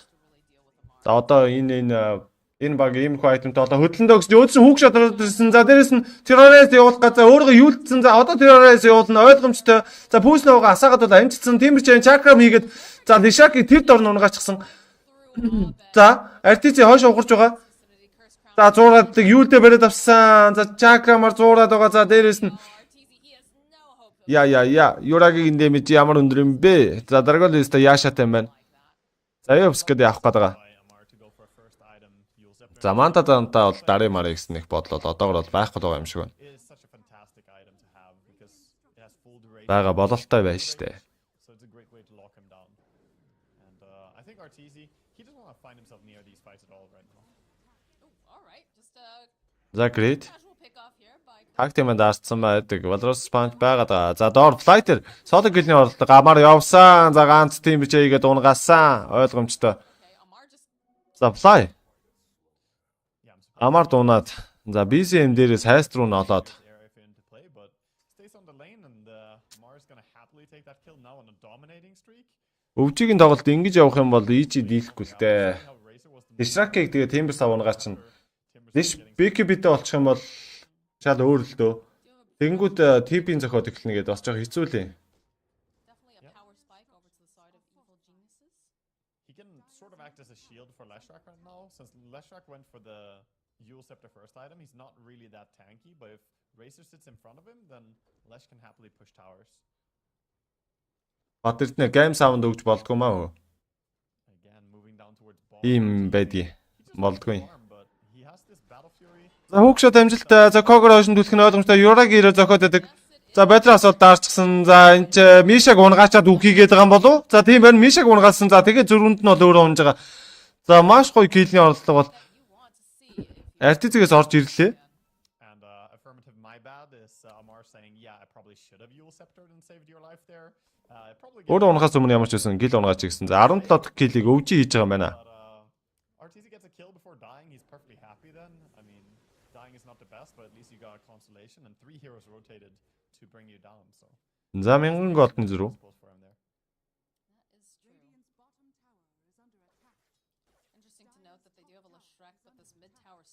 S2: За одоо энэ баг ийм их айтемтай одоо хөдлөндөө гэж өөдсөн хүүгшот орсон. За дээрэс нь террорээс явуулах газар өөрөө юулдсан. За одоо террорээс явуулна ойлгомжтой. За пүүс нөөг асаагаад бол амжицсан. Темперчер чакрам хийгээд за лишакийг тэр дор нунгаачихсан. За артиц хойш угарч байгаа. За зуураад юулдэ бариад авсан. За чакрамаар зуураад байгаа. За дээрэс нь юрагийн дэмэж ямар өндөр юм бэ? За дараагийн листа яашаатай юм байна. За явс гэдэг явах гэдэг. За мантатаа бол дарыг мараа гэсэн их бодлоо одоогор бол байхгүй байгаа юм шиг байна. Бага бололтой байна штэ. За great. Тактимэнд арцсан байдаг. Walrus punch байгаад байгаа. За доор flighter solo kill-ний оролцоо гамаар явсан. За ганц team бичээгээд унгаасан. Ойлгомжтой. За fly. Амар дуунаад. За BCM дээрээс хайст руу нолоод. Өвжигийн тоглолт ингэж явах юм бол ижи дийлэхгүй л дээ. Ишракийг тэгээ Timbers аваагаар чинь Дэш BKB-тэй болчих юм бол шал өөр л дөө. Тэнгүүд TP-ийн зохиод эхэлнэ гэдээ бас жоо хэцүү лээ.
S1: Yule Scepter first item, he's not really that tanky, but if Racer sits in front of him, then Lesh can happily push towers.
S2: Батэрднэ game sound өгч болдгоо маа уу?
S1: Again, moving down towards ball.
S2: Ийм байдгийг болдгоо.
S1: За
S2: хүүгшот амжилттай. За Kogor Ocean түлхэх нь ойлгомжтой. Yurag ирээ зохиод байдаг. За Бадраас бол даарчсан. За энэ ч Мишаг унгаачаад үхийгээд байгаа юм болов? За тийм байна. Мишаг унгаалсан. За тэгээ зөрүүнд нь бол өөрөө унж байгаа. За маш гоё киллний орлого бол Артицээс орж ирлээ. Өөрөө унахаас өмнө ямар ч байсан гил унгаач гэсэн. За 17 дахь киллийг өвжи хийж байгаа юм байна. За 1000 голдны зөрүү.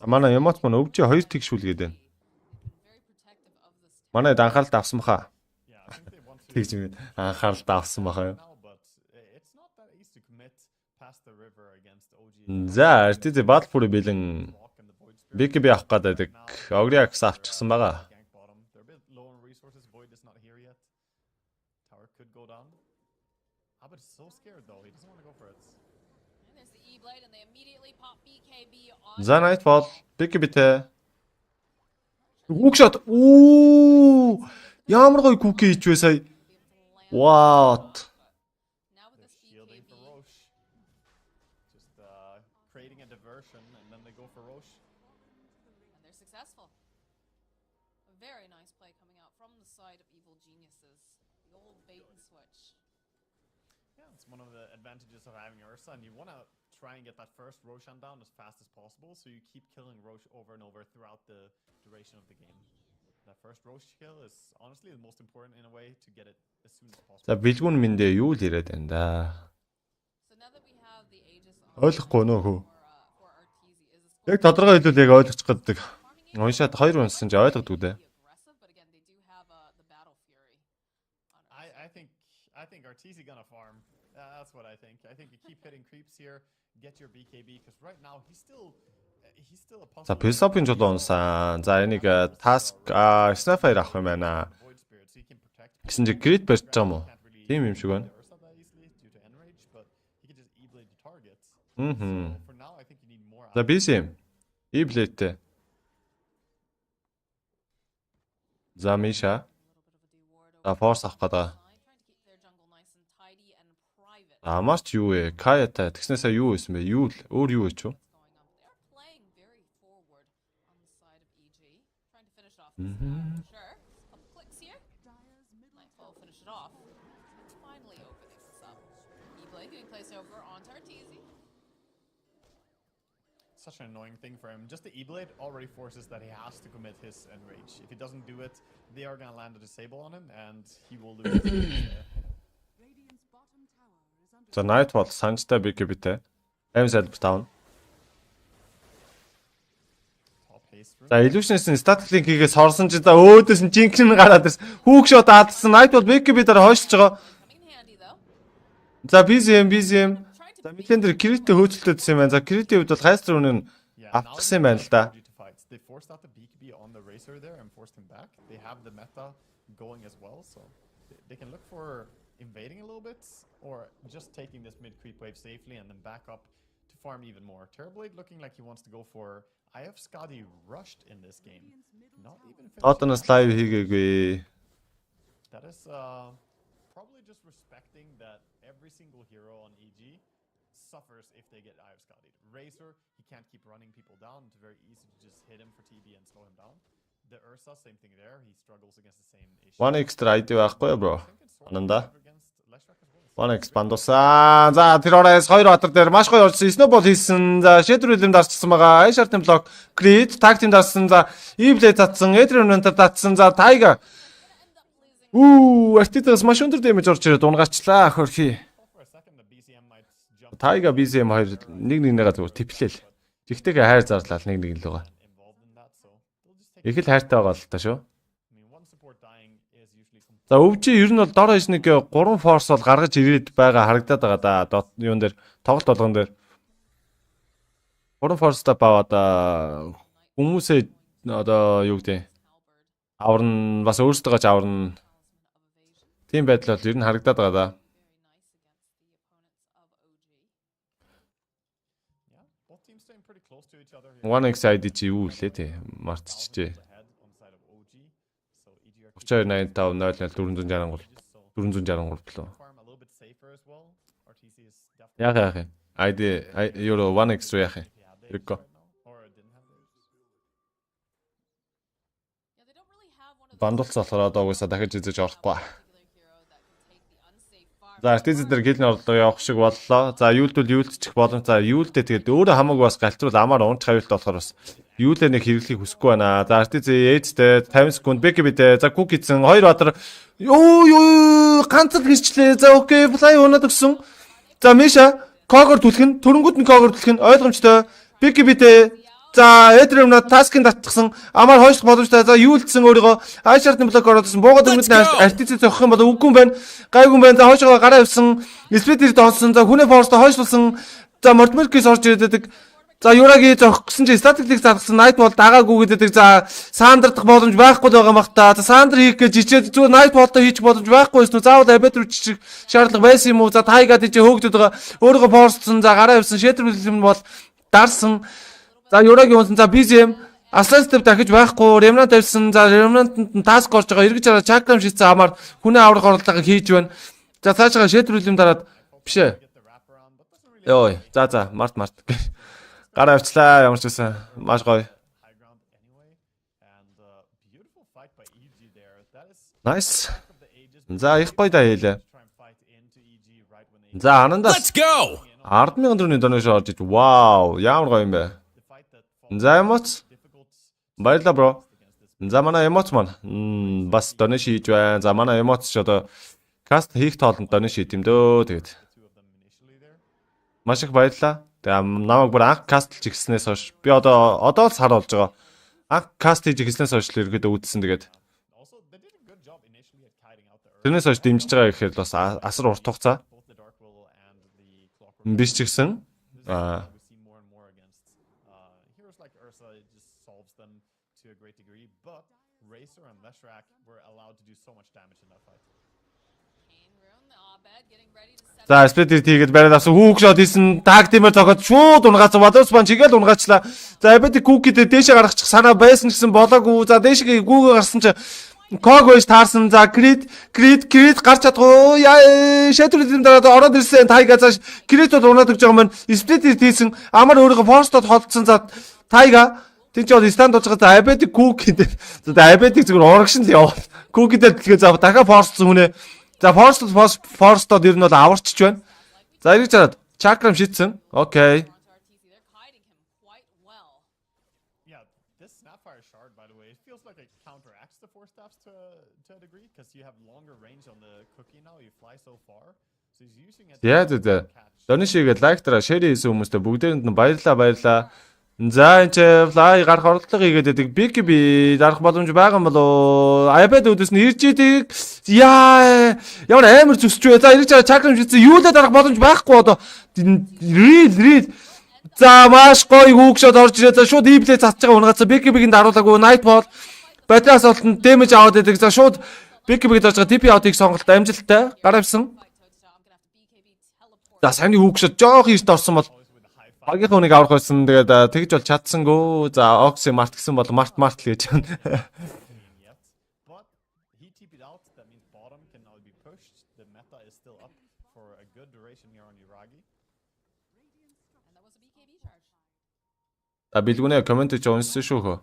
S2: Манай эмоц мань өвжи 2 тэгшүүлгээд байна. Манайд анхааралд авсан баха. Тэгж юм анхааралд авсан баха юу. За артиз Батлпүрэ бэлэн BKB авах гэдэг Огриакс авчихсан байгаа. За Nightfall BKB-тэй. Hookshot. Оо! Ямар гоё cookie хийж вэ сая. What?
S1: Creating a diversion and then they go for Roche.
S3: And they're successful. A very nice play coming out from the side of Evil Geniuses. The old bait and switch.
S1: Yeah, it's one of the advantages of having Ursa, and you want to try and get that first Roshan down as fast as possible, so you keep killing Roche over and over throughout the duration of the game. That first roach kill is honestly the most important in a way to get it as soon as possible.
S2: За бэлгүүн минь дээ юу л ирээд байна да.
S3: So now that we have the Aegis on
S2: Ойлгохгүй нөө хөө.
S3: for Arteezy, is this
S2: Яг тодорхой хэлбэл яг ойлгочих гэдэг. Уншаад 2 унссан ч ойлгодгүй дээ.
S3: aggressive? But again, they do have the battle fury.
S1: I think Arteezy gonna farm. That's what I think. I think you keep hitting creeps here, get your BKB because right now he's still a puzzle.
S2: За Пилсопын жол унсан. За энийг task Snapfire авах юм байна.
S1: Void Spirit, so he can protect.
S2: Гэсэн чи crit барьж байгаа юм уу? Тийм юм шиг байна.
S1: Ursa that easily due to enrage, but he can just E-blade the targets.
S2: Мм.
S1: For now, I think you need more.
S2: За BCM. E-blade. За Миша. За force авах гэдэг. Амарч юу вэ? Каятай. Тэгснээсээ юу байсан бэ? Юу л өөр юу вэ ч юу?
S1: Such an annoying thing for him. Just the E-blade already forces that he has to commit his enrage. If he doesn't do it, they are gonna land a disable on him, and he will lose.
S2: За Nightfall санжтай BKB-тэй. Aim Self Down.
S1: Top haste room.
S2: За Illusion-ийн static link-ийг сорсон чи за өөдөөс нь Jinx-ын гараад ирсэн. Хүүг шот аадсан. Nightfall BKB дээр хойшиж байгаа. За BZM. За Milan дээр Crit-тэй хөөцөлтөдсөн юм байна. За Crit-ийн хувьд бол Caster үнэн авчихсан юм байна л да.
S1: They forced out the BKB on the Razor there and forced him back. They have the meta going as well, so they can look for invading a little bit or just taking this mid creep wave safely and then back up to farm even more. Terrorblade looking like he wants to go for IF Skadi rushed in this game. Not even
S2: Одоноос live хийгээгүй.
S1: That is probably just respecting that every single hero on EG suffers if they get IF Skadi. Razor, he can't keep running people down. It's very easy to just hit him for TB and slow him down. The Ursa, same thing there. He struggles against the same issue.
S2: One extra ID байхгүй бро. Ананда.
S1: Against Leshrac as well.
S2: One expandусан. За Terrorize 2 батар дээр маш гоё орсон. Snowball хийсэн. За Shadow Realm дарчихсан байгаа. Ice Shard block. Crit tag team дарсан. За E-blade татсан. Ethereum Mentor татсан. За Taiga. Artitас маш өндөр damage орж ирээд унгаачлаа хөрхи.
S1: For a second, the BCM might jump
S2: Taiga BCM 2 нэг-нэгээ зүгээр тэплээл. Тэгтэйгээ хайр зарлал нэг л байгаа.
S1: involved in that, so they'll just take.
S2: Их л хайртай байгаа л та шүү.
S1: I mean, one support dying is usually
S2: За өвчи ер нь бол дор хэж нэг 3 force бол гаргаж ирээд байгаа харагдаад байгаа да. Юун дээр тоглолт болгон дээр 3 force та баваа да. Хүмүүсээ одоо юу гэдэг аварна бас өөрсдөө ч аварна. Тийм байдал бол ер нь харагдаад байгаа да.
S1: Yeah, both teams staying pretty close to each other here.
S2: 1x ID чи юу лээ те мартчихжээ.
S1: Ahead on the side of OG. So EG are
S2: 3285 00 463 лөө.
S1: farm a little bit safer as well. RTC is definitely
S2: Яах ID euro 1x яах юм. Хэрэггүй.
S1: or didn't have those.
S3: Yeah, they don't really have one of those
S2: Бандуулц болохоор одоо угаасаа дахиж эзэж орохгүй.
S3: particular hero that can take the unsafe farm.
S2: За артист дээр гэлний орлого явах шиг боллоо. За юулдвал юулдчих боломж. За юулдээ тэгээд өөрөө хамаагүй бас галтрал амаар унч хавилт болохоор бас юулээ нэг хэрэглэхийг хүсэхгүй байна. За артист ээжтэй 50 секунд BKB-тэй. За күк хийсэн 2 батар юу ганц л хийчлээ. За окей флай унаад өгсөн. За Миша когор түлхэн төрөнгүүд нь когор түлхэн ойлгомжтой. BKB-тэй. За Ethereum task-ын татчихсан. Амар хойшлох боломжтой. За юулдсан өөрийгөө Ice Shard block ороодсон. Буугаад өмнөд артист зөөх юм бол үгүй юм байна. Гайгүй юм байна. За хойшоо гараа явсан. Split-ээр доонсон. За хүнээ force-то хойшлуулсан. За Mortmerk-ээс орж ирээдэг. За Юраги зөөх гэсэн чи static-ийг заадсан. Nightfall дагаагүй гэдэг. За Сандардах боломж байхгүй л байгаа мах та. За Сандр хийх гэж ичээд зүгээр Nightfall-то хийчих боломж байхгүй байсан уу? Заавал Abator чиг шаардлага байсан юм уу? За Taiga тийч хөөгдөд байгаа. Өөрийгөө force-сон. За гараа явсан. Shadow Realm бол дарсан. За Юраги унсан. За BZM Aslan step дахиж байхгүй. Remnant тавьсан. За Remnant-д task орж байгаа. Эргэж хараа Chakram шийдсэн хамаар хүнээ аврах оролдлогыг хийж байна. За цаашгаа Shadow Realm дараад биш ээ.
S1: Get the wrap around, but doesn't really
S2: Йой. За март. Гараа авчлаа. Ямар ч байсан. Маш гоё.
S1: high ground anyway. And beautiful fight by EG there. That is
S2: Nice.
S1: of the ages
S2: За их гоё да хийлээ.
S1: to try and fight into EG right when they
S2: За анандаас
S6: Let's go!
S2: 10,000 төгрөгийн донож орж иж. Вау, ямар гоё юм бэ.
S1: the fight that
S2: За ямаач
S1: difficult
S2: баярлалаа бро. За манай эмоц маань бас донэ шийж байна. За манай эмоц ч одоо каст хийх тоолонд донэ шийд юм дөө. Тэгээд маш их баярлалаа. Тэгээ намайг бүр анх кастлж ихснээс хойш би одоо л сар болж байгаа. Анх каст хийж ихснээс хойш л ерөөдөө үүдсэн тэгээд. Тэрнээс хойш дэмжиж байгаа гэхээр бас асар урт хугацаа. Биш ч гэсэн за сплит хийгээд бариад авсан хүүк шот хийсэн таг тиймэр зогоод шууд унгаацсан Валус бан чигээл унгаачлаа. За эбэд гүүкэд дээшээ гаргачих санаа байсан гэсэн болоогүй. За дээшээ гүүгээ гарсан чи ког байж таарсан. За крит гарч чадгүй. Яа шэтрүүд юм дараа ороод ирсэн тайга цааш крит бол унаад өгч байгаа маань сплит хийсэн амар өөрийгөө форстод холдсон. За тайга тийм ч бол stand болж байгаа. За эбэд гүүкэд за эбэдийг зүгээр урагшин л яваа. Гүүкэд дэлгээ за дахиад форстсон хүнээ. За форстод ер нь бол аварчж байна. За эргэж хараад чакрам шийдсэн. Окей.
S1: Yeah, this Snapfire shard, by the way, it feels like it counteracts the four staffs to a degree because you have longer range on the cookie now. You fly so far, so he's using it.
S2: Яа дээ. Донэ шигээд лайктара шэр хийсэн хүмүүстээ бүгдээрэнд нь баярлаа. За энэ флай гарах оролдлого хийгээд байдаг. Би дарах боломж байгаа юм болоо. iPad үүдээс нь ирж идэг. Яа ямар амар зүсч вэ? За ирж чакрам шийдсэн. Юу л дарах боломж байхгүй одоо. Real. За маш гоё хүүгшод орж ирээ. За шууд иблээ цацж байгаа унгацсан. BKB-гийн даруулаагүй Nightball. Батраас олтон дэмэж аваад байдаг. За шууд BKB-д орж байгаа TP out-ыг сонголт амжилттай гаравсан. За сайн хүүгшод жоох ирт орсон бол багийнхаа хүнийг аврах байсан. Тэгээд тэгж бол чадсангүй. За OXY март гэсэн бол март л гэж байна.
S1: But he TP'd out. That means bottom can now be pushed. The meta is still up for a good duration here on Yuragi.
S3: And that was a BKB charge.
S2: Билгүнээ комент ч уншсан шүү хөө.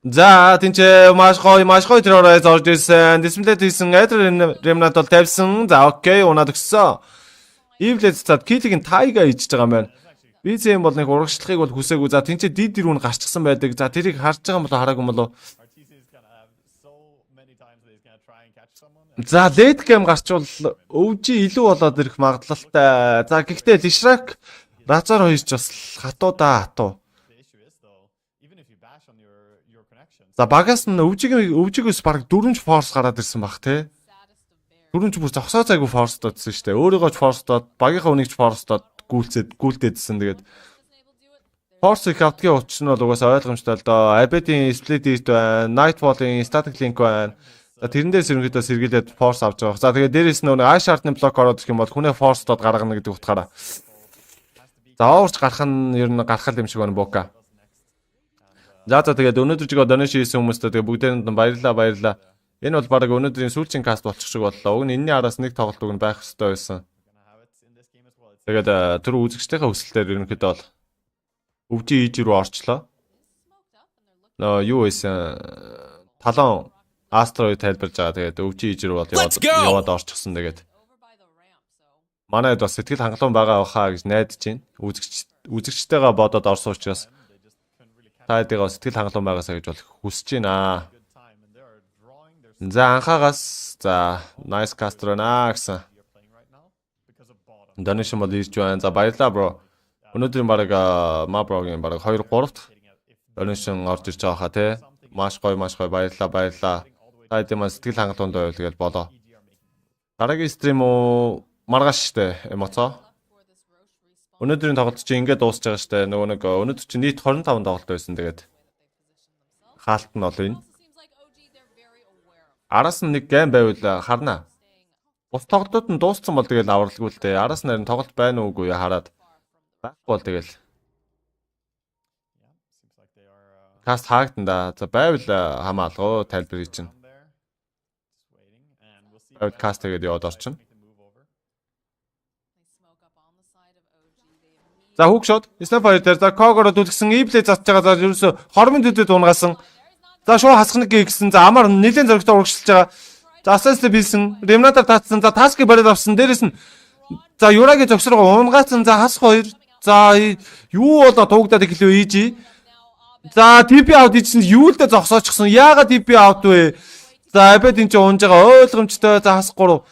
S2: За тэнцээ маш гоё тэрээрээ зорж ирсэн. Дисплейд хийсэн Adder Remnant бол тавьсан. За окей унаад өгсөн. Ивлэд цаад килигийн тайга ичж байгаа юм байна. BCM бол нэг урагшлахыг бол хүсээгүй. За тэнцээ дид дэрүүн гарчсан байдаг. За тэрийг харж байгаа юм болоо хараагүй юм болоо. За лед гейм гарчвал өвжи илүү болоод ирэх магадлалтай. За гэхдээ Лишрак Разар хоёрч бас хатуу. За багаас нь өвжигөөс баг 4 форс гараад ирсэн баг те. 4 бүр зогсоо цайгүй форстодсон шүү дээ. Өөрийгөө ч форстод, багийнхаа үнийг ч форстод гүйлдээдсэн. Тэгээд форс их автгийн учир нь бол угаасаа ойлгомжтой л доо. iPad-ийн split hit байна, Nightfall-ийн static link байна. За тэрэн дээрс ерөнхийдөө сэргийлээд форс авч байгаа. За тэгээд дээрээс нь ай шартны блок ороод ирэх юм бол хүнээ форстод гаргана гэдэг утгаараа. За оорч гарах нь ер нь гарах юм шиг байна Бока. За тэгээд өнөөдөр жигээ донешн хийсэн хүмүүстээ тэгээд бүгдээрэнд нь баярлалаа. Энэ бол баг өнөөдрийн сүүлчийн каст болчих шиг боллоо. Уг нь энэний араас нэг тоглолт үг нь байх хэрэгтэй байсан. Тэгээд тэр үзэгчдийнхээ хүсэлтээр ерөнхийдөө бол өвжи ийж рүү орчлоо. Юу байсан? Талон астероид тайлбарж байгаа. Тэгээд өвжи ийж рүү бол яваад орчихсон. Тэгээд манайд бас сэтгэл хангалуун байгаа баха гэж найдаж байна. Үзэгчтэйгээ бодоод орсон учраас таадагаа сэтгэл хангалуун байгаасаа гэж бол хүсэж байна. За анхаагаас за nice caster наа гэсэн. Донешн бол ирж байна. За баярлалаа бро. Өнөөдрийн баг маброгийн баг 2 3-т донешн орж ирж байгаа хаа те. Маш гоё баярлалаа. Та хэдийн сэтгэл хангалуун байвал тэгэл болоо. Дараагийн стрим уу маргааш штэ эмоцоо. Өнөөдрийн тоглолт чинь ингээд дуусж байгаа штэ. Нөгөө нэг өнөөдөр чинь нийт 25 тоглолт байсан. Тэгээд хаалт нь бол энэ. Араас нь нэг гейм байвал харна. Бус тоглолтууд нь дууссан бол тэгэл авралгүй л дээ. Араас нь харин тоглолт байна уугүй хараад байхгүй бол тэгэл. Каст хаагдана да. За байвал хамаалгаа тайлбарыг чинь. Байвал каст тэгээд яваад орчин. За хүүгшот Snapfire дээр за когороо дүлгсэн иблээ засж байгаа. За ерөөсө хормын төдөд унгасан. За шууд хасхныг гэсэн. За амар нэлээд зөрөгтэй урагшилж байгаа. За асаст билсэн. Ремнатар татсан. За таскыг бариад авсан. Дээрээс нь за Юрагийн зогсроо унгаацсан. За хасх хоёр. За юу болоо дуугдаад эхлэв ийжи. За TP out хийсэн юу л дэ зогсоочихсон. Яагаад TP out вэ? За Абед энэ ч унж байгаа ойлгомжтой. За хас 3.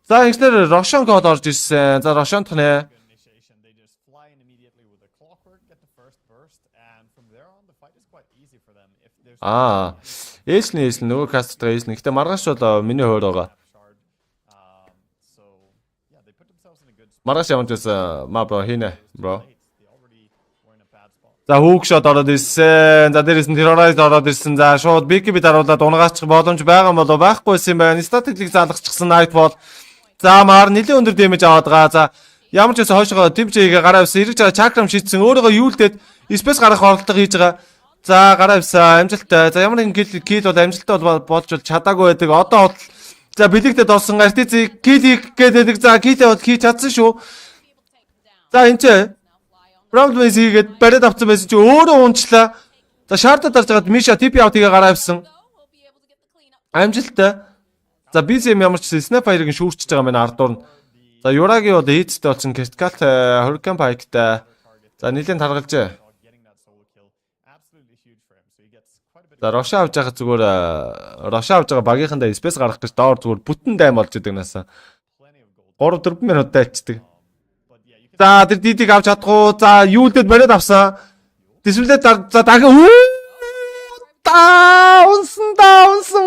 S2: За ингэснээр Рошон код орж ирсэн. За Рошондх нэ.
S1: Initiation, they just fly in immediately with a clockwork, get the first burst, and from there on the fight is quite easy for them. If there's
S2: Ээслэн нөгөө касттай ээслэн. Гэтэ маргааш бол миний хойр байгаа.
S1: shard, so yeah, they put themselves in a good spot.
S2: Маргааш ямар ч байсан ма бро хийнэ бро.
S1: They already were in a bad spot.
S2: За хүүгшот ороод ирсэн. За дээрээс нь террорист ороод ирсэн. За шууд BKB даруулаад унгаачих боломж байгаа юм болоо байхгүйсэн юм байна. Статиклийг залгахчихсан Nightfall. За маар нэлийн өндөр дэмэж аваад байгаа. За ямар ч байсан хойшоо Timj-ийг гараа авсан. Эргэж байгаа чакрам шийдсэн. Өөрөөгөө юулдээд спейс гарах оролдлого хийж байгаа. За гараа авсан. Амжилттай. За ямар нэгэн кил бол амжилттай болж чадаагүй байдаг. Одоо бол за бэлэгдэд орсон артизик кил хийх гэдэг. За килээ бол хийж чадсан шүү. За энэ ч Проблемс хийгээд бариад авсан байсан чи өөрөө унчлаа. За шаардад дарж байгаад Миша TP out-ыг гараа авсан. Амжилттай. За BCM ямар ч Snapfire-ыг шүүрчж байгаа мэн ардуур нь. За Юраги бол эцтэй болсон Кесткалт Hurricane Pike-тай. За нэлийн таргалжээ.
S1: Getting that solo kill, absolutely huge for him. So he gets quite a bit.
S2: За Роша авч байгаа зүгээр Роша авч байгаа багийнхандаа спейс гарах гэж доор зүгээр бүтэн дайм болж идэг насаа.
S1: Plenty of gold.
S2: 3-4 минутад альчдаг.
S1: But yeah, you can
S2: За тэр дидийг авч чадахгүй. За юулдэд бариад авсан. Дисплей за дахин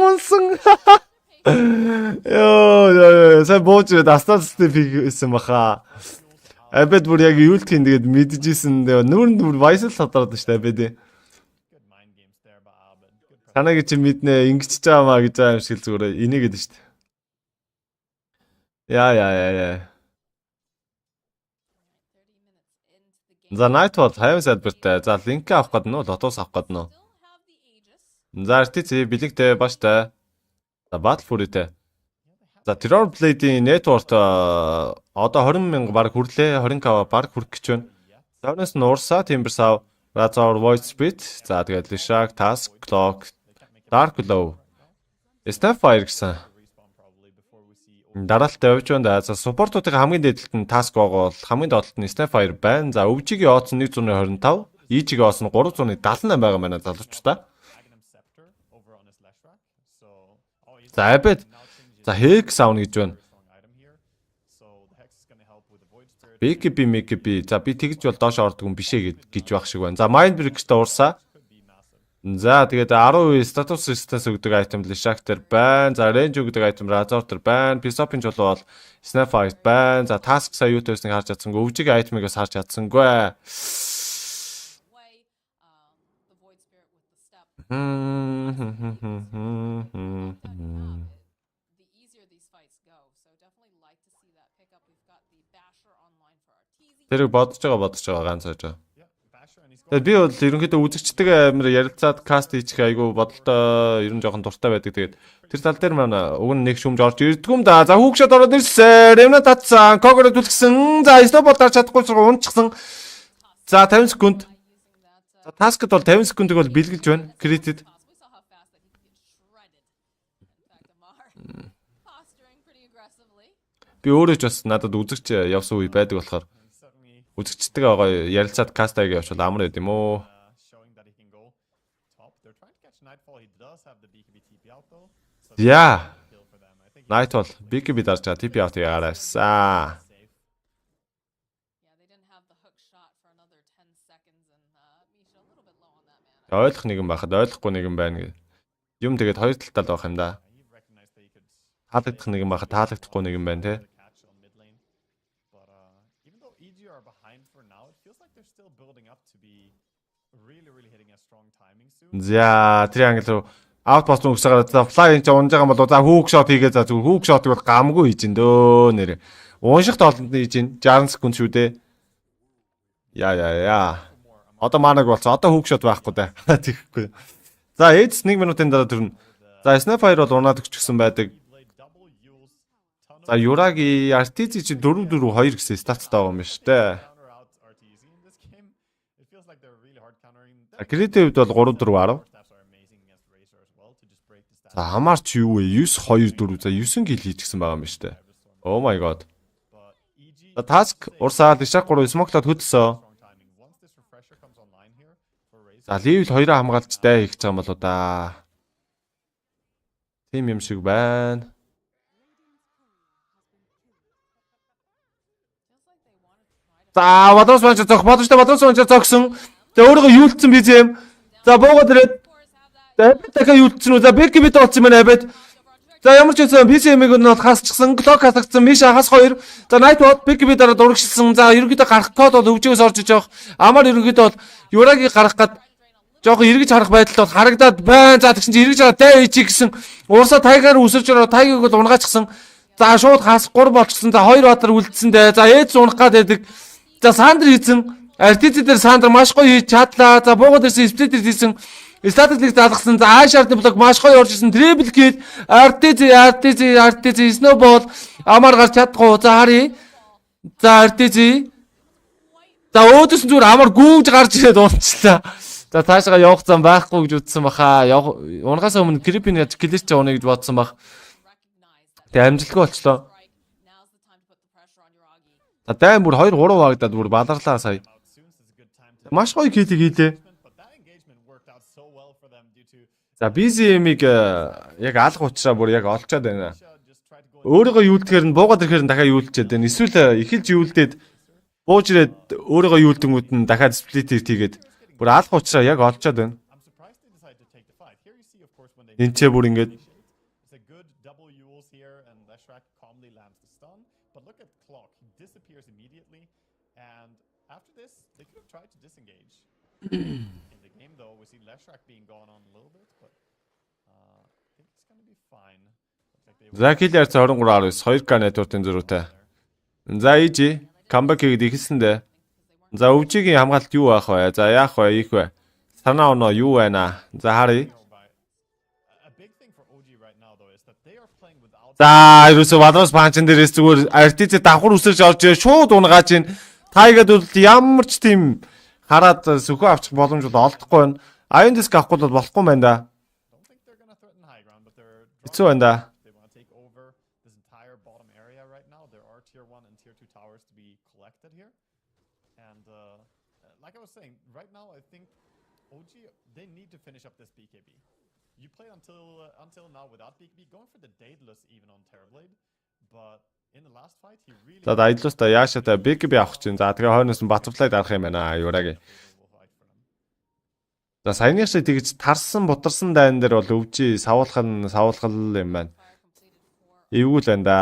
S2: унсан. Йоо сая бооч дастастай хийсэн баха. Абед бүр яг юулт хийн тэгээд мэдчихсэн. Нүүрэнд бүр вайсал хадраад штэ Абед.
S1: good mind games there by Abed. Good
S2: Танайг чи мэднэ ингэчихэж байгаа маа гэж байгаа юм шиг л зүгээр инээгээд штэ. Яа. За Nightfall хайван салбартай. За линк авах гээд нөө лотос авах гээд нөө. За RTC бэлэгтэй бааштай. За Battlefield-тэй. За Terror Blade-ийн network одоо 20,000 баг хүрлээ. 20k баг хүрэх гэж байна. За өнөөс нь Урсаа, Timbersав, Razor, Void Spirit. За тэгээд Lishak, Task, Clock, Dark Glow. Snapfire гэсэн.
S1: respawn probably before we see.
S2: Дараалттай явж байна. За supportуудын хамгийн дээдлэлт нь Task байгаа бол хамгийн доотлолт нь Snapfire байна. За өвжигийн оц нь 125, EG-ийн оц нь 378 байгаа байна залуучуудаа.
S1: Magnum Scepter over on his Leshrac. So he's
S2: За Abed. За Hex Sound гэж байна.
S1: strong item here. So the Hex is gonna help with the Void Spirit.
S2: BKB. За би тэгж бол доош ордог юм бишээ гэж байх шиг байна. За Mind Break-тэй урсаа.
S1: Could be massive.
S2: За тэгээд 12 status resistance өгдөг item Lishak төр байна. За range өгдөг item Razor төр байна. Pisopin ч бол Snapfire байна. За Task сая юу төвснэг харж чадсангүй. Өвжигийн item-ыг бас харж чадсангүй.
S3: Way, the void spirit with the step. The easier these fights go. So definitely like to see that pick up. We've got the basher online for our TZ.
S2: Тэрийг бодож байгаа ганц хойж.
S1: Yeah, Basher and he's got
S2: Тэгээд би бол ерөнхийдөө үзэгчтэйгээ амар ярилцаад каст хийчих айгу бодолтой ер нь жоохон дуртай байдаг. Тэгээд тэр тал дээр маань уг нь нэг шүмж орж ирдгүм да. За хүүгшот ороод ирсэн. Ремна татсан. Когоро түлхсэн. За стопол дарж чадахгүй ч унчихсан. За 50 секунд. За таскд бол 50 секундыг бол бэлгэлж байна. Credit.
S3: We saw how fast that he could get shredded. In fact, Amar posturing pretty aggressively.
S2: Би өөрөө ч бас надад үзэгч явсан үе байдаг болохоор
S1: certainly
S2: үзэгчтэйгээ гоё ярилцаад каст аяга явуул амар байд юм уу.
S1: showing that he can go top. They're trying to catch Nightfall. He does have the BKB TP out though. So
S2: Yeah.
S1: kill for them. I think
S2: Nightfall BKB дарж байгаа TP out яарайсан.
S1: safe.
S3: Yeah, they didn't have the hook shot for another 10 seconds, and Misha a little bit low on that man.
S2: Ойлгох нэгэн байхад ойлгохгүй нэгэн байна гэ. Юм тэгээд хоёр талтай л байх юм да.
S1: He recognized that he could
S2: Таалагдах нэгэн байхад таалагдахгүй нэгэн байна те.
S1: catch on mid lane. But even though EG are behind for now, it feels like they're still building up to be really hitting a strong timing soon.
S2: За triangle руу outpost өгсөөр за fly энэ унж байгаа юм бол за hook shot хийгээ за зүгээр hook shot-ыг бол гамгүй хийж ин дөө нэр. Унших тоолонд хийж ин 60 секунд шүү дээ. Яа. Одоо манаг болцоо. Одоо hook shot байхгүй да. Тэгэхгүй. За Aids 1 минутын дараа төрнө. За Snapfire бол унаад өгчихсэн байдаг.
S1: He played double Yules, ton of
S2: За Юраги RTZ чи 4-4-2 гэсэн статстай байгаа юм шүү дээ.
S1: counter out RTZ in this game. It feels like they're really hard countering.
S2: Creative-д бол 3-4-10.
S1: Stats are amazing against Razor as well to just break the stats.
S2: За хамаарч юу вэ? 9-2-4 за 9 кил хийчихсэн байгаа юм шүү дээ. Oh my god.
S1: But EG
S2: За Task урсаад Lishak 3 smoke-лоод хөдөлсөн.
S1: strong timing. Once this refresher comes online here for Razor,
S2: За level 2-аа хамгаалж дай хийх гэж байгаа юм болоо да. Тим юм шиг байна. За Бадрус банч зогсон. Тэгээ өөрийгөө юулцсан биз юм. За буугаад ирээд. За дахиад юулцсан үү? За бэк бит болсон байна абед. За ямар ч байсан PCM-ийг нь бол хасчихсан, клок хасагдсан, Миша хас 2. За Nightbot бэк бит дараа дурагшилсан. За ерөнхийдөө гарах код бол өвчгөөс орж иж явах. Амар ерөнхийдөө бол Юрагийг гарах гад жоохон эргэж харах байдал бол харагдаад байна. За тэгсэн чинь эргэж хараад дай ичи гэсэн. Уурсаа тайгаар үсэрч ороо тайгийг бол унгаачихсан. За шууд хас 3 болчихсон. За 2 баатар үлдсэндээ. За ээж унах гад байдаг. За Сандер хийсэн. RTC дээр Сандер маш гоё хийж чадлаа. За буугаад ирсэн сплитер хийсэн. Статистик залгасан. За Ашартны блок маш гоё орж ирсэн. Triple kill. RTC snowball амар гарч чадахгүй. За харъя. За RTC. За өөдөөс нь зүгээр амар гүүж гарч ирээд унцлаа. За цаашаа явах зам байхгүй гэж үзсэн баха. Унгаас өмнө крипин яаж клич унаа гэж бодсон бах. Тэгээ амжилтгүй болчлоо. За дайм бүр 2 3 вагдаад бүр баларлаа сая. Маш гоё килийг хийлээ. За BCM-ийг яг алах уучраа бүр яг олцоод байна. Өөрийгөө юулдэхээр нь буугаад ирэхээр нь дахиад юулчээд байна. Эсвэл эхэлж юулдээд бууж ирээд өөрийгөө юулдэнгүүд нь дахиад сплит хийгээд бүр алах уучраа яг олцоод байна. Энд ч бүр ингэж
S1: in the game though we see Leshrac being gone on a little bit but I think it's going to be fine.
S2: За киллер 23.9 2K network-ын зөрүүтэй. За ижи камбэк хийгээд ихэлсэндээ. За өвжигийн хамгаалалт юу байх вэ? За яах вэ? Ийх вэ? Санаа оноо юу байна? За харъя. За ерөөсөө Бадрус панчин дээрээс зүгээр RTC давхар үсэрч орж шууд унгааж ийн. Тайгаад бол ямар ч тийм хараад сөхөө авчих боломж бол олдохгүй байна. Аян диск авахгүй бол болохгүй байна да. Хэцүү байна да.
S1: Like I was saying, right now I think OG they need to finish up this BKB. You played until now without BKB, going for the Daedalus even on Terrorblade, but in the last fight he really.
S2: За Daedalus та яашаа BKB авах чинь. За тэгээ хойноос нь Butterfly дарах юм байна Юрагийн. За саяны шиг тэгж тарсан бутарсан дайн дээр бол өвжи савуулхал юм байна. Эвгүй л байна да.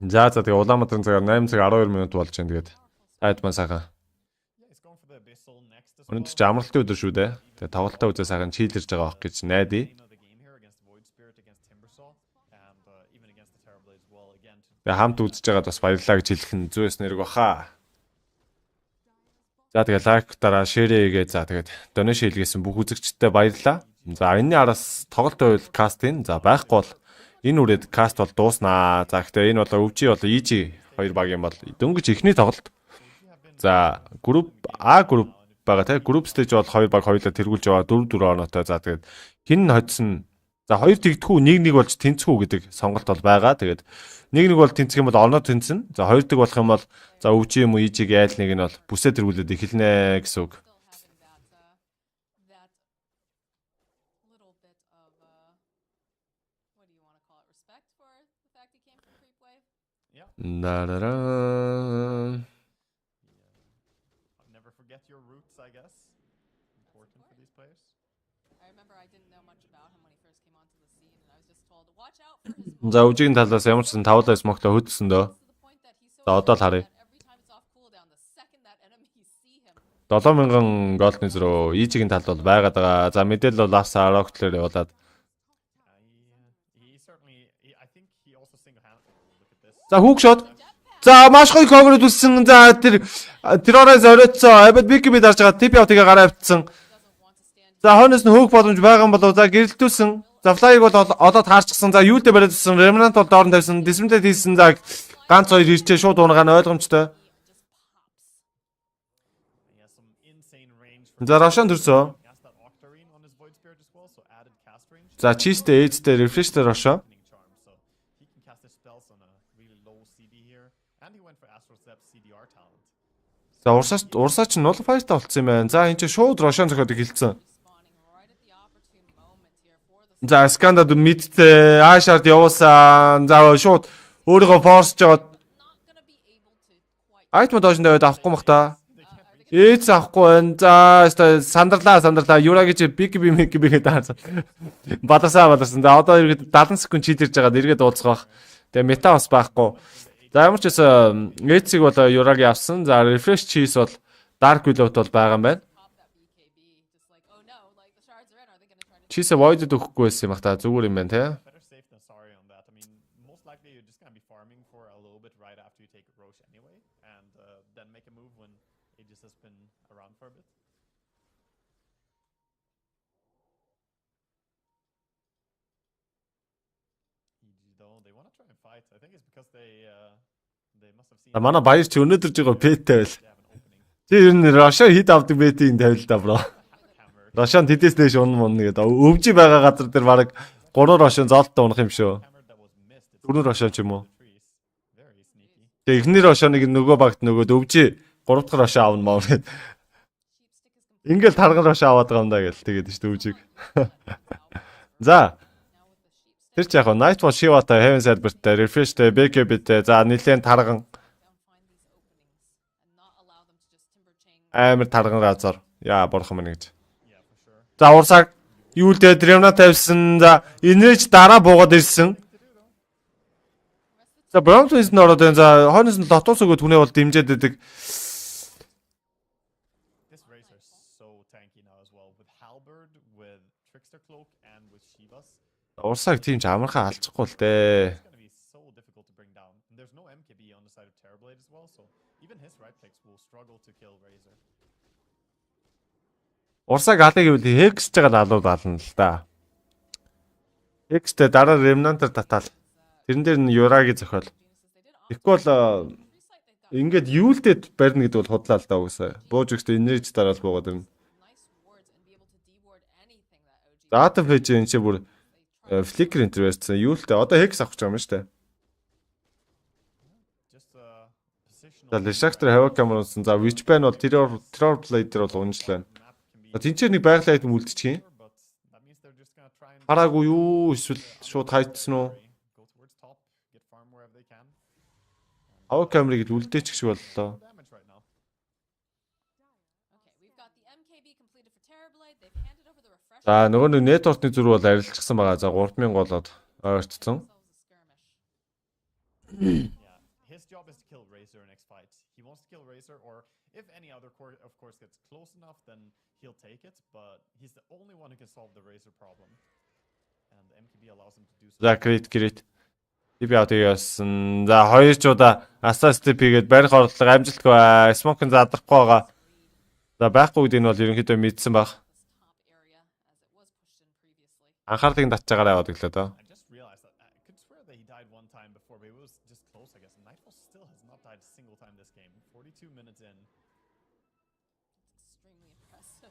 S2: За тэгээ Улаанбаатарын цагаар 8 цаг 12 минут болж байна тэгээд хайд маань сайхан. Өнөөдөр ч амралтын өдөр шүү дээ. Тэгээ тоглолтоо үзээ сайхан чийлэрж байгаа байх гэж найдаа. Тэгээ хамт үзэж байгаад бас баярлалаа гэж хэлэх нь зүйс нэрэг баха. За тэгээ лайктаараа шерэгээ за тэгээд донешн хийлгээсэн бүх үзэгчдэд баярлалаа. За энэний араас тоглолт байвал кастын за байхгүй бол энэ үрээд каст бол дууснаа. За гэхдээ энэ бол өвжи бол ижи хоёр баг юм бол дөнгөж ихний тоглолт. За групп А групп байгаа те групп стейж бол хоёр баг хоёулаа тэргүүлж яваа 4-4 оноотой. За тэгээд хин нь хоцсон. За хоёр тэгдэхүү нэг болж тэнцэхүү гэдэг сонголт бол байгаа. Тэгээд нэг бол тэнцэх юм бол оноо тэнцэн. За хоёр дэг болох юм бол за өвжи юм уу ижиг айл нэг нь бол бүсээ тэргүүлээд эхэлнэ гэсэн үг.
S1: Never forget your roots, I guess. Important for these players.
S3: I remember I didn't know much about him when he first came onto the scene, and I was just told to watch out for his.
S2: За өвжигийн талаас ямар ч сан тавлаа смоктой хөдсөн дөө. За одоо л харъя. 7000 голдны зөрөө ижигийн талд бол байгаад байгаа. За мэдээлэл бол ласт Rocket-лэр явуулаад. За хүүк шот. За маш гоё cover үзсэн. За тэр террорайз оройтсон. Абад BKB дарж байгаа тип явтыгаа гараа авцсан. За хойноос нь хөөх боломж байгаа юм болов. За гэрэлтүүлсэн. За флайг бол одоо таарчихсан. За юултэй бариадсан. Remnant бол доор нь тавьсан. Dismount хийсэн. За ганц хоёр ирчээ шууд унгаана ойлгомжтой. За Рошон төрсөн. За чистэ эйдтэй refresh-тэй Рошон. За урсаа ч null fight болцсон юм байна. За энэ ч шууд Рошан зөхөд хэлсэн. За скандад мэдтэй аашаад явуулсан. За шууд өөрийгөө форсж жоод айтма доош тавиад авахгүй мах та. Ээц авахгүй байна. За сандарлаа юрагийн биг гэдэг таасан. Бадарсан. За одоо иргэд 70 секунд чийдэрж байгаад эргээд уулзах. Тэгээ мета бас байхгүй. За ямар ч байсан ээцийг бол юраги авсан. За refresh cheese бол dark willow бол байгаа юм байна. Cheese void өгөхгүй байсан юм ах та зүгээр юм байна те.
S1: Better safe than sorry on that. I mean, most likely you're just gonna be farming for a little bit right after you take Roche anyway, and then make a move when Aegis has been around for a bit. EG though, they want to try and fight. I think it's because they must have seen
S2: Манай баяр чи өнөөдөр жигээ пэттэй байл.
S1: they have an opening.
S2: Чи ер нь Рошо хит авдаг бэтийг тавил та бро.
S1: Hammer.
S2: Рошон тэдэс дэш унмун гэдэг. Өвжи байгаа газар дээр баг 3 Рошон зоолттой унах юм шүү.
S1: Hammer that was missed. It's
S2: 4 Рошон ч юм уу.
S1: trees. Very sneaky.
S2: Тэгээ эхний Рошоныг нөгөө багт нөгөөд өвжи 3 дахь Рошон аавна маа гэд. Ингээл тарган Рошон аваад байгаа юм да гэл тэгээд шүү дээ өвжиг. За тэр ч яг нь Nightwatch Shivata Heaven Server-тэй refresh-тэй BKB-тэй за нэлээд тарган амар тарган газар. Яа бурхан мэн гэж.
S1: Yeah, for sure.
S2: За урсаг юу л дээ Dremna тавьсан. За энэж дараа буугаад ирсэн. За Bronze-ийн ороод энэ за хойноос нь дотоос өгөө түнээ бол дэмжиж байдаг.
S1: This Razor is so tanky now as well with Halberd, with Trickster Cloak, and with Shivas.
S2: Урсаг тийм ч амархан алчихгүй л дээ.
S1: It's gonna be so difficult to bring down. And there's no MKB on the side of Terrorblade as well, so even his right clicks will struggle to kill Razor.
S2: Урсаг алыг гэвэл Hex-ж байгаа алууд ална л да. Hex-тэй дараа Remnant-аар татаал. Тэрэн дээр нь Yuragi зохиол. Тэгэхгүй бол ингээд юулдэд барьна гэдэг бол худлаа л да угсаа. Бууж өгсөй энерги дараал буугаад ирнэ. Data page энэ чи бүр flicker interest юу л дээ. Одоо Hex авах гэж байгаа юм шүү дээ.
S1: Just positional
S2: За Leshactor хаваа камер унсан. За Witchbane бол Terror Blade дээр бол унжлаа.
S1: map can be
S2: Тинчээр нэг байгаль айдам үлдчихин.
S1: but that means they're just gonna try and
S2: Хараагүй юу эсвэл шууд хайцсан уу?
S1: go towards top, get farm wherever they can.
S2: Хаваа камерыг л үлдээчих шиг боллоо.
S1: Damage right now.
S3: Okay, we've got the MKB completed for Terrorblade. They've handed over the refresh.
S2: За нөгөө нэг network-ны зүрх бол арилжчихсан байгаа. За 3000 болоод ойртсон.
S1: Yeah, his job is to kill Razor in next fight. He wants to kill Razor, or if any other core, of course, gets close enough, then he'll take it. But he's the only one who can solve the Razor problem, and the MKB allows him to do so.
S2: За great. Би яа тэгээс за хоёр ч удаа assist хийгээд барих орлого амжилтгүй smoke задрахгүй байгаа. За байхгүй гэдэг нь бол ерөнхийдөө мэдсэн баг.
S3: Top area as it was pushed in previously.
S2: Анхаарлыг татчаагаар яваад өглөө дөө.
S1: I just realized that I could swear that he died one time before, but it was just close, I guess. Nightfall still has not died a single time this game. 42 minutes in.
S3: Extremely impressive.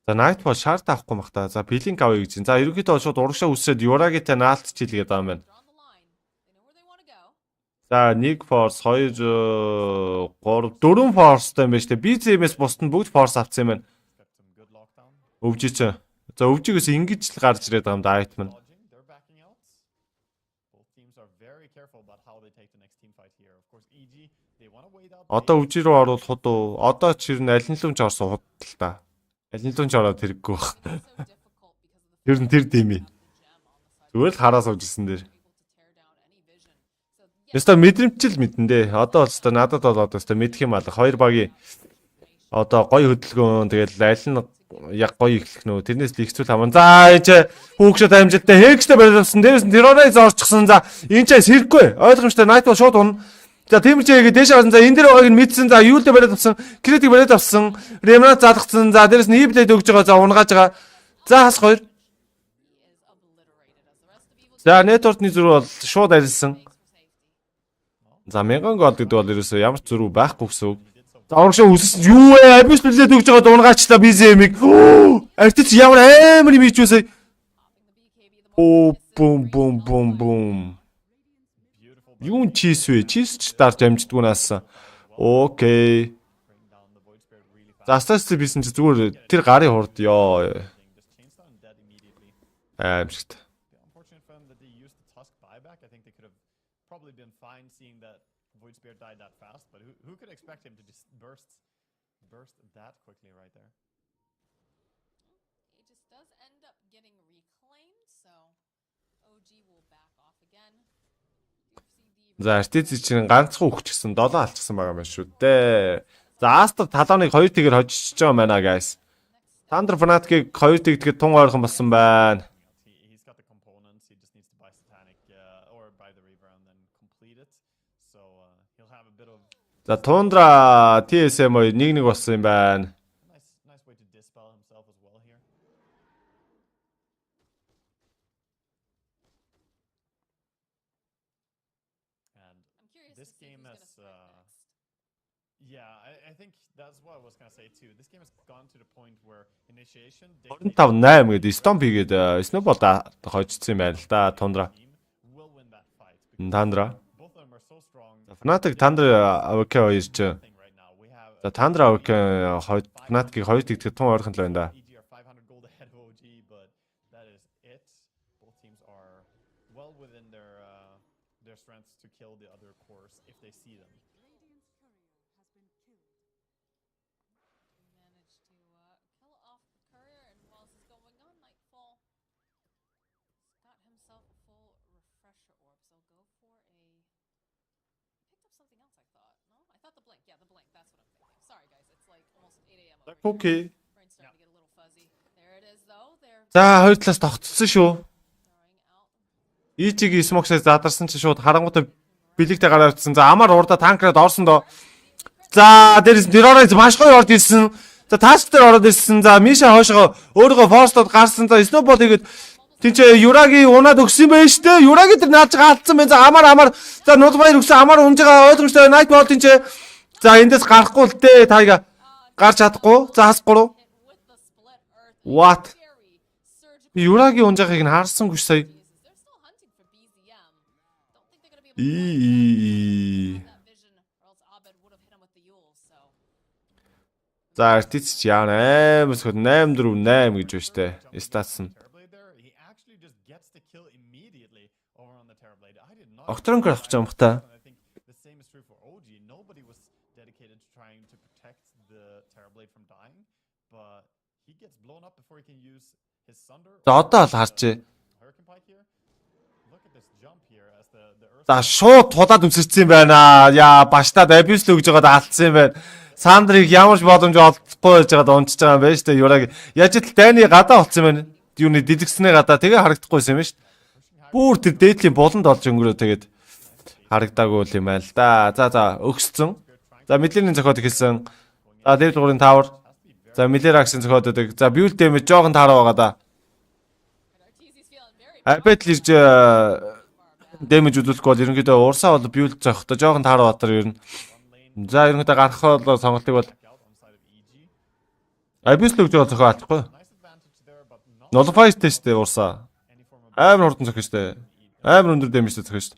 S2: За Nightwatch шаард авахгүй мах та. За Blink авъя гэж. За ерөнхийдөө шууд урагшаа үсрээд Yuragi-тай наалтч хийлгээд байгаа юм байна.
S3: They're on the line. They know where they want to go.
S2: За 1 force 2 3 4 forceтай юм байна шүү дээ. BZM-с бусд нь бүгд force авсан юм байна.
S1: He's got some good lockdown.
S2: Өвжиж. За өвжигөөс ингэж л гарч ирээд байгаа юм да item нь.
S1: Dodging, they're backing out. Both teams are very careful about how they take the next team fight here. Of course, EG, they want to wait out.
S2: Одоо өвжи рүү оруулах уу? Одоо ч ер нь аль нь л ч орсон худал л та. Аль нь л ч ороод хэрэггүй баг.
S3: So difficult because of the
S2: Ер нь тэр дими.
S3: gem on the side.
S2: Зүгээр л хараа суужсэн дээр.
S3: Able to tear down any vision. So yeah,
S2: Яста мэдрэмжил мэдэн дээ. Одоо бол өстой надад бол одоо өстой мэдх юм алга. Хоёр багийн одоо гой хөдөлгөөн тэгэл аль нь яг гоё ихлэх нөө. Тэрнээс л ихцүүл хамаа. За энэ ч хүүгшэд амжилттай Hex-тэй барилсан. Дээрээс нь Terrorize орчихсон. За энэ ч сэрэхгүй. Ойлгомжтой Nightwatch шууд унна. За тийм ч яагаад дээш гарсан. За энэ дээр байгааг нь мэдсэн. За юу л дээ бариад авсан. Критик бариад авсан. Remnant задагцсан. За дээрээс нь E-Blade өгж байгаа. За унгааж байгаа. За хас хоёр.
S3: he is obliterated as the rest of Evil
S2: За network-ны зүрх бол шууд арилсан.
S3: for safety.
S2: За 1000 гол гэдэг бол ерөөсөө ямар ч зүрх байхгүй гэсэн үг. За урагшаа үссэн. Юу вэ? Абис билээд өгж байгаа дунгаачлаа BZM-ийг. Артиц ямар амар юм хийж үсэ.
S3: Popping the BKB, the
S2: Оо
S3: more
S2: бум.
S1: Beautiful
S2: Юу чиз вэ? Чиз ч дарж амждгүй наасан. Окей.
S1: Bring down the Void Spirit really fast.
S2: За статистик бисэн чи зүгээр тэр гарын хурд ёо.
S1: Just Chainsaw and dead immediately.
S2: Аимшигт.
S1: The unfortunate for them that they used the Tusk buyback. I think they could have probably been fine seeing that Void Spirit died that fast, but who could expect him to just burst that quickly right there?
S3: Aegis does end up getting reclaimed, so OG will back off again. Do you see the
S2: За артиц чинь ганцхан өгчихсэн 7 алчсан байгаа юм шүү дээ. За Астер талааныг 2 тэгэр хожиж байгаа байна guys. Thunder Fnatic-ыг 2 тэгдэхэд тун ойрхон болсон байна.
S1: He's got the components. He just needs to buy Satanic or buy the Reaver and then complete it. So he'll have a bit of
S2: За Тундра TSM 1-1 болсон юм байна.
S1: nice way to dispel himself as well here. And
S3: I'm curious
S1: this
S3: to see
S1: game
S3: who's
S1: has,
S3: gonna strike next.
S1: I think that's what I was gonna say too. This game has gone to the point where initiation
S2: 25-8 гэдэг Stomp хийгээд Snowball хожсон юм байна л да Тундра.
S1: team will win that fight because
S2: Тандра.
S1: both of them are so strong.
S2: Fnatic Thunder AWK хоёр ч.
S1: Thing right now. We have
S2: За Thunder AWK Fnatic-ыг 2 тэгдэхэд тун ойрхон л байна да.
S1: EG are 500 gold ahead of OG, but that is it. Both teams are well within their strengths to kill the other cores if they see them.
S3: Managed to kill off the courier, and while this is going on, Nightfall has got himself a full refresher orb. So go for a. Picked up something else. I thought. No, I thought the blink. Yeah, the blink. That's what I'm thinking. Sorry, guys. It's like almost 8 a.m. over here.
S2: Окей.
S3: Brain's starting to get a little fuzzy. There it is, though. They're
S2: За хоёр талаас тогтцсон шүү.
S3: throwing out.
S2: EG-ийн смоксыг задарсан чи шууд харангуйтай бэлэгтэй гараад ирсэн. За амар урда танкрад орсон доо. За дээрээс Дэрорайз маш гоё орж ирсэн. За таsk дээр ороод ирсэн. За Миша хоошоо өөрийгөө форстод гарсан. За Snowball хийгээд тэнцээ Юраги унаад өгсөн байж тээ. Юраги тэр наач гаалцсан байна. За амар. За Нулбаяр өгсөн амар унж байгаа ойлгомжтой Nightball тэнцээ. За эндээс гарахгүй л дээ. Тайга гарч чадахгүй. За хас 3.
S3: With the split earth.
S2: What?
S3: Very surgical.
S2: Юраги унж байгааг нь харсангүй сая.
S3: They're still hunting for BZM. Don't think they're gonna be able to that vision, or else Abed would have hit him with the Yule. So
S2: За артиц ч яа 8-4-8 гэж байна штэ. Статс нь.
S1: Terrorblade there, he actually just gets the kill immediately over on the Terrorblade. I did not.
S2: Octronker авах юм бата.
S1: And I think the same is true for OG. Nobody was dedicated to trying to protect the Terrorblade from dying, but he gets blown up before he can use his Sunder.
S2: За одоо л харчээ.
S1: Hurricane Pike here. Look at this jump here as the Earth.
S2: За шууд тулаад өмсөрсөн юм байна. Яа баштаад абьюс л өгж байгаад алдсан юм байна. Сандрыг ямар ч боломж олдохгүй байж байгаад унчиж байгаа юм байна штэ. Юраг яаж ч дайны гадаа болцсон юм байна. Юуны дидгснээ гадаа тэгээ харагдахгүйсэн юм байна штэ. Бүр тэр дээдлийн буланд олж өнгөрөө тэгээд харагдаагүй юм байна л да. За өгсцэн. За мэдлэний зохиод эхэлсэн. За дээр дуурын тавар. За Миллераксын зохиод өгдөг. За бьюл дэмэж жоохон таараа байгаа да.
S3: Arteezy's feeling very
S2: Айпэд л ирж дэмэж үзүүлэхгүй бол ерөнхийдөө урсаа бол бьюл зохихдоо жоохон таараа батар ер нь. За ерөнхийдөө гарах бол сонголтыг бол
S1: Out on side of EG.
S2: абьюс л өгж байгаа зохио атахгүй.
S1: Nice advantage there, but not
S2: Нолфайстэй штэ урсаа.
S1: any form of.
S2: Амар хурдан зохио штэ. Амар өндөр дэмжтэй зохио штэ.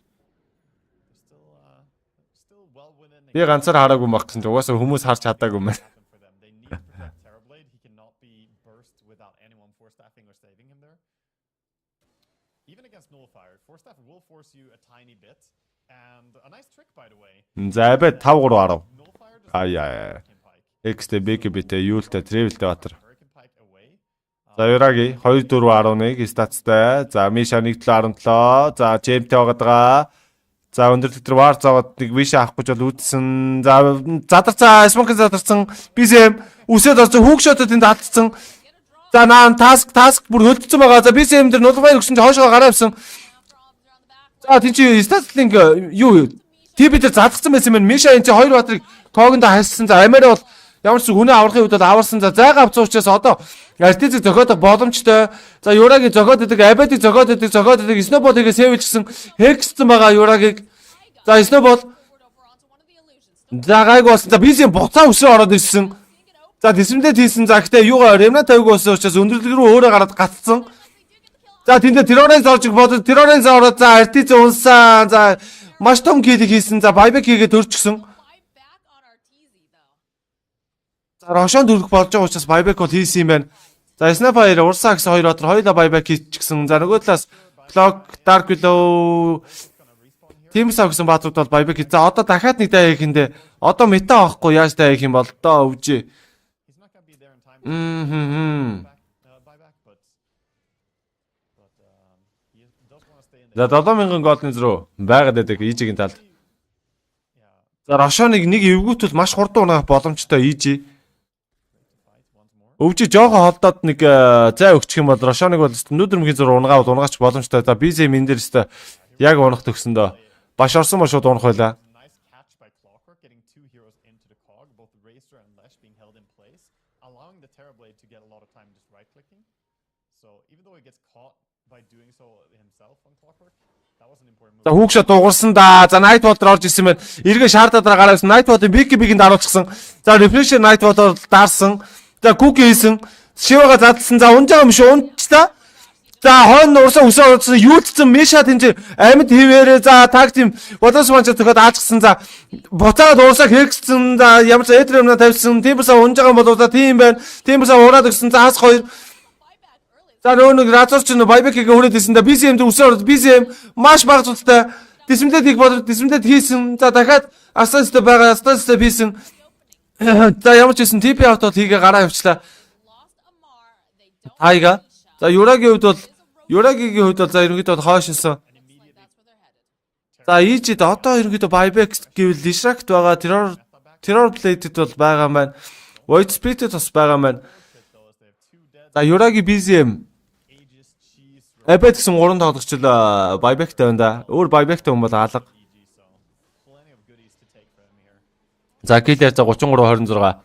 S1: Still well within.
S2: Би ганцаар хараагүй мах гэсэн чинь угаасаа хүмүүс харж чадаагүй юм байна.
S1: For them, they need to protect Terrorblade. He cannot be burst without anyone force staffing or saving him there. Even against Nullifier, force staff will force you a tiny bit, and a nice trick by the way.
S2: За абед 5-3-10.
S1: Nullifier just
S2: Аяа.
S1: Hurricane Pike.
S2: Xтэй BKB-тэй юултай Тревелтэй батар.
S1: Hurricane Pike away.
S2: За Юраги 2-4-11 статстай. За Миша 1-7-17. За Джеймтэй байгаад байгаа. За өндөрлөг төр вар зовоод нэг виш авах гэж бол үүдсэн. За задарцаа смоки задарсан. BCM үсээд орсон хүүг шотод энд алдсан. За наан таск бүр хөлдсөн байгаа. За BCM дээр нулбай өгсөн чи хоошоо гараа авсан. За тийм чи статлинг юу TB дээр задгсан байсан юм. Миша энэ чи 2 батрыг когонд хайсан. За Амараа бол ямар ч хүнээ аврахын үед бол аварсан. За зайгаа авцсан учраас одоо артизыг зохиодох боломжтой. За Юрагийн зохиод өгдөг, Абедийг зохиод өгдөг, Snowball-ыг сэвэлжсэн. Хекссэн байгаа Юрагийг. За Snowball. За гайгүй болсон. За BCM буцаа өсөө ороод ирсэн. За дисмэдэд хийсэн. За гэхдээ юугаа Remnant тавиг болсон учраас өндөрлөг рүү өөрөө гараад гацсан. За тэндээ Terrorize орж бодод Terrorize ороод за артиз унсан. За маш том кил хийсэн. За байбек хийгээд төрчихсөн.
S3: Buyback on Arteezy though.
S2: За Рошон төрөх болж байгаа учраас байбек бол хийсэн юм байна. За Снайпер Урсаа гэсэн хоёр отор хоёулаа байбек хийчихсэн. За нөгөө талаас Clock Dark Willow Teamsаа гэсэн баатрууд бол байбек хий. За одоо дахиад нэг даа хийх юм дэ. Одоо мета авахгүй яаж даа хийх юм бол доо өвжи.
S1: He's not gonna be there in time to buyback, but he does want to stay in
S2: За 7000 голдны зрүү байгаад байдаг Ижигийн талд. За Рошоныг нэг эвгүүтэл маш хурдан унаах боломжтой Ижи. Өвжи жоохон холдоод нэг зай өгчих юм бол Рошоныг бол нүдэрмгийн зур унгаа бол унгаач боломжтой. За BZ мен дээр өстө яг унах төгсөндөө баш орсон ба шууд унах байлаа.
S1: nice catch by Clockwork, getting two heroes into the cog, both Racer and Lesh being held in place, allowing the Terrorblade to get a lot of time just right-clicking. So even though he gets caught by doing so himself on Clockwork, that was an important
S2: За
S1: move.
S2: хүүгшээ дуурсан да. За Nightwater орж ирсэн байна. Эргээ шаардаад гараад ирсэн. Nightwater бигэнд харуулчихсан. За Refresher Nightwater даарсан. За Cookie хийсэн. Шивага задлсан. За унж байгаа юм шүү. Унж та. За хойно урсаа үсээ урдсан юулцсан Миша тэнцээ амьд хിവэрээ за таг тим бодос манч төгөөд аачсан за буцаад урсаа хэрэгцсэн за ямар ч эдрэмнэ тавьсан тиймэрсээ унж байгаа бол за тийм байна тиймэрсээ ураад өгсөн за хас хоёр за нөгөө нэг разорч нь байбекийг хүрээд исэн да BCM-д үсээ урд BCM маш бага цултай дисмэдэд хийх бодож дисмэдэд хийсэн за дахиад ассастай байгаа ассастай хийсэн за ямар ч хийсэн TP авт бол хийгээ гараа явчлаа
S3: Lost Amar. They don't
S2: Тайга. За Юрагийн хувьд бол Юрагигийн хувьд бол за ерөнхийдөө хойшилсан.
S3: like that's where they're headed.
S2: За Ижид одоо ерөнхийдөө байбек гэвэл Лишракт байгаа террор плейтэд бол байгаа юм байна. Void Spirit бас байгаа юм байна. За Юрагийн BZM Эбэт гэсэн 3 тоглогчл байбектэй байна да. Өөр байбектэй хүн бол алга.
S1: Plenty of goodies to take for him here.
S2: За Киллер за 33-26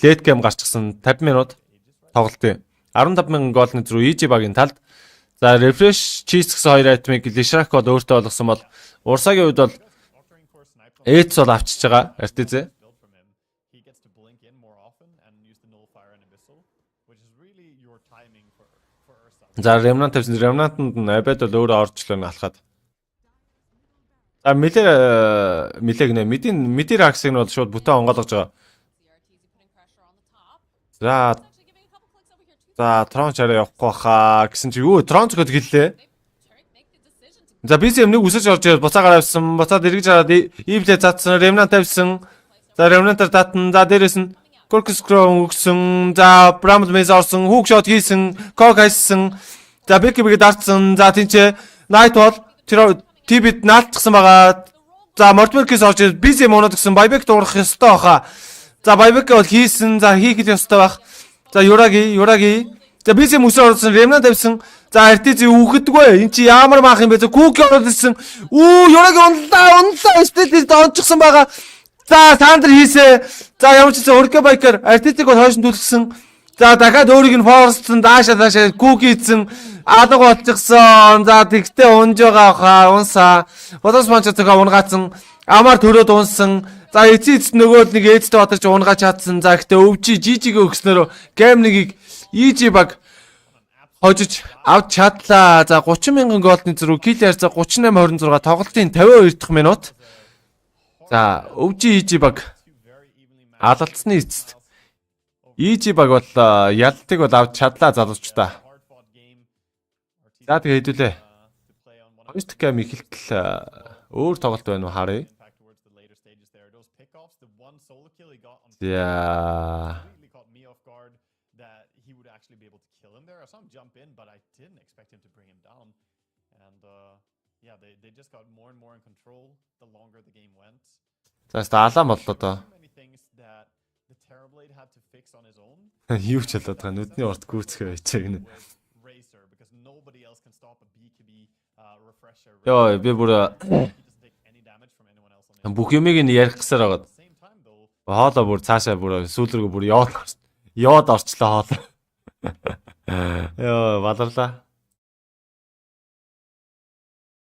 S2: лейт гейм гарчихсан 50 минут тоглолтын 15,000 голны зрүү Ижи багийн талд. За Refresh Cheese гэсэн хоёр айтмыг Лишрак бол өөртөө олгосон бол Урсагийн хувьд бол
S1: Octarine Core snipes on
S2: Эц бол авчиж байгаа RTZ.
S1: build from him. He gets to blink in more often and use the nullifier and abyssal, which is really your timing for Ursa.
S2: За Remnant тавьсан Remnant-нд нь Abed бол өөрөө орчлоо алхаад. За Милэг нэ Мидир аксыг нь бол шууд бүтэн онгоолгож байгаа.
S3: See Arteezy putting pressure on the top.
S2: За
S3: Actually giving a couple clicks over here too.
S2: за Тронч арай явахгүй хаа гэсэн чи юу Тронч гээд хэллээ.
S3: Make the decision to
S2: За BCM нэг үсэж орж ирээд буцаагаар авсан. Буцаад эргэж хараад Evil цаацсан, Remnant тавьсан. За Remnant-аар татсан. За дээрэс нь Corkus Crown өгсөн. За Bramble Maze орсон, Hook Shot хийсэн, Cog хайсан. За Becky дартсан. За тэнцээ Night бол тэр TB-д наалтчихсан байгаа. За Mortberg-с орж ирээд BCM унаад гисэн Buyback дуурах ёстой баха. За Buyback бол хийсэн. За хийхэд ёстой бах. За Юраги. За BCM үсээ орсон, Remnant тавьсан. За RTZ үхэдгүй. Эн чи ямар маах юм бэ? За Cookie ороод ирсэн. Юраги унлаа. Стелд онцгсон байгаа. За Сандер хийсэ. За ямар ч гэсэн Hurricane Biker RTZ-г бол хойш нь түлхсэн. За дахиад өөрийг нь форстсан даашаа Cookie ийдсэн. Алга болчихсон. За тэгтээ унж байгаа хаа унсаа. Бодос манч зөвхөн унгаацсан. Амар төрөөд унсан. За эцэц нөгөө нэг ээжтэй батарч унгаач чадсан. За гэтээ өвчи жижиг өгснөөр гейм нэгийг Ижи баг хожиж авч чадлаа. За 30,000 голдны зрүү киллер за 38-26 тоглолтын 52 дахь минут. За өвжи Ижи баг алалцсны эцэст Ижи баг бол ялтыг бол авч чадлаа залуучдаа.
S1: Hard fought game.
S2: За тэгээ хэдүүлээ.
S1: To play on one of
S2: 2 дахь гейм эхэлтэл өөр тоглолт байна уу харъя.
S1: impact towards the later stages there. Those pickoffs, the one solo kill he got on
S2: За
S1: completely caught me off guard that he would actually be able to kill him there. I saw him jump in, but I didn't expect him to bring him down. And yeah, they just got more and more in control the longer the game went.
S2: за алаан боллоо доо.
S1: Too many things that the Terrorblade had to fix on his own.
S2: Юу ч болоод байгаа нүдний урт гүрцгээ байчааг нэ.
S1: With Racer, because nobody else can stop a BKB refresher.
S2: Йоо би бүр
S1: He doesn't take any damage from anyone else on his
S2: бүх юмыг нь ярих гэсээр байгаа.
S1: At the same time though,
S2: Хоолоо бүр цаашаа бүр сүүлрэг бүр яваад орчлоо хоол. Йоо баларлаа.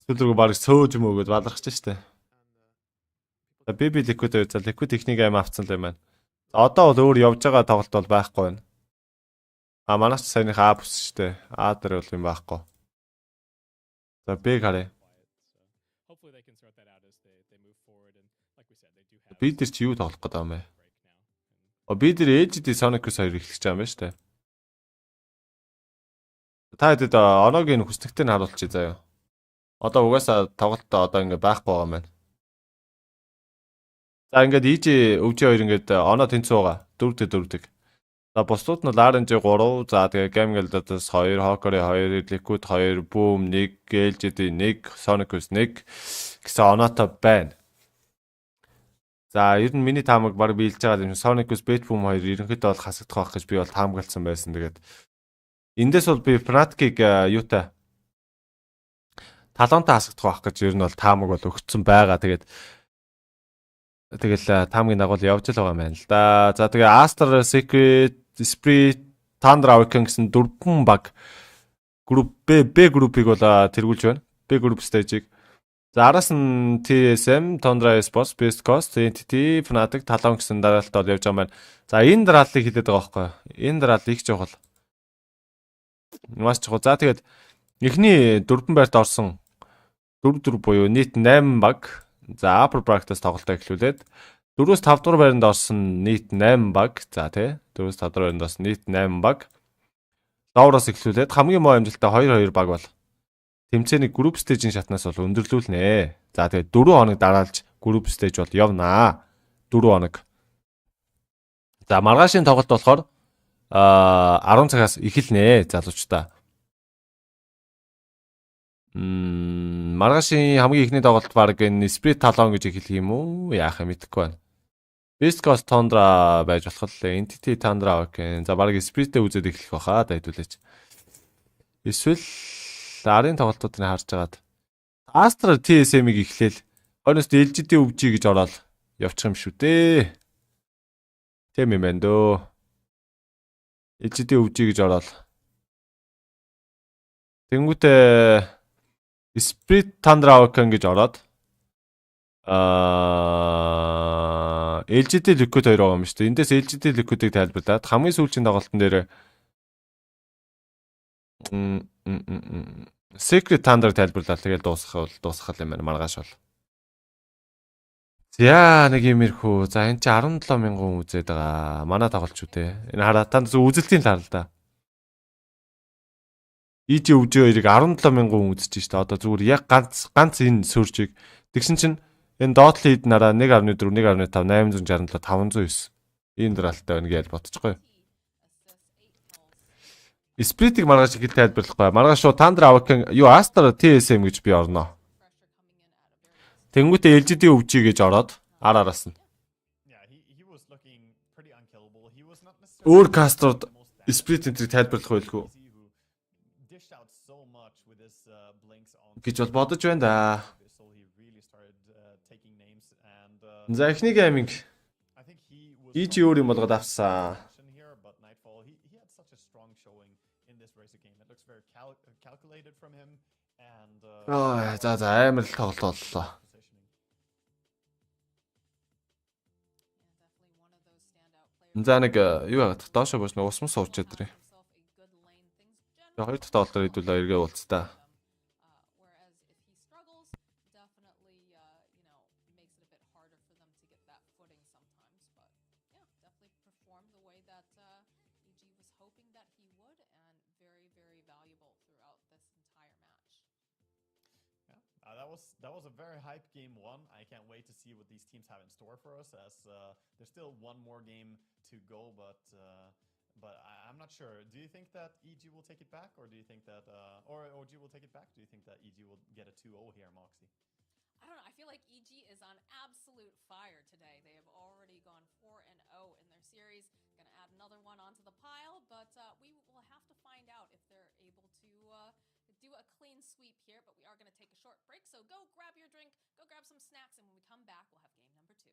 S2: Сүүлрэг баг сөөж юм өгөөд балархаж штэ. За би Liquid за Liquid техник аим авцсан л юм байна. Одоо бол өөр явж байгаа тоглолт бол байхгүй байна. Манайч саяных А бүс штэ. А дээр бол юм байхгүй. За Б харъя.
S5: Hopefully they can sort that out as
S2: бид нар чи юу тоглох гэдэг юм бэ? Бид нар ээжд Sonic-ус 2 эхлэж байгаа юм байна шүү дээ. Та хэд оногийн хүснэгтэй нь харуулчих заяа. Одоо угаасаа тоглолтоо одоо ингээ байхгүй байгаа юм байна. За ингээд EG өвжи 2 ингээд оноо тэнцүү байгаа. 4-4. За бусдууд нь RNG 3, за тэгээ Gaming Elders 2, Hawkery 2, Liquid 2, Boom 1, LGD 1, Sonicus 1 гэсэн оноотой байна. За ер нь миний таамаг баг биелж байгаа юм. Sonicus Boom 2 ерөнхийдөө бол хасагдах байх гэж би бол таамагласан байсан. Тэгээд эндээс бол би Fnatic-ийг юутай талонтой хасагдах байх гэж ер нь бол таамаг бол өгцсөн байгаа. Тэгэл таамгийн дагуу явж л байгаа юм байна л да. За тэгээ Astra, Secret, Spirit, Thunder Awakening гэсэн 4 баг групп B группийг бол тэргүүлж байна. B групп стейжийг. За араас нь TSM, Tundra Esports, Best Coast, Entity, Fnatic, Talon гэсэн дараалт бол явж байгаа юм байна. За энэ дарааллыг хэлээд байгаа байхгүй юу? Энэ дараалал их чухал. Маш чухал. За тэгээд эхний 4 байрт орсон 4 буюу нийт 8 баг. За upper bracket-аас тоглолтоо эхлүүлээд 4-5 дугаар байранд орсон нийт 8 баг. За тий 4-5 дугаар байранд орсон нийт 8 баг. Лоороос эхлүүлээд хамгийн муу амжилттай 2-2 баг бол тэмцээний групп стейжийн шатнаас бол өндөрлүүлнэ. За тэгээд 4 хоног дараалж групп стейж бол явнаа. 4 хоног. За маргаашийн тоглолт болохоор 10 цагаас эхэлнэ залуучдаа. Маргаашийн хамгийн ихний тоглолт баг энэ Spirit Talon гэж эхлэх юм уу? Яах юм мэдэхгүй байна. Best Coast Tundra байж болох л Entity Tundra окей. За баг Spirit-тэй үзээд эхлэх баха да хэдүүлээч. Эсвэл арын тоглолтуудыг харж агаад Astra TSM-ийг эхлээл. Ойноос LGD өвжи гэж ороод явчих юм шүү дээ. Тэм юм байна дөө. LGD өвжи гэж ороод. Тэнгүүтээ Spirit Tundra окей гэж ороод LGD Liquid 2 байгаа юм шүү дээ. Эндээс LGD Liquid-ыг тайлбарлаад хамгийн сүүлийн тоглолтын дээр Secret Thunder тайлбарлаад тэгээд дуусгах юм байна маргааш бол. За нэг юм ирхүү. За энэ чи 17,000 үзээд байгаа. Манай тоглолч үү те. Энэ хараа та үзэлтийн л хараа л да. EG өвжөө 2-ыг 17,000 үзэж штэ. Одоо зүгээр яг ганц энэ сүржийг тэгсэн чинь энэ Dot Lead нараа 1.4, 1.5, 867, 509. Ийм дараалтай байна гэж бодчихгоо. Spirit-ийг маргааш ихэл тайлбарлахгүй. Маргааш шууд Thunder Awakening юу Astra TSM гэж би орноо. Тэнгүүтээ LGD өвжий гэж ороод араас нь. Өөр каструуд Spirit энтрийг тайлбарлах байлгүй гэж бол бодож байна да. За эхний гейминг EG өөр юм болгоод авсан. За амар л тоглолт боллоо. За нэг юу яагаад доошо бооч нэг усмас суучаад ирээ. Хоёр дахь тоглолтоор хэдүүлээ эргээ уулзтаа.
S1: That was a very hype game one. I can't wait to see what these teams have in store for us as there's still one more game to go, but I'm not sure. Do you think that EG will take it back, or do you think that or OG will take it back? Do you think that EG will get a 2-0 here, Moxie?
S3: I don't know. I feel like EG is on absolute fire today. They have already gone 4-0 in their series. Going to add another one onto the pile, but we will have to find out if they're able to do a clean sweep here, but we are going to take a short break. So go grab your drink, go grab some snacks, and when we come back, we'll have game number 2.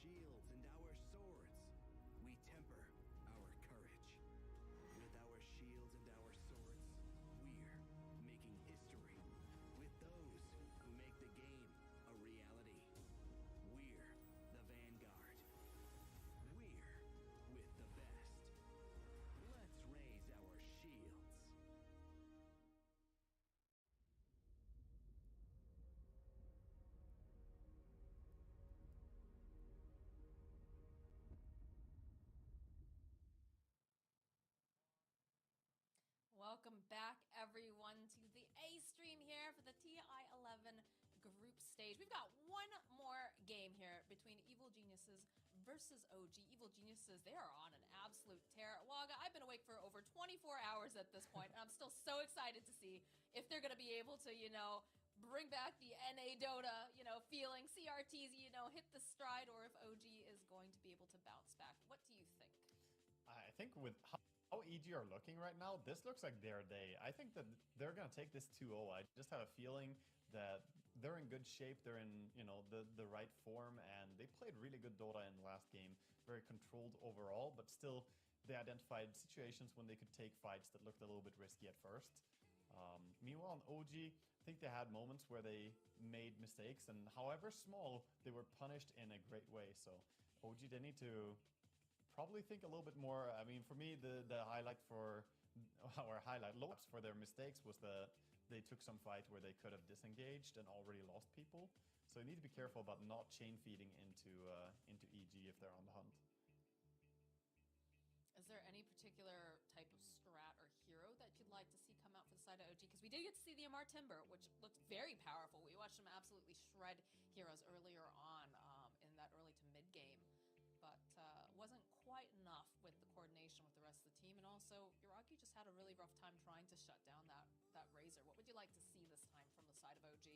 S6: shields and our swords, we temper our courage. With our shields and our swords, we're making history. With those who make the game a reality, we're the vanguard. We're with the best. Let's raise our shields.
S3: Welcome back, everyone, to the A stream here for the TI-11 group stage. We've got one more game here between Evil Geniuses versus OG. Evil Geniuses, they are on an absolute tear. Waga, I've been awake for over 24 hours at this point, and I'm still so excited to see if they're going to be able to, bring back the NA Dota, feeling, CRTs, hit the stride, or if OG is going to be able to bounce back. What do you think?
S1: I think with how EG are looking right now, this looks like their day. I think that they're going to take this 2-0. I just have a feeling that they're in good shape. They're in, the right form, and they played really good Dota in the last game. Very controlled overall, but still they identified situations when they could take fights that looked a little bit risky at first. Meanwhile, on OG, I think they had moments where they made mistakes, and however small, they were punished in a great way. So OG, they need to probably think a little bit more. I mean, for me, the highlight for our lowups for their mistakes was that they took some fights where they could have disengaged and already lost people. So you need to be careful about not chain feeding into EG if they're on the hunt.
S3: Is there any particular type of strat or hero that you'd like to see come out for the side of OG? Because we did get to see the Amar Timber, which looked very powerful. We watched him absolutely shred heroes earlier on in that early to mid game, but wasn't quite enough with the coordination with the rest of the team. And also, Iraqi just had a really rough time trying to shut down that Razor. What would you like to see this time from the side of OG?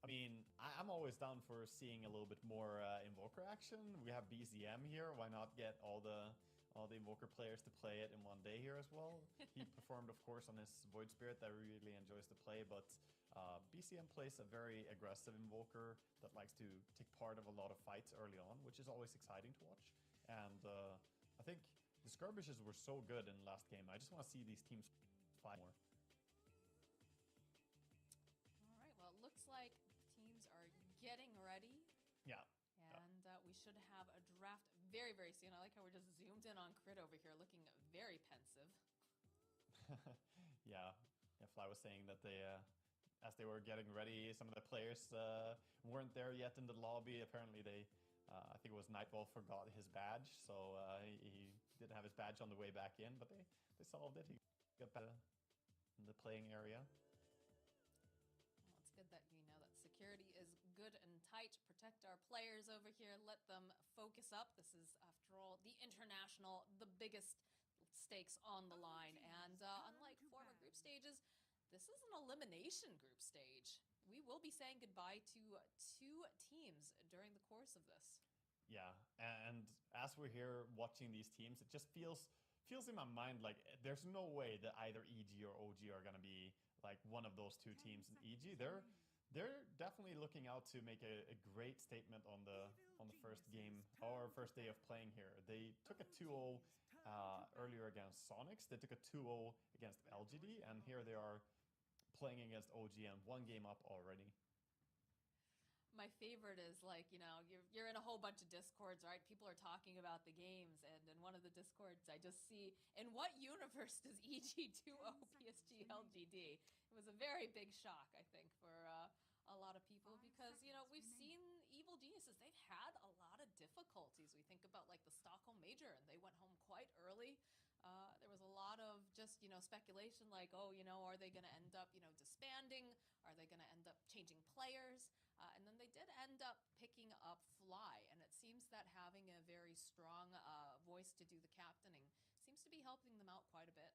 S1: I mean, I'm always down for seeing a little bit more Invoker action. We have BZM here. Why not get all the Invoker players to play it in one day here as well? He performed, of course, on his Void Spirit that really enjoys to play, but BCM plays a very aggressive Invoker that likes to take part of a lot of fights early on, which is always exciting to watch. And I think the skirmishes were so good in the last game. I just want to see these teams fight more.
S3: All right, well, it looks like teams are getting ready.
S1: Yeah.
S3: And we should have a draft very, very soon. I like how we're just zoomed in on Crit over here, looking very pensive.
S1: Yeah. Fly was saying that they, as they were getting ready, some of the players weren't there yet in the lobby. Apparently they, I think it was Nightwolf forgot his badge, so he didn't have his badge on the way back in, but they solved it. He got back in the playing area.
S3: Well, it's good that that security is good and tight. Protect our players over here. Let them focus up. This is, after all, the international, the biggest stakes on the line. And unlike former group stages, this is an elimination group stage. We will be saying goodbye to 2 teams during the course of this.
S1: Yeah, and as we're here watching these teams, it just feels in my mind like there's no way that either EG or OG are going to be like one of those 2 teams in EG. They're definitely looking out to make a great statement on the first game or first day of playing here. They took a 2-0 earlier against Sonics. They took a 2-0 against LGD, and here they are playing against OG and 1 game up already.
S3: My favorite is like, you're in a whole bunch of Discords, right? People are talking about the games, and in one of the Discords, I just see, in what universe does EG 2-0 PSG LGD? It was a very big shock, I think, for a lot of people because, we've seen Evil Geniuses. They've had a lot of difficulties. We think about like the Stockholm Major, and they went home quite early. There was a lot of just, speculation like, oh, are they going to end up, disbanding? Are they going to end up changing players? And then they did end up picking up Fly, and it seems that having a very strong voice to do the captaining seems to be helping them out quite a bit.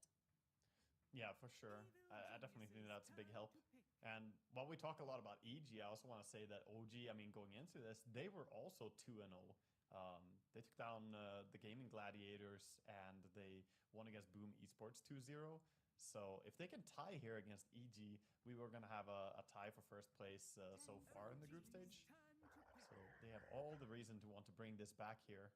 S1: Yeah, for sure. I definitely think that's a big help. And while we talk a lot about EG, I also want to say that OG, I mean, going into this, they were also 2-0. They took down the Gaming Gladiators, and they won against Boom Esports 2-0. So if they can tie here against EG, we were going to have a tie for first place so far in the group stage. So they have all the reason to want to bring this back here.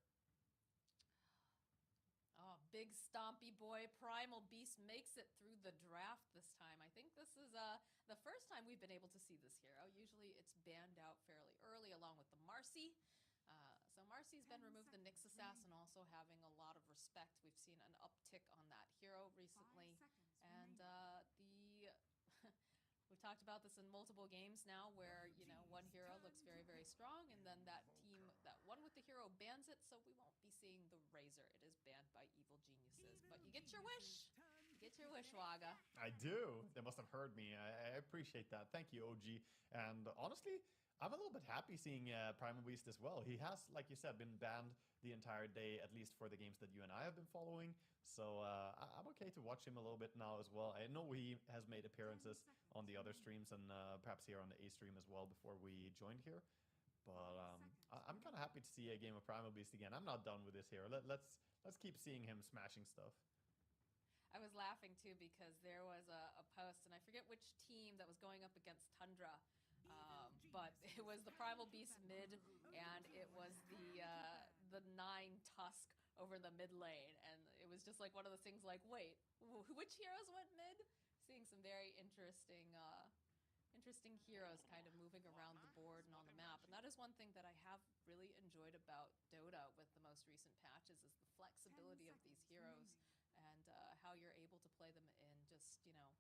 S3: Oh, big stompy boy, Primal Beast makes it through the draft this time. I think this is the first time we've been able to see this hero. Usually it's banned out fairly early along with the Marcy. So Marcy's been removed, the Nyx Assassin also having a lot of respect. We've seen an uptick on that hero recently. And we've talked about this in multiple games now where, you know, one hero looks very, very strong and then that team that won with the hero bans it, so we won't be seeing the Razor. It is banned by Evil Geniuses. But you get your wish. You get your wish, Waga.
S1: I do. They must have heard me. I appreciate that. Thank you, OG. And honestly, I'm a little bit happy seeing Primal Beast as well. He has, like you said, been banned the entire day, at least for the games that you and I have been following. So I'm okay to watch him a little bit now as well. I know he has made appearances on the other streams and perhaps here on the A stream as well before we joined here. But I'm kind of happy to see a game of Primal Beast again. I'm not done with this hero. Let's keep seeing him smashing stuff.
S3: I was laughing too because there was a post, and I forget which team that was going up against Tundra. But it was the Primal Beast mid, and it was the 9 Tusk over the mid lane, and it was just like one of those things like, wait, which heroes went mid? Seeing some very interesting heroes kind of moving around the board and on the map, and that is one thing that I have really enjoyed about Dota with the most recent patches is the flexibility of these heroes and how you're able to play them in just, you know,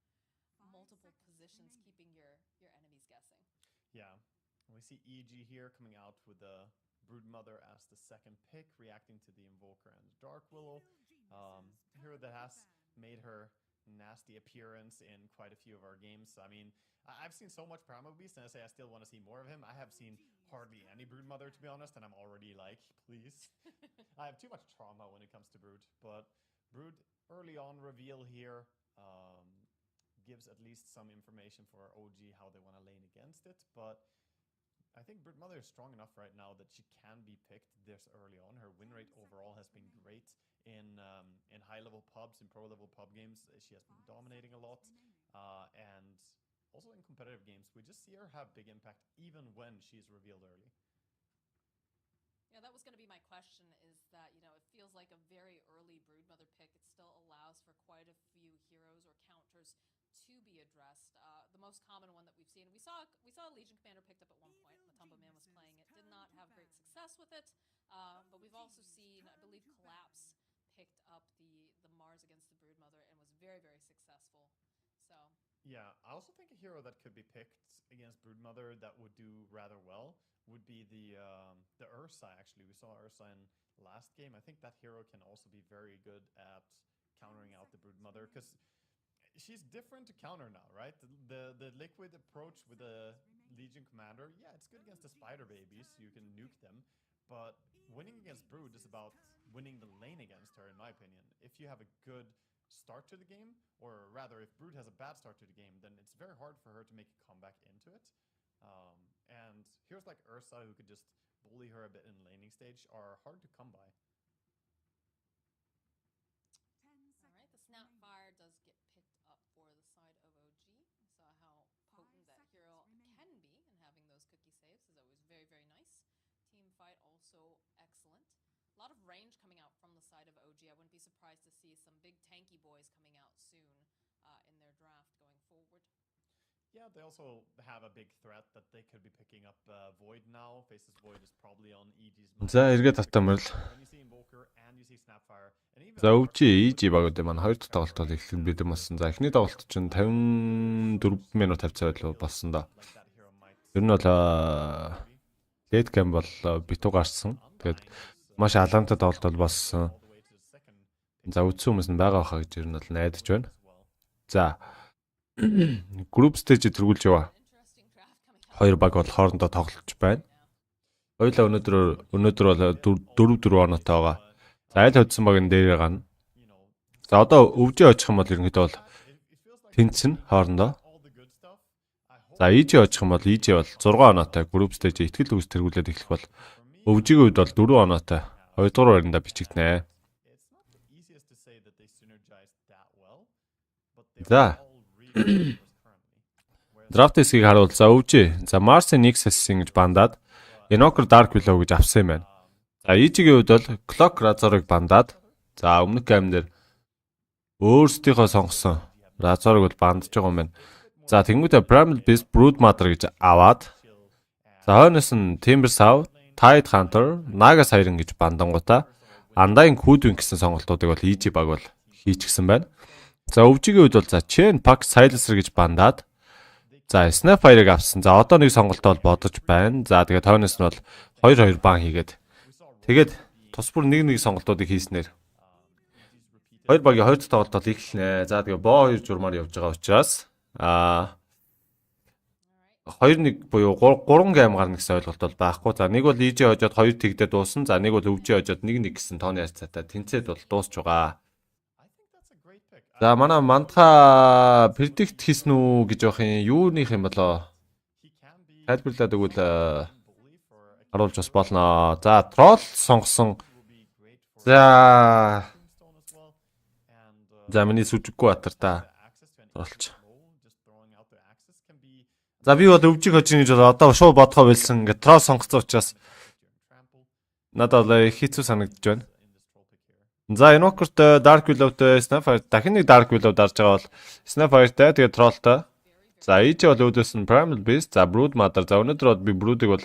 S3: multiple positions, keeping your enemies guessing.
S1: Yeah, we see EG here coming out with the Broodmother as the second pick, reacting to the Invoker and the Dark Willow. Hero that has made her nasty appearance in quite a few of our games. I mean, I've seen so much Primal Beast, and I say I still want to see more of him. I have seen hardly any Broodmother, to be honest, and I'm already like, please. I have too much trauma when it comes to Brood, but Brood early on reveal here gives at least some information for our OG how they want to lane against it, but I think Broodmother is strong enough right now that she can be picked this early on. Her win rate overall has been great in high-level pubs, in pro-level pub games. She has been dominating a lot, and also in competitive games. We just see her have big impact even when she's revealed early.
S3: Yeah, that was going to be my question, is that, you know, it feels like a very early Broodmother pick. It still allows for quite a few heroes or counters to be addressed. The most common one that we've seen, we saw a Legion Commander picked up at one point. Matumbo Man was playing it, did not have great success with it, but we've also seen, I believe, Collapse picked up the Mars against the Broodmother and was very, very successful. So
S1: yeah, I also think a hero that could be picked against Broodmother that would do rather well would be the Ursa. Actually, we saw Ursa in last game. I think that hero can also be very good at countering out the Broodmother because she's different to counter now, right? The liquid approach with the Legion Commander, yeah, it's good against the Spider Babies. You can nuke them, but winning against Brood is about winning the lane against her, in my opinion. If you have a good start to the game, or rather, if Brood has a bad start to the game, then it's very hard for her to make a comeback into it. And heroes like Ursa, who could just bully her a bit in the laning stage, are hard to come by.
S3: all right, the Snapfire does get picked up for the side of OG. We saw how potent that hero can be, and having those cookie saves is always very, very nice. Team fight also excellent. A lot of range coming out from the side of OG. I wouldn't be surprised to see some big tanky boys coming out soon in their draft going forward.
S1: Yeah, they also have a big threat that they could be picking up Void now. Faces Void is probably on EG's mind.
S2: За эргээд автомобиль.
S1: When you see Invoker and you see Snapfire, and even
S2: За өвчи EG багуудын маань хоёр дахь тоглолт бол эхлэн бэлэн болсон. За эхний тоглолт чинь 54 минут тавьцаа байлуу болсон да.
S1: like that hero might
S2: Ер нь бол лейт гейм бол битүү гарсан. Тэгээд маш алаантай тоглолт бол болсон.
S1: all the way to the second
S2: За үдсэн хүмүүс нь байгаа хаа гэж ер нь бол найдаж байна.
S1: as well.
S2: За group stage тэргүүлж яваа.
S3: Interesting draft coming out.
S2: Хоёр баг бол хоорондоо тоглож байна. Хоёулаа өнөөдөр бол 4 оноотой байгаа. За аль hodсон баг энэ дээр гана.
S1: You know,
S2: За одоо өвжөө очих юм бол ерөнхийдөө бол
S1: it feels like
S2: тэнцэн хоорондоо.
S1: all the good stuff. I hope
S2: За EG очих юм бол EG бол 6 оноотой group stage ихтгэл үгс тэргүүлээд эхлэх бол өвжигийн үед бол 4 оноотой 2 дугаар байранда бичигдэнэ.
S1: it's not the easiest to say that they synergized that well, but they
S2: За.
S1: are all really good currently. Whereas
S2: Драфт хэсгийг харуул. За өвжөө. За Mars Nyx Assassin гэж бандаад Invoker Dark Willow гэж авсан юм байна. За EG-ийн хувьд бол Clock Razor-ыг бандаад за өмнөх гейм дээр өөрсдийнхөө сонгосон Razor-ыг бол бандж байгаа юм байна. За тэнгуүтэ Primal Beast Brood Mother гэж аваад за хойноос нь Timber Saw, Tide Hunter, Naga Siren гэж бандангуудаа Undying Hoodwink гэсэн сонголтуудыг бол EG баг бол хийчихсэн байна. За өвжигийн үед бол за Chain Pack Silencer гэж бандаад за Snapfire-ыг авсан. За одоо нэг сонголтоо бол бодож байна. За тэгээд хойноос нь бол 2-2 бан хийгээд тэгээд тус бүр нэг сонголтуудыг хийснээр хоёр багийн хоёр дахь тоглолтод эхэлнэ. За тэгээд боо 2 журмаар явж байгаа учраас 2-1 буюу 3 гейм гарна гэсэн ойлголт бол байхгүй. За нэг бол EG хожоод 2 тэгдээ дуусна. За нэг бол өвжи хожоод 1-1 гэсэн тооны харьцаатай тэнцээд бол дуусч байгаа. За манай мандха predict хийсэн үү гэж явах юм юуных юм болоо. Тайлбарлаад өгвөл харуулж бас болно. За troll сонгосон. За миний сүжиггүй батар та. Trollч. За би бол өвжиг хожиж гэж одоо шууд бодхоо байлсан. Ингээд troll сонгоцсон учраас надад их хэцүү санагдаж байна. За Invoker-т Dark Willow-тэй Snapfire дахин нэг Dark Willow дарж байгаа бол Snapfire-тэй тэгээд Troll-тай. За EG бол өөдөөс нь Primal Beast, за Brood Mother. За өнөөдөр бол би Brood-ыг бол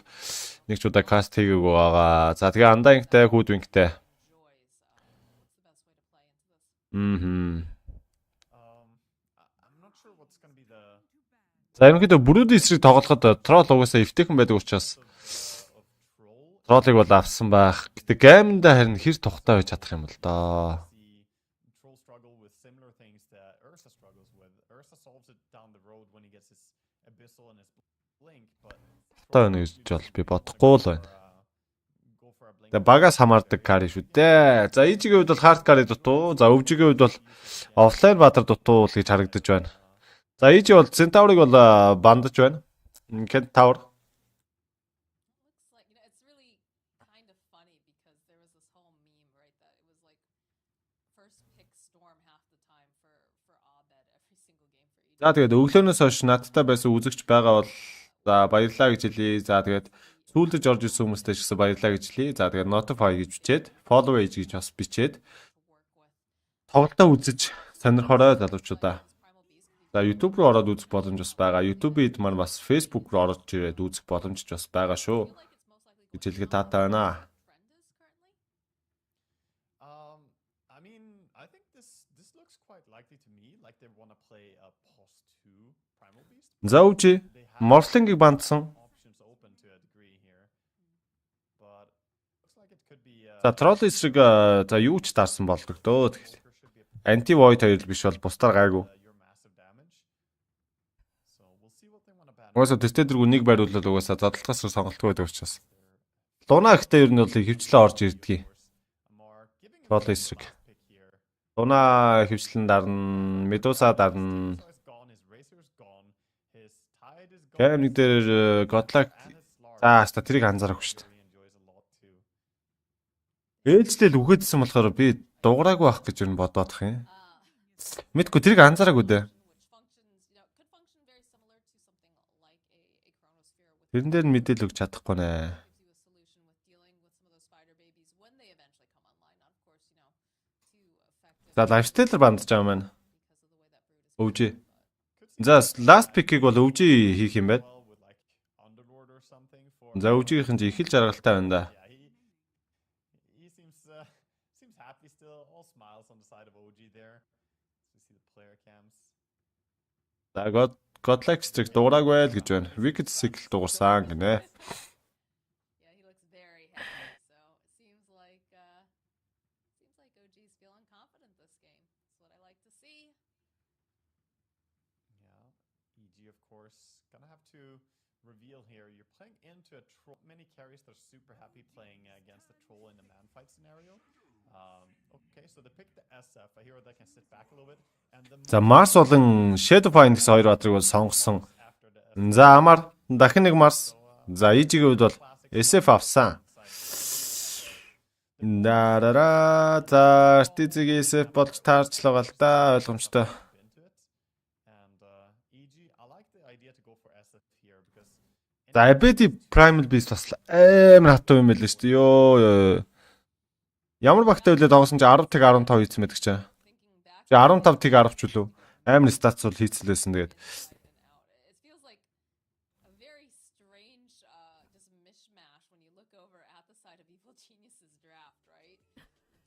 S2: нэг ч удаа каст хийгээгүй байгаа. За тэгээ Undying-тэй, Hoodwink-тэй. За ерөнхийдөө Brood-ийн эсрэг тоглоход Troll угаасаа эвтэйхэн байдаг учраас Troll-ыг бол авсан байх. Гэтэ геймдээ харин хэр тухтай байж чадах юм бол доо. Тухтай байна гэж бол би бодохгүй л байна. Тэгээ багаас хамаардаг кари шүү дээ. За EG-ийн хувьд бол hard carry дутуу. За өвжигийн хувьд бол offline бадар дутуу л гэж харагдаж байна. За EG бол Centaur-ыг бол бандаж байна. Centaur За тэгээд өглөөнөөс хойш надтай байсан үзэгч байгаа бол за баярлалаа гэж хэлье. За тэгээд сүүлдэж орж ирсэн хүмүүстээ ч гэсэн баярлалаа гэж хэлье. За тэгээд notify гэж бичээд, follow page гэж бас бичээд тоглолтоо үзэж сонирхорой залуучуудаа. За YouTube руу ороод үзэх боломж бас байгаа. YouTube-ид маань бас Facebook руу орж ирээд үзэх боломж ч бас байгаа шүү. гэж хэлэхэд таатай байна. За үгүй Morphling-ыг бандсан. За Troll эсрэг за юу ч дарсан болдог дөө. Anti Void хоёр биш бол бусдаар гайгүй. Угаасаа тестедэргүй нэг байруулал угаасаа задлахаас сонголтгүй байдаг учраас. Луна ихтэй ер нь бол хөвчлээ орж ирдгийг. Troll эсрэг. Луна хөвчлэн дарна, Medusa дарна. Гэм нэг дээр Godlike хаста тэрийг анзаарахгүй шүү дээ. Ээлжлэл үгээдсэн болохоор би дуураагүй байх гэж юу бодоодох юм. Мэдгүй тэрийг анзаараагүй дээ. Тэрэн дээр мэдээлэл өгч чадахгүй нэ. За лайфстайлер бандж байгаа юм байна. Өвжи. За last pick-ийг бол өвжи хийх юм байна. За өвжигийнхэн чи их л жаргалтай байна да. За Godlike streak дуураагүй л гэж байна. Wicked cycle дуурсан гинэ.
S1: Reveal here, you're playing into a troll. Many carries that are super happy playing against the troll in the man fight scenario. Okay, so they pick the SF. A hero that can sit back a little bit.
S2: За Mars болон Shadowfiend гэсэн хоёр бадрыг бол сонгосон. За Амар дахин нэг Mars. За EG-ийн хувьд бол SF авсан. Дарара за TZ-ийн SF болж таарчлаа л да За Abedi Primal Beast бас амар хатуу юм байл шүү дээ. Йоо. Ямар багтай үлээ догсон чи 10 тэг 15 хийсэн байдаг чаа. Чи 15 тэг 10 ч үлээ. Амар статс бол хийцэл байсан тэгээд.
S3: It feels like a very strange just mishmash when you look over at the side of Evil Genius's draft, right?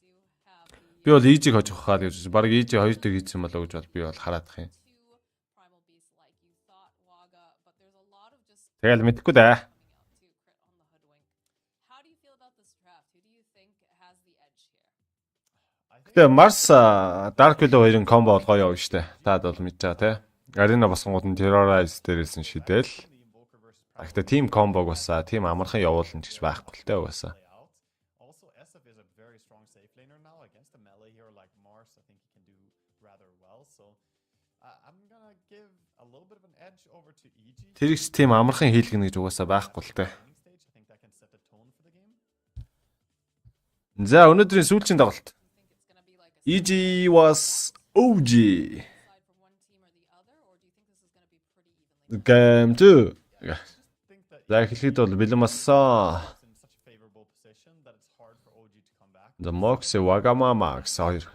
S3: Do have the
S2: Би бол EG-г хожих хаад гэж баг EG 2 тэг хийсэн болоо гэж бол би бол хараадах юм.
S3: two primal beasts like you thought Waga, but there's a lot of just
S2: Тэгэл мэдэхгүй дээ.
S3: coming out to crit on the hoodwink. How do you feel about this draft? Who do you think has the edge here?
S2: Гэтэ Mars Dark Willow 2-ын комбо бол гоё явна штэ. Таад бол мэдж байгаа те. Arena босгонгууд нь Terrorize дээрсэн шидэл. Гэтэ team комбог бас team амархан явуулна гэж байхгүй л те угаасаа.
S1: Also, SF is a very strong safe laner now against a melee hero like Mars. I think he can do rather well. So I'm gonna give a little bit of an edge over to EG.
S2: Тэрэгч team амархан хийлгэнэ гэж угаасаа байхгүй л те.
S1: Beginning stage, I think that can set the tone for the game.
S2: За өнөөдрийн сүүлчийн тоглолт.
S3: Think it's gonna be like a
S2: EG was OG.
S3: side from one team or the other, or do you think this is gonna be pretty evenly?
S2: Game 2.
S1: Think that
S2: За эхлэхэд бол бэлэн болсон.
S1: it's in such a favorable position that it's hard for OG to come back.
S2: The Mox Wagamama гэсэн хоёр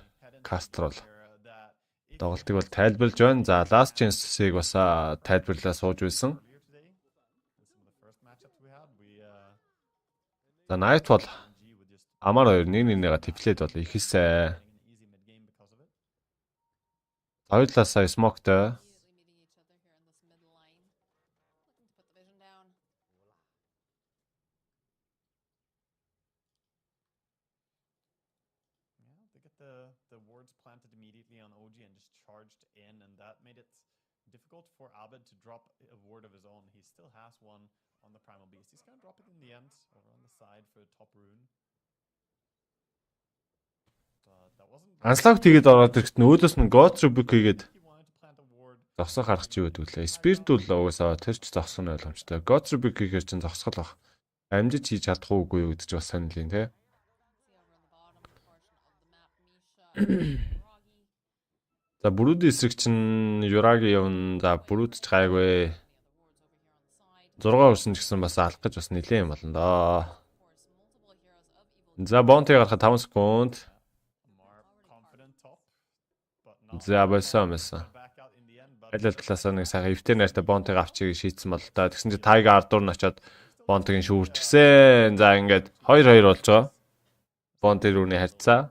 S2: Caster бол
S1: That
S2: тоглолтыг бол тайлбарлаж байна. За Last Chance-ийг бас тайлбарлаа сууж байсан.
S1: earlier today, in some of the first matchups we had, we
S2: За Night бол
S1: G would just
S2: амар хоёр нэг нэгээ типлээд бол ихээсээ
S1: getting an easy mid game because of it.
S2: хоёулаа сая Smoke-тэй
S3: Immediately meeting each other here in this mid lane. Looking to put the vision down.
S1: Yeah, they get the wards planted immediately on OG and just charged in, and that made it difficult for Abed to drop a ward of his own. He still has one on the Primal Beast. He's gonna drop it in the end over on the side for the top rune. But that wasn't.
S2: Анслаг тэгээд ороод ирэхэд нөөдөөс нь God Rubic хийгээд
S1: He wanted to plant a ward.
S2: зогсох арга чи байдаг лээ. Spirit бол угаасаа тэр ч зогсох нь ойлгомжтой. God Rubic хийхээр чинь зогсгол баг. Амжиж хийж чадах уугүй юу гэдэг ч бас сонирхол юм те.
S3: See over on the bottom portion of the map, Misha and Roggy.
S2: За бүрүүд эсрэг чинь Yuragi явна. За бүрүүд ч гайгүй.
S3: The other wards over here on the side.
S2: 6 өрсөн ч гэсэн бас алах гэж бас нэлээд юм болно доо.
S3: Of course, multiple heroes of Evil
S2: За Bounty гарахад 5 секунд.
S1: Mar confident top, but not
S2: За болсон.
S1: back out in the end. But
S2: Аль талаасаа нэг сайхан эвтер найртай Bounty авчиг шийдсэн бол та. Тэгсэн чи Taiga ардуур нь очоод Bounty-гийн шүүрчихсэн. За ингээд 2-2 болж байгаа. Bounty рүүний харьцаа.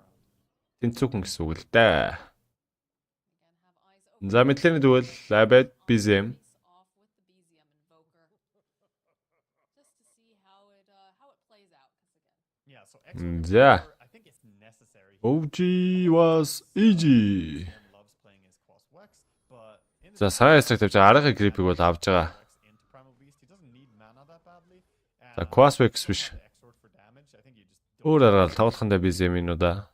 S2: Тэнцүүхэн гэсэн үг л дээ.
S3: again have eyes open.
S2: За мэдлэний тэгвэл Abed BZM.
S3: Face off with the BZM Invoker. Just to see how it plays out. 'Cause again,
S1: yeah, so excellent.
S2: За
S1: I think it's necessary.
S2: OG was easy.
S1: Loves playing his cross wax, but in
S2: За сайн эсрэг тавьж арга грипийг бол авж байгаа.
S1: into Primal Beast, he doesn't need mana that badly.
S2: За Quaswex биш.
S1: The Exort for damage, I think you just don't
S2: Өөр аргаал тоглохондоо BZM-ийнүүдаа.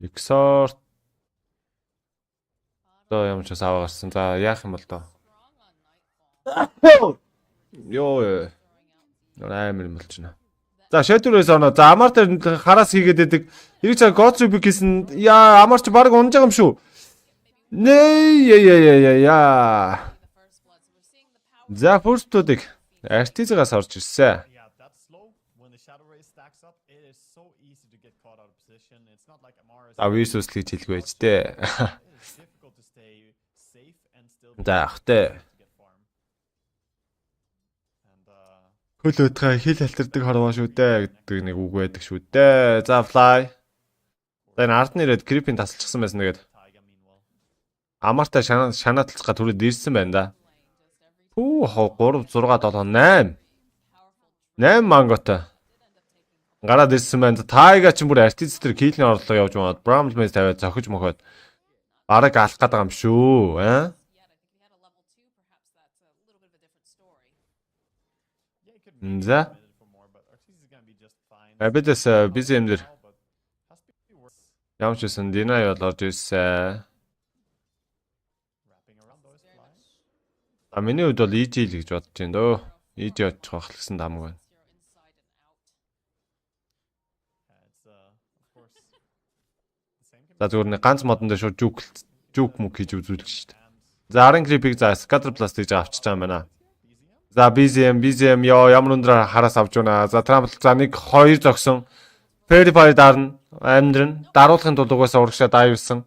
S2: Exort одоо ямар ч бас аваа гарсан. За яах юм бол доо.
S3: strong on Nightfall.
S2: Йоо. Амар юм болчихно. За Shadow-с оноо. За амар дээр хараас хийгээд идэг. Эрэг цаг God Rubic гэсэн яа амар ч баг унж байгаа юм шүү. Нээ яа.
S3: The first blood. So we're seeing the power.
S2: За first-уудыг Artiz-гаас орж ирсэн.
S1: yeah, that's slow. When the Shadow Ray stacks up, it is so easy to get caught out of position. It's not like Amara is
S2: А Visus л гэж хэлгүй байж тээ.
S1: it is difficult to stay safe and still
S2: За ахтай.
S1: to get farm. And
S2: Хөлөөдгөө хил халтардаг хорвоо шүү дээ гэдэг нэг үг байдаг шүү дээ. За Fly. За энэ ард нь ирээд Creep-ийн тасалчихсан байсан тэгээд
S1: Taiga meanwhile.
S2: амартай шанааталцгаа түрээд ирсэн байна да. Пүү 3 6 7 8. 8 манготой. Гараад ирсэн байна. Тайга ч бүр Artiz дээр кийлний орлого явж байгаа. Bramble Maze тавиад зохиж мохоод бараг алах гээд байгаа юм шүү. Аа?
S3: Yet I think if we had a level 2, perhaps that's a little bit of a different story.
S1: Yeah, he could
S2: За.
S1: maybe for more, but Artis is gonna be just fine.
S2: Abedээс BZM дээр
S1: Now, but has to be worth
S2: ямар ч байсан Deny бол орж ирсэн.
S1: wrapping around those flies.
S2: А миний хувьд бол EG л гэж бодож байна дөө. EG очих байх гэсэн дамаг байна.
S1: It's of course the same can
S2: За зүгээр нэг ганц модон дээр шууд жүк мүк хийж үзүүлж шít. За Арын Creep-ийг за Scatter Blast гэж авчиж байгаа юм байна. За BZM ёо ямар өндөр хараас авч байна. За Trample за 1 2 зогсон. Verify дарна. Амьдрын даруулахын тулд угаасаа урагшаа дайвсан.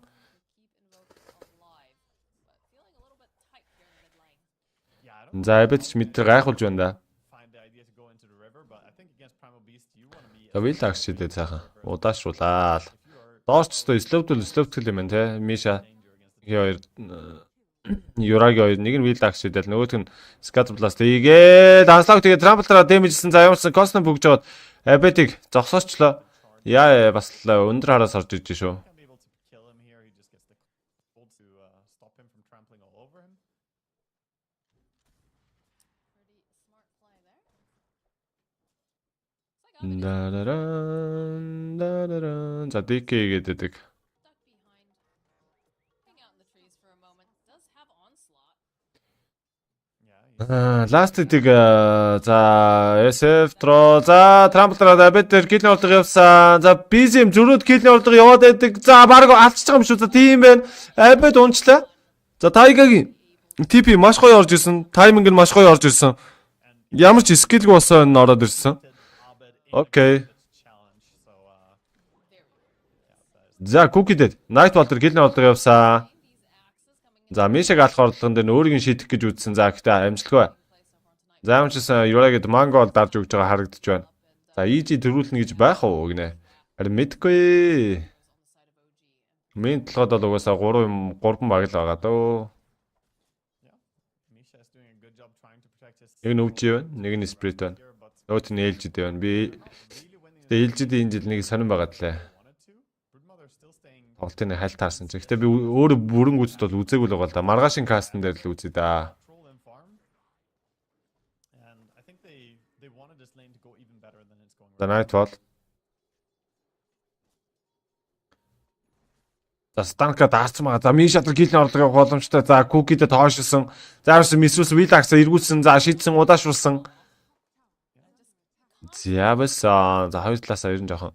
S2: За эбэт ч мэдэр гайхуулж байна да. За Villax шидэ цаахан. Удаашруулаад. Доорчтой словтгөл юм те. Миша хоёр Юраги хоёр нэг нь Villax шидэл нөгөөх нь Scatter Blast ийгээд анслаг тэгээ Trample-аараа дэмэжсэн. За ямарсан Cosmo бүгж жоод эбэтийг зогсоочлоо. Яа бас өндөр хараас орж иж шүү. За DK гэдэг. Last тийг за SF тро за Trample-аараа бетер килний уралдага явсан. За BZM зөрүүд килний уралдага яваад байдаг. За баг алчж байгаа юм шүү. За тийм байна. Абет унчлаа. За Тайгагийн TP маш гоё орж ирсэн. Тайминг нь маш гоё орж ирсэн. Ямар ч скиллгүй болсон энэ ороод ирсэн. Окей. За Cookie-дэд Nightwalker килний уралдага явсан. За Мишаг алах орлогон дээр өөрийг нь шийдэх гэж үзсэн. За гэхдээ амжилтгүй. За ямчсан Юрагид Mongol дарж өгж байгаа харагдаж байна. За EG төрүүлнэ гэж байх уу гинэ. Харин мэдгүй. Мен толгойд бол угаасаа 3 баг л байгаа дөө. Нэг нь өвч байна, нэг нь Spirit байна. Нөгөөх нь LGD байна. Би тэгээ LGD энэ жил нэг сонирн байгаад лээ. Тоглолтын хайлт таарсан ч. Гэтэ би өөрөө бүрэн үзт бол үзээгүй л байгаа л да. Маргаашийн кастн дээр л үзье да. За Nightfall. За Станка даарсан байгаа. За Мишатр килний орлого явах боломжтой. За Cookie-дэд тоошилсон. За ерөөс Мисрус Villax-а эргүүлсэн. За шийдсэн удаашруулсан. За басан. За хоёр талаасаа ер нь жоохон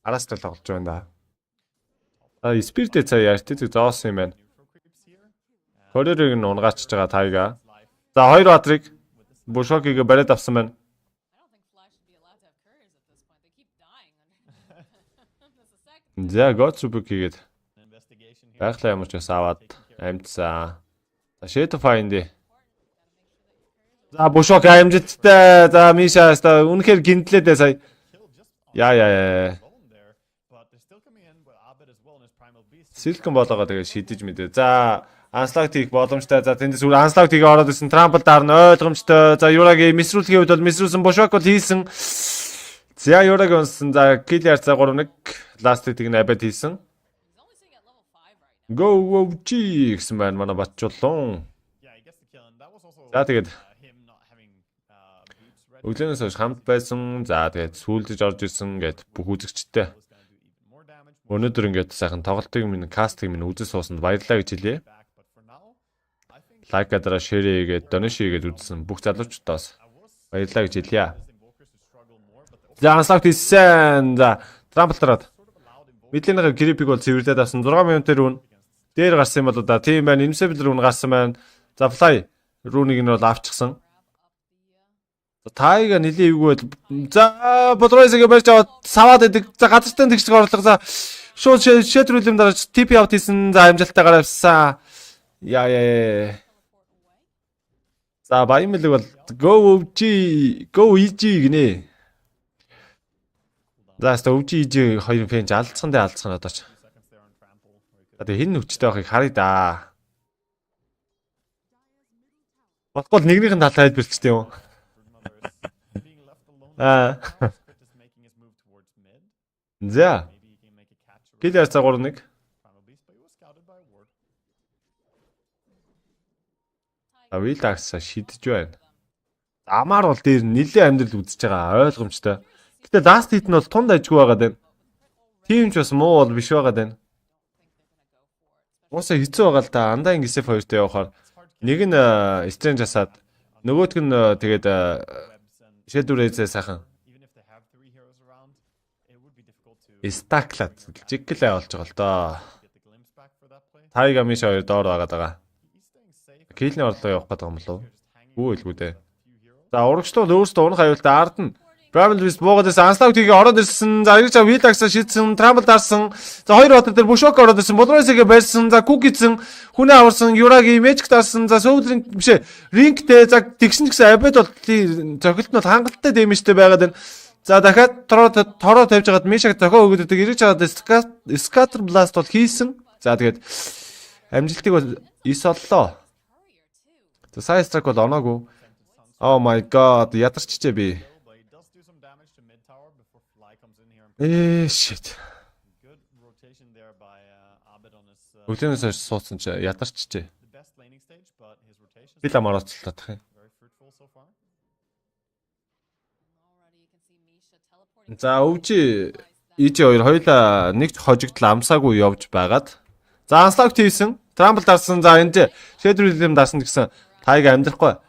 S2: араас тал тоглож байна да. Spirit цаа яарт тэг зоосон юм байна. Хорерыг нь унгаачж байгаа Тайга. За хоёр баатрыг Бушокийг бариад авсан байна. За Gotsubuk хийгээд байхлаа ямар ч бас аваад амжсан. За Shadowfire энэ. За Бушок амжилттай. За Миша хаста үнэхээр гинтлээ дээ сая. Яа. Силкэн болоогоо тэгээ шидэж мэдээ. За анслаг тийх боломжтой. За тэндээс үр анслаг тийгээ ороод ирсэн. Trample дарна ойлгомжтой. За Юрагийн мисрүүлгийн хувьд бол мисрүүлсэн Бушок бол хийсэн. За Юраг унсан. За kill ярцаа 3-1 last тийг нь абет хийсэн. Go OG гэсэн байна манай батчуулсан. За тэгээд өглөөнөөс хойш хамт байсан. За тэгээд сүүлдэж орж ирсэн гэд бүх үзэгчтэй. Өнөөдөр ингээд сайхан тоглолтыг минь кастыг минь үзэж суусанд баярлалаа гэж хэлье. Лайк адраа шеэр хийгээд донешн хийгээд үзсэн бүх залуучуудаас баярлалаа гэж хэлье. За анслаг тийсэн. За Trample-аараа Midlane-ийн Creep-ийг бол цэвэрлээд авсан 6 минутээр үн дээр гарсан юм болоо да. Тийм байна. Invincible руу гарсан байна. За Fly рүүнийг нь бол авчихсан. Тайга нилийн эвгүй байл. За Бодройсыг барьж аваад саваад идэг. За газартаа тэгшдэг орлого. За шууд шэтрүүлэм дараач TP аут хийсэн. За амжилттайгаар авсан. Яа. За Баямлэг бол go EG гинэ. За хаста өвжи EG хоёр фэнж алдсан дээ алдсан одоо ч. За тэг хин өвчтэй байхыг харъя да. Батгол нэгнийх нь талаа хэлбэрчтэй юм. За. Килэр цагур нэг. Villax шидэж байна. Амар бол дээр нэлээд амьдрал үзэж байгаа ойлгомжтой. Гэтэ last hit нь бол тунд ажгүй байгаад байна. Тийм ч бас муу бол биш байгаад байна. Уусаа хэцүү байгаа л да. Андаа ингэсээ хоёртой явахаар нэг нь strange асаад нөгөөх нь тэгээд шэдүрээсээ сайхан стаклаад жигглээ болж байгаа л доо. Тайга Миша хоёр доор байгаад байгаа. килний орлого явах гэдэг юм болов. Үгүй элгүй дээ. За урагшлал өөрсдөө унах аюултай ард нь Travel Risk буугаад ирсэн. Анслаг тийг ороод ирсэн. За эргэж Вилакса шийдсэн. Трамбл дарсан. За хоёр хотод дээр Бушок ороод ирсэн. Болросигээ барьсан. За Кук идсэн. Хүнээ аварсан. Юраги Magic дарсан. За Soul-ring бишээ. Рингтэй. За тэгсэн гэсэн Abed бол зохилт нь бол хангалттай дэмэжтэй байгаад байна. За дахиад тороо тавьж хагаад Мишаг зохио өгöd өгдөг. Эргэж хагаад Scatter Blast бол хийсэн. За тэгээд амжилтыг бол 9 оллоо. За Side Strike бол оноогүй. Oh my god, ядарчжээ би. Shit. Өглөөнөөс хойш суудсан чи ядарчжээ. Би ламаар оцолтох юм. За өвжи EG2 хоёулаа нэг хожигдл амсаагүй явж байгаад. За Анслаг тийсэн, Трамбл дарсан. За энэ Шэдрүүлэм дарсан гэсэн тайг амьдрахгүй.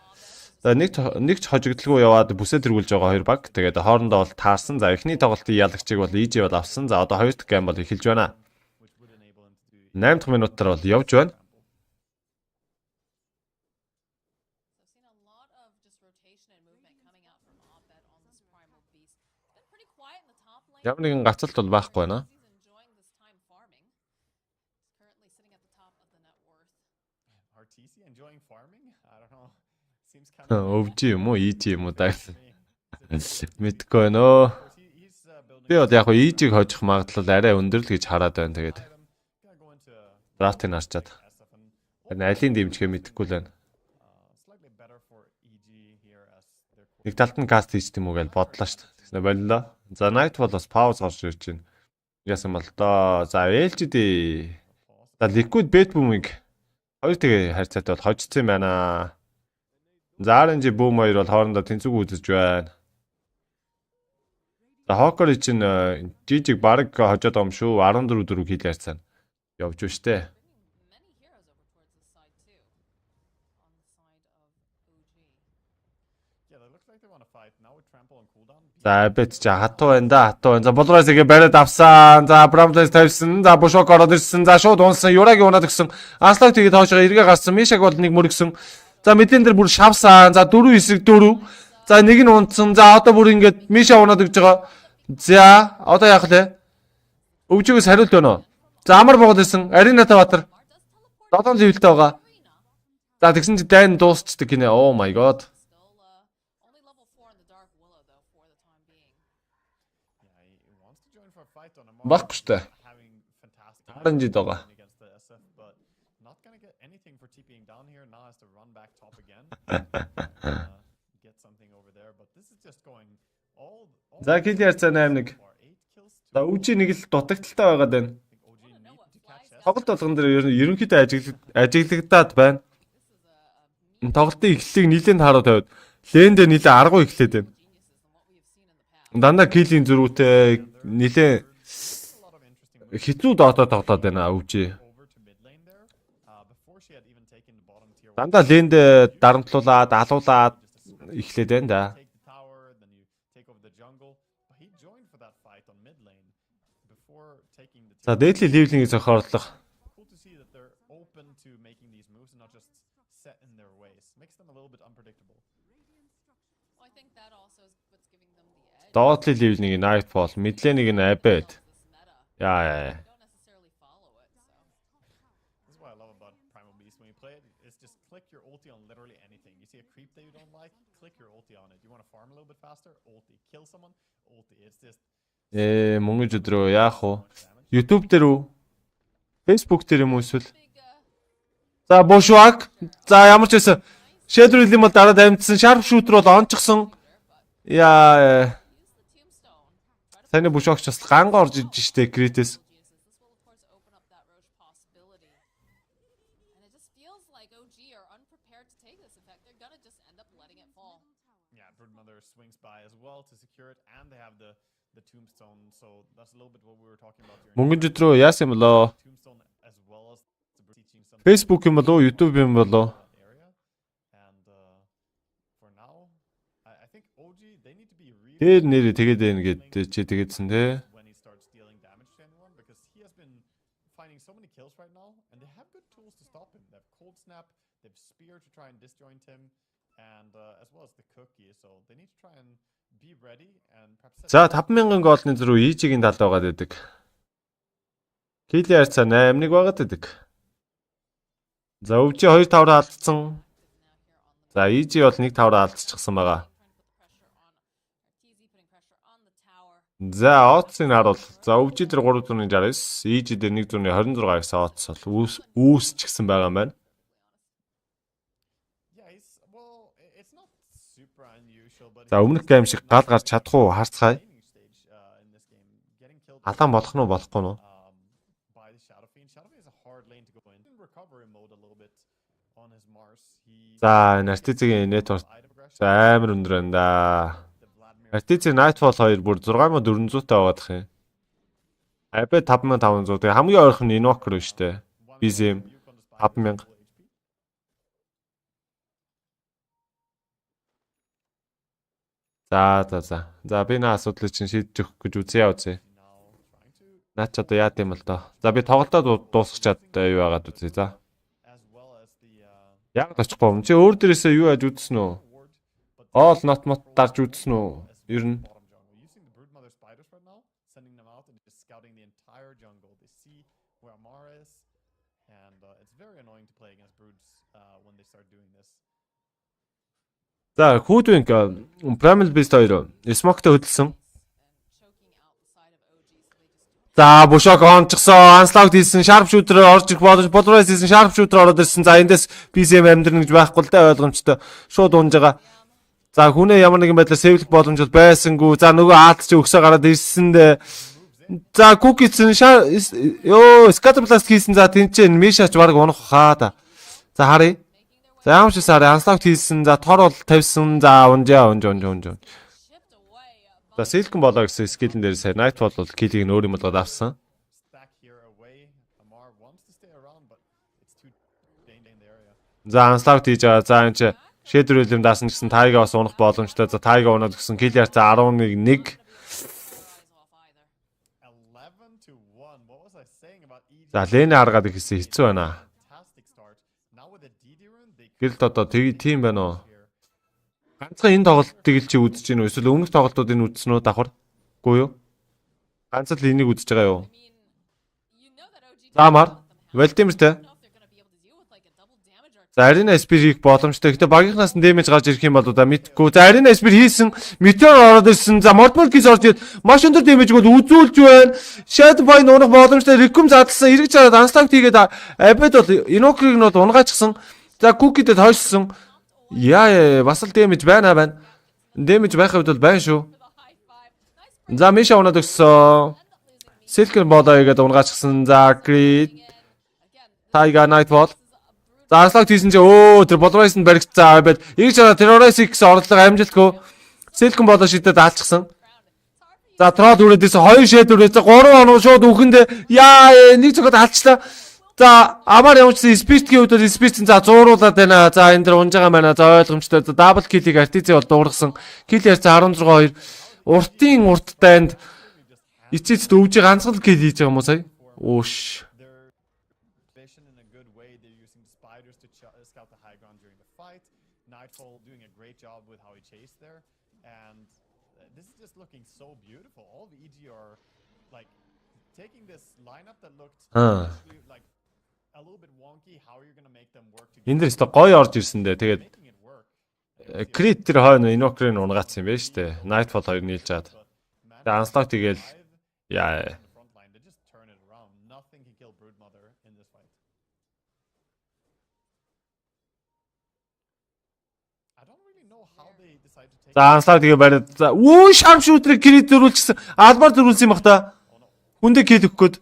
S2: За нэг хожигдлгүй яваад бүсээ тэргүүлж байгаа хоёр баг. Тэгээд хоорондоо бол таарсан. За эхний тоглолтын ялагчийг бол EG бол авсан. За одоо хоёр дахь гейм бол эхэлж байна. 8 дахь минутаар бол явж байна. Ямар нэгэн гацалт бол байхгүй байна. Өвжи юм уу, EG юм уу даа. Мэдгүй нөө. Би бол яг EG-г хожих магадлал арай өндөр л гэж хараад байна. Тэгээд драфтыг харчаад. Энэ алийн дэмжихээ мэдэхгүй л байна. Нэг талд нь каст хийчих юм уу гэж бодлоо шүү дээ. Тэгснэ боллоо. За Night бол бас пауз гарч ирж байна. Яасан бол доо. За LGD. За Liquid Bet-Boom-ыг хоёр тэгээ харьцаатай бол хожицсан юм байна. За RNG Boom хоёр бол хоорондоо тэнцвэг үзэж байна. За Hawker чинь GG-г баг хожоод байгаа юм шүү. 14-4 хил ярьцсан. Явж байна штэ. За Abed ч хатуу байна да, хатуу байна. За Bolrosигээ бариад авсан. За Brambles тавьсан. За Bushok ороод ирсэн. За шууд унсан. Юраги унаад гисэн. Анслаг тэгээд хоошоо эргээ гарсан. Мишаг бол нэг мөргсөн. За мэдэн дээр бүр шавсан. За 4 эсрэг 4. За нэг нь унтсан. За одоо бүр ингээд Миша унаад өгж байгаа. За одоо яах вэ? Өвжигөөс хариулт байна уу? За амар богод ирсэн. Аринатай Батар. 7 левелтэй байгаа. За тэгсэн чи дайн дуусчдаг гинэ. Oh my god. Баггүй штэ. RNG байгаа. За кил ярьцаа 8-1. За өвжи нэг л дутагдaltaй байгаад байна. Тоглолт болгон дээр ерөнхийдөө ажиглагдаад байна. Тоглолтын эхлэлийг нэлээд хараад тавиад лэндээ нэлээд аргу эхлээд байна. Дандаа килийн зөрүүтэй нэлээд хитүү доотоо тоглоод байна өвжи. Дандаа лэндээ дарамтлуулаад алуулаад эхлээд байна да. За дээдлийн левелингийг зохиорлох. Доотлын левелингийг Nightfall, midlane-ийг нь Abed. Яа. Мөнгөж өдрөө яах вэ? YouTube дээр үү? Facebook дээр юм уу эсвэл? За Bushok. За ямар ч байсан Shadowreel-ийн бол дараа дамжсан Sharp Shooter бол онцгсон. Яа. Таны Bushok ч бас ганга орж иж штэ Критес. Мөнгөж өдрөө яасан юм болоо? Facebook юм болоо, YouTube юм болоо? Тэр нэрээ тэгээд байна гэдэг чи тэгээдсэн те.
S1: trap. They've spear to try and disjoint him, and as well as the cookie. So they need to try and be ready and perhaps.
S2: За 5,000 голны зөрүү EG-ийн талд байгаад байдаг. Килли харьцаа 8-1 байгаад байдаг. За өвчи 2-5-аар алдсан. За EG бол 1-5-аар алдчихсан байгаа. За Оцын харуул. За өвчи дээр 3.69, EG дээр 1.26 гэсэн Оц бол үүсчихсэн байгаа юм байна. За өмнөх гейм шиг гал гарч чадах уу харцгаая. Алаан болох нь болохгүй нь. За Артизигийн network амар өндөр байна да. Артизиг Nightfall 2 бүр 6400 таа байгаадах юм. Абе 5500. Тэгээ хамгийн ойрхон нь Invoker шүү дээ. BZM 5000. За би наа асуудлыг чинь шийдэж өгөх гэж үзье. Наач одоо яа гэм бол доо. За би тоглолтоо дуусгачаад юу яагаад үзье за. Яг очихгүй юм. Чи өөр дээрээсээ юу яаж үзсэн үү? All not mot дарж үзсэн үү? Ер нь За Хүүдвинг Primal Beast 2 Smoke-тэй хөдөлсөн. За Бушок онцгсон, Unlocked хийсэн, Sharpshooter орж ирэх боломж, Polaris хийсэн, Sharpshooter ороод ирсэн. За эндээс BCM амьдрын гэж байхгүй л дээ ойлгомжтой. Шууд унж байгаа. За хүнээ ямар нэгэн байдлаар сэвлэх боломж бол байсангүй. За нөгөө Аалт чи өгсөө гараад ирсэн дээ. За Cookies Scatterblast хийсэн. За тэнцээ Мишач баг унах хаа та. За харъя. За ямар ч сараа Unlocked хийсэн. За Тор бол тавьсан. За унж. За Silken болоо гэсэн скиллэн дээр сая Nightfall бол киллийг нь өөр юм болгоод авсан. За Unlocked хийж байгаа. За энэ чи Shadow Realm даасан гэсэн Taiga бас унах боломжтой. За Taiga унаад гэсэн kill харьцаа 11-1. За Lane харгаад ихсэн хэцүү байна. Гэрэлт одоо тийм байна уу? Ганцхан энэ тоглолтыг л чи үзэж гин үү? Эсвэл өмнөх тоглолтуудыг үзсэн үү давхар? Үгүй юу? Ганц л энийг үзэж байгаа юу? Заамар, Валдимиртэй. За Arena SP хийх боломжтой. Гэтэ багийнхнаас нь damage гарч ирэх юм бол да мэдгүй. За Arena SP хийсэн, Meteor ороод ирсэн. За Mortal Kiss орж ирээд маш өндөр damage бол үзүүлж байна. Shadowfire унах боломжтой. Recum задлсан, эргэж хараад Unlocked хийгээд Abed бол Invoker-ыг нь бол унгаачихсан. За Cookie-дэд хойшсон. Яа бас л damage байна. Damage байх үед бол байна шүү. За Misha унаад өгсөн. Silken болоо игээд унгаачихсан. За Creed Taiga Nightfall. За Unlocked хийсэн чи тэр Polaris нь баригдсан байд. Ирж чана Terrorist гэсэн орлого амжилтгүй. Silken болоо шидэд алчихсан. За Troll үрээдээс 2 Shadow үрээдээс 3 хоног шууд үхэндээ яа нэг цогод алчлаа. За амар явуулсан Speed-ийн үед Speed за зууруулаад байна. За энэ дэр унж байгаа байна. За ойлгомжтой. За double kill-ийг Artizi бол дуургасан. Kill ярьцаа 16-2. Уртын урттайнд эцэст өвж ганцхан kill хийж байгаа юм уу сая? Ууш.
S1: Nightfall doing a great job with how he chased there, and this is just looking so beautiful. All the EG are like taking this lineup that looked like a little bit wonky. How are you going to make them work together?
S2: Энд дэс гоё орж ирсэн дээ. Тэгээд Crit тэр хойно Invoker-ыг унгаацсан юм байна шүү дээ. Nightfall 2 нийлж чад. Тэгээд Unlocked тэгэл яа. За Unlocked тэгээ бариад. За Sharpshooter-ыг Crit зөрүүлчихсэн. Албаар зөрүүлсэн юм бах та. Хүндээ kill өгөх гээд.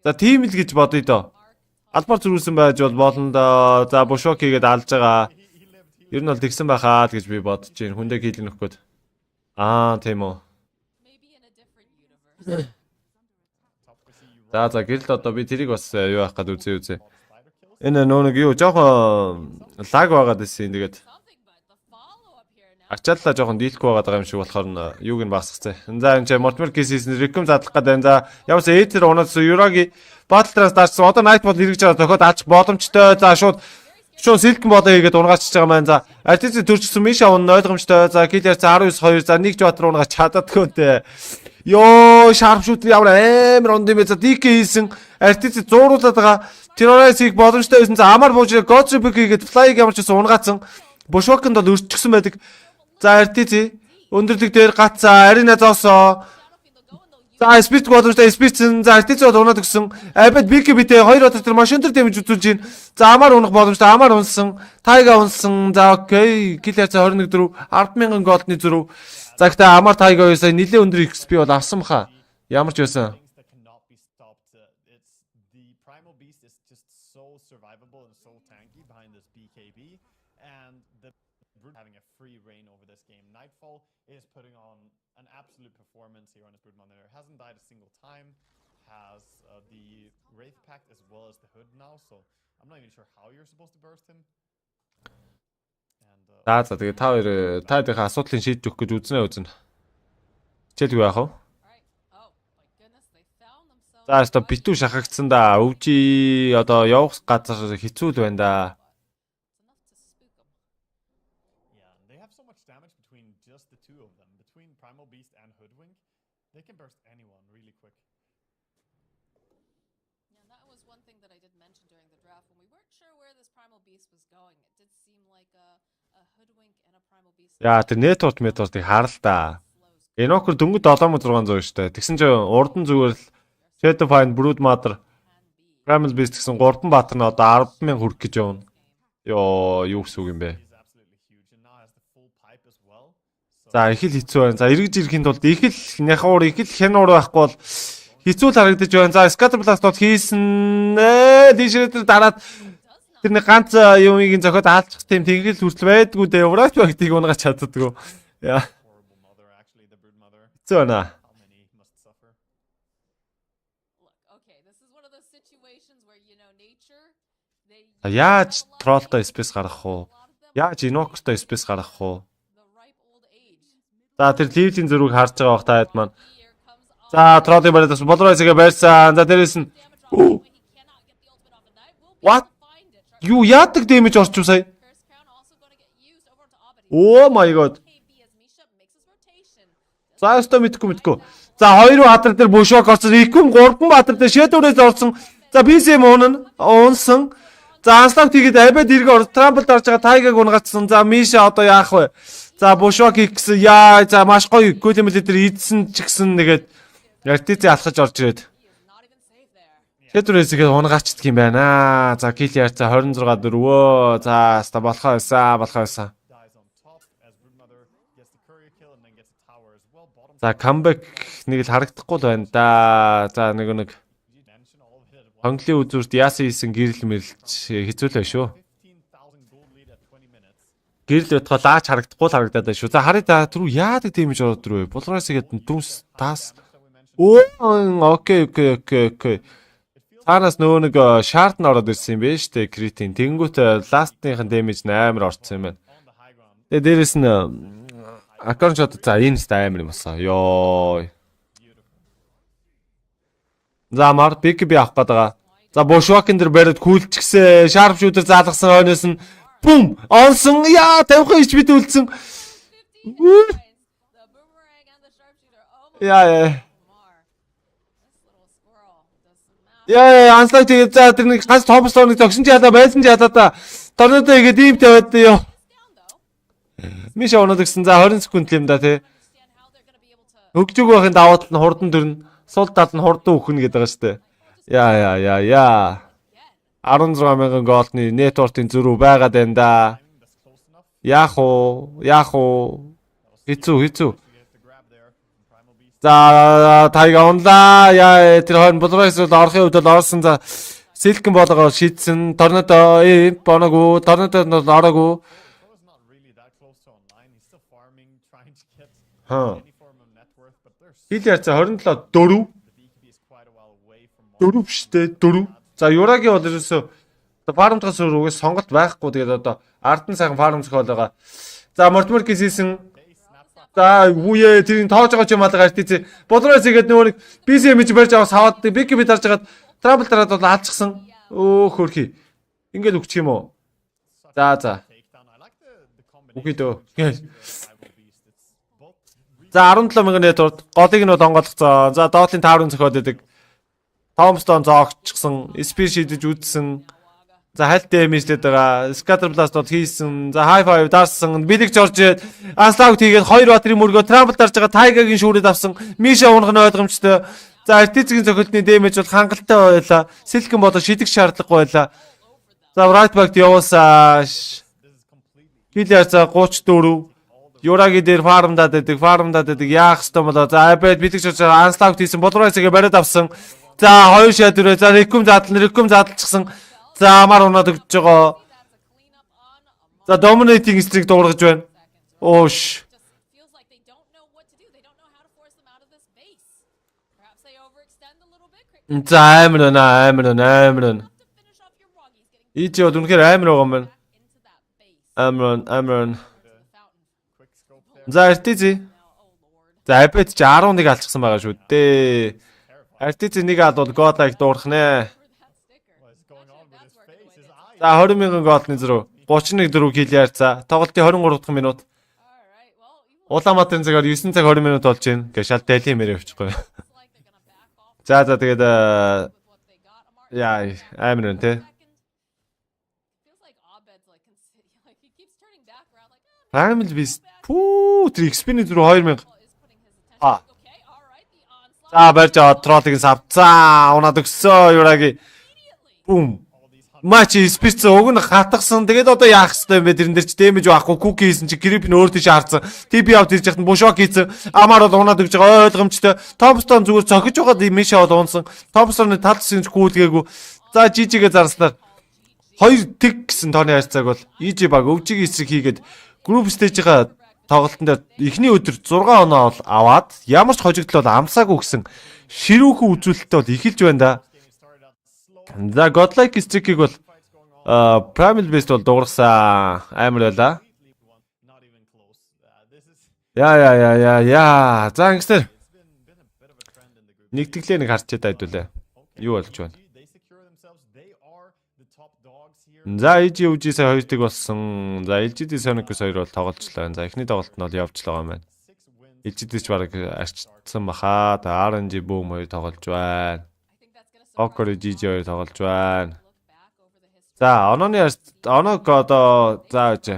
S2: За тийм л гэж бодъё доо. Албаар зөрүүлсэн байж болно доо. За Bushok хийгээд алж байгаа. Ер нь бол тэгсэн байхаа л гэж би бодож байна. Хүндээ kill өгөх гээд. Тийм үү. За гэрэлт одоо би тэрийг бас юу авах гээд үзье. Энэ нөө нэг юу жоохон лаг байгаад байсан. Тэгээд Ачаалла жоохон дийлэхгүй байгаа юм шиг болохоор юуг нь багсгацээ. За энэ ч Mortimer Case-ийн реком задлах гэдэг. За яваас Эйтер унаад Юраги Батлраас дарсан. Одоо Nightball эргэж байгаа тохиод алж боломжтой. За шууд Silken болоо хийгээд унгаачихж байгаа маань. За Artiz төрчихсөн Misha унна ойлгомжтой. За Killer 19-2. За нэг Jotter унгаач чаддаггүй нэ. Йоо Sharpshooter ямар амар онд юм бэ. За DK хийсэн. Artiz зууруулаад байгаа. Terrorize-ийг боломжтой байсан. За амар бууж Godspeak хийгээд Fly-г ямар ч гэсэн унгаацсан. Bushwalk-нд бол өрчихсөн байдаг. За Artiz өндөрлөг дээр гацаа. Arena зоосоо. За Spirit боломжтой Spirit за Artiz бол унаад өгсөн. Abed BK битээ 2 удаа тэр машин дээр дэмж үзүүлж байна. За амар унах боломжтой амар унсан. Taiga унсан. За окей. Killer за 21 10,000 голдны зөрөв. За гэхдээ амар Taiga хоёрсаа нэлээд өндөр XP бол авсан баха. Ямар ч байсан.
S1: Is putting on an absolute performance here on his Brood Monitor. Hasn't died a single time. Has the Wraith Pact as well as the Hood now. So I'm not even sure how you're supposed to burst him. And
S2: За тэгээ та хоёр тааныхаа асуудлыг шийдэж өгөх гэж үзнэ. Хичээлгүй яах вэ? За өстө битүү шахагдсан да. Өвжи одоо явах газар хэцүү л байна да.
S1: They can burst anyone really quick.
S3: Yeah, that was one thing that I did mention during the draft when we weren't sure where this Primal Beast was going. It did seem like a hoodwink and a Primal Beast.
S2: Яа, тэр network-ыг хараа л да. Enokor дөнгөж 7600 штэ. Тэгсэн чинь урд нь зүгээр л Shadow Find, Brood Mother, Primal Beast гэсэн 3 баатар нь одоо 10,000 хүрэх гэж явна. Йоо, юу гэсэн үг юм бэ? За их л хэцүү байна. За эргэж ирэхийн тулд их л няхуур их л хянуур байхгүй бол хэцүү л харагдаж байна. За Scatter Blast бол хийсэн. Дийшээ тэр дараад тэр нэг ганц юмыг зохиод аалчих тийм тэнгэл хүртэл байдгүй дээ. Wrath Pact-ийг унгаач чаддаггүй. Яа. Хэцүү байна. Яаж Troll-той space гаргах уу? Яаж Invoker-той space гаргах уу? За тэр ливлийн зөрүүг харж байгаа бах таад маань. За Troll-ийг бариад бас Bolorize-гээ байрсан. За дээрээс нь What? Юу яадаг дэмэж орчих сая? Oh my god. За өстө мэдгүй. За 2 баатар дээр Bushwalk орсон. Рекум 3 баатар дээр Shadow-ээс орсон. За BCM унсан. За Unstopped хийгээд Abed эргэ орсон. Trample дарж байгаа Taiga-г унгацсан. За Misha одоо яах вэ? За Bushwalk гэсэн яа за маш гоё Golem-л дээр ийдсэн ч гэсэн нэгээд Artiz алхаж орж ирээд. Shadow-ээс ихэд унгачдаг юм байна. За Killer за 26 дөрвөө. За хаста болохоо байсан. За comeback нэг л харагдахгүй л байна да. За нэг Хонглын үзүүрт яасан хийсэн гэрэл мэрэлж хэцүү л байна шүү. Гэрэл байтгаа лаач харагдахгүй л харагдаад байна шүү. За харъя та түрүү яадаг дэмэж ороод ирвэ? Bolorize-гээд дүнс таас. Окей. Цаанаас нөгөө нэг шарт нь ороод ирсэн юм байна шүү дээ. Критийн. Тэнгүүт ластныхын дэмэж амар орцсон юм байна. Тэгээ дээрэс нь аккаунт шот за энэ амар юм басаа. Йоо. За мар BKB авах гэдэг. За Bushwalk-ын дээр бариад күүлчихсэн. Sharpshooter заалгасан хойноос нь бум онсон. Яа 50 HP үлдсэн. Яа. Анслаг тэгээд за тэр нэг ганц томслооныг зогсон ч ядаа байсан ч ядаа та. Торнодо игээд ийм тавиад ёо. Misha унаад гисэн. За 20 секунд л юм да тий. Өгжөг байхын даваа тал нь хурдан дөрнө. Сул тал нь хурдан үхнэ гэдэг байгаа шүү дээ. Яа. 16,000 голдны network-ийн зөрүү байгаад байна да. Яах уу? Хэцүү. За Taiga унлаа. Яа тэр хойно Bolorize орохын үед бол орсон. За Silken болгоо шийдсэн. Tornado боноогүй. Tornado нь ороогүй. Killer за 27 4 штэ 4. За Юраги бол ерөөсөө фармтгаас өөрөөс сонголт байхгүй. Тэгээд одоо ард нь сайхан фарм зохиол байгаа. За мортмор хийсэн. За хүүе тэрийг тоож байгаа ч юм алга артиц. Болроос игээд нөгөө нэг BC имиж барьж аваад саваад бик би дарж хагаад трабл дараад бол алцсан. Өө хөрхи. Ингээд өгчих юм уу? За. Үгүй дөө. За 17,000 нэт урд голыг нь бол онгойлгоцсон. За доотлын тааврын зөхиод идэг. Томстон зоогчсон, спир шидэж үдсэн. За хальт дэмэжлээд байгаа. Scatter blast бол хийсэн. За high five дарсан. Билэг жорж анслаут хийгээд 2 батрын мөргөө трамбл дарж байгаа тайгагийн шүүрээд авсан. Миша унах нь ойлгомжтой. За артицгийн цохилтны дэмэж бол хангалттай байлаа. Силхэн болоо шидэх шаардлагагүй байлаа. За right back явуулсан. Хилээр за 34. Юраги дээр фармдаад байдаг. Яах ёстой болоо. За айбад билэг жорж анслаут хийсэн. Болроосыг бариад авсан. За 2 шатүрээ. За рекум задлчихсан. За амар унаад өгч байгаа. За dominating streak дуургаж байна. Оош. За амар. Ичи бол үнэхээр амар байгаа юм байна. Амар. За артизи. За апэт чи 11 алчихсан байгаа шүү дээ. Артизи нэг албал годлайк дуурах нэ. За 20,000 голны зөрүү 31 килээр за тоглолтын 23 дахь минут. Улаанбаатарын цагаар 9 цаг 20 минут болж байна. Гэ шал дайли мэрэ явчихгүй. За тэгээд яа амар нэ. Family bis пүү тэр XP-ний зөрүү 2000. За барьж аваад троллыг сав. За унаад өгсөө юраги. Бум. Матч спирц уг нь хатгсан. Тэгээд одоо яах ёстой юм бэ? Тэрэн дээр ч дэмэж байхгүй. Куки хийсэн чи грип нь өөр тийш харсан. TP авт хийж яхад бушок хийсэн. Амар бол унаад өгч байгаа ойлгомжтой. Томстон зүгээр цохиж байгаад Миша бол унсан. Томстоны тал хэсэг нь күүлгээгүй. За жижигээ зарснаар 2 тэг гэсэн тооны хайрцааг бол EJ баг өвжиг эсрэг хийгээд групп стейжийнхаа тоглолтын дээр эхний өдөр 6 оноо бол аваад ямар ч хожигдол бол амсаагүй гэсэн ширүүхэн үзүүлэлттэй бол эхэлж байна да. За godlike streak-ийг бол primal based бол дуурсан амар байла. Яа. За ингэснээр нэгтгэлээ нэг харчаад айдуулаа. Юу болж байна? За EG сая 2 тэг болсон. За LGD Sonic-с 2 бол тоглолцлоо. За эхний тоглолт нь бол явж байгаа юм байна. LGD ч баг арчсан баха. RNG boom 2 тоглож байна. Окор GG 2 тоглож байна. За оног одоо зааж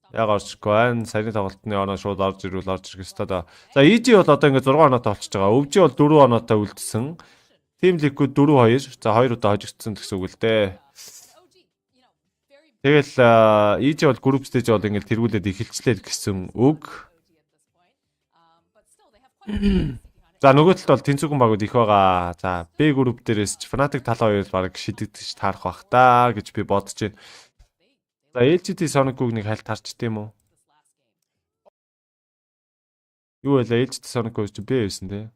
S2: яг орчихгүй байна. Саяны тоглолтны оноо шууд орж ирэх ёстой. За EG бол одоо ингээд 6 оноотой болчихж байгаа. Өвжи бол 4 оноотой үлдсэн. Team Liquid 4-2. За 2 удаа хожигдсон гэсэн үг л дээ. Тэгэл EG бол group stage бол ингээд тэргүүлээд эхэлчлээ гэсэн үг. За нөгөө талд бол тэнцвэрхэн багууд их байгаа. За B group дээрээс ч Fnatic талаа хоёр баг шидэгдэж таарах бах та гэж би бодож байна. За LGD Sonic-ыг нэг хальт харчт юм уу? Юу вэ? LGD Sonic-ыг ч B байсан те.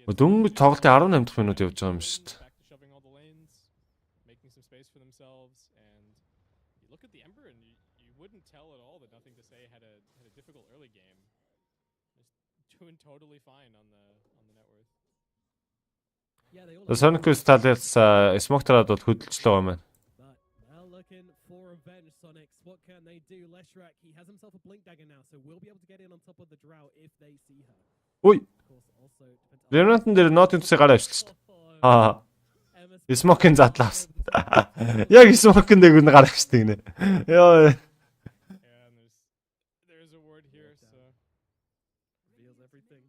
S2: Дөнгөж тоглолтын 18 дахь минут явж байгаа юм шүү дээ. Sonic-ус талаас Smoke-тараад бол хөдөлчлөө юм байна. What can they do? Leshrak, he has himself a blink dagger now, so we'll be able to get in on top of the drow if they see her. Ой. Remnant дээр нотын төсөө гараа авчихсан шүү дээ. Smoke-ын задлаас. Яг Smoke-ын дээр гараа авчихсан гинэ. Яа. There's a word here, so reveals everything.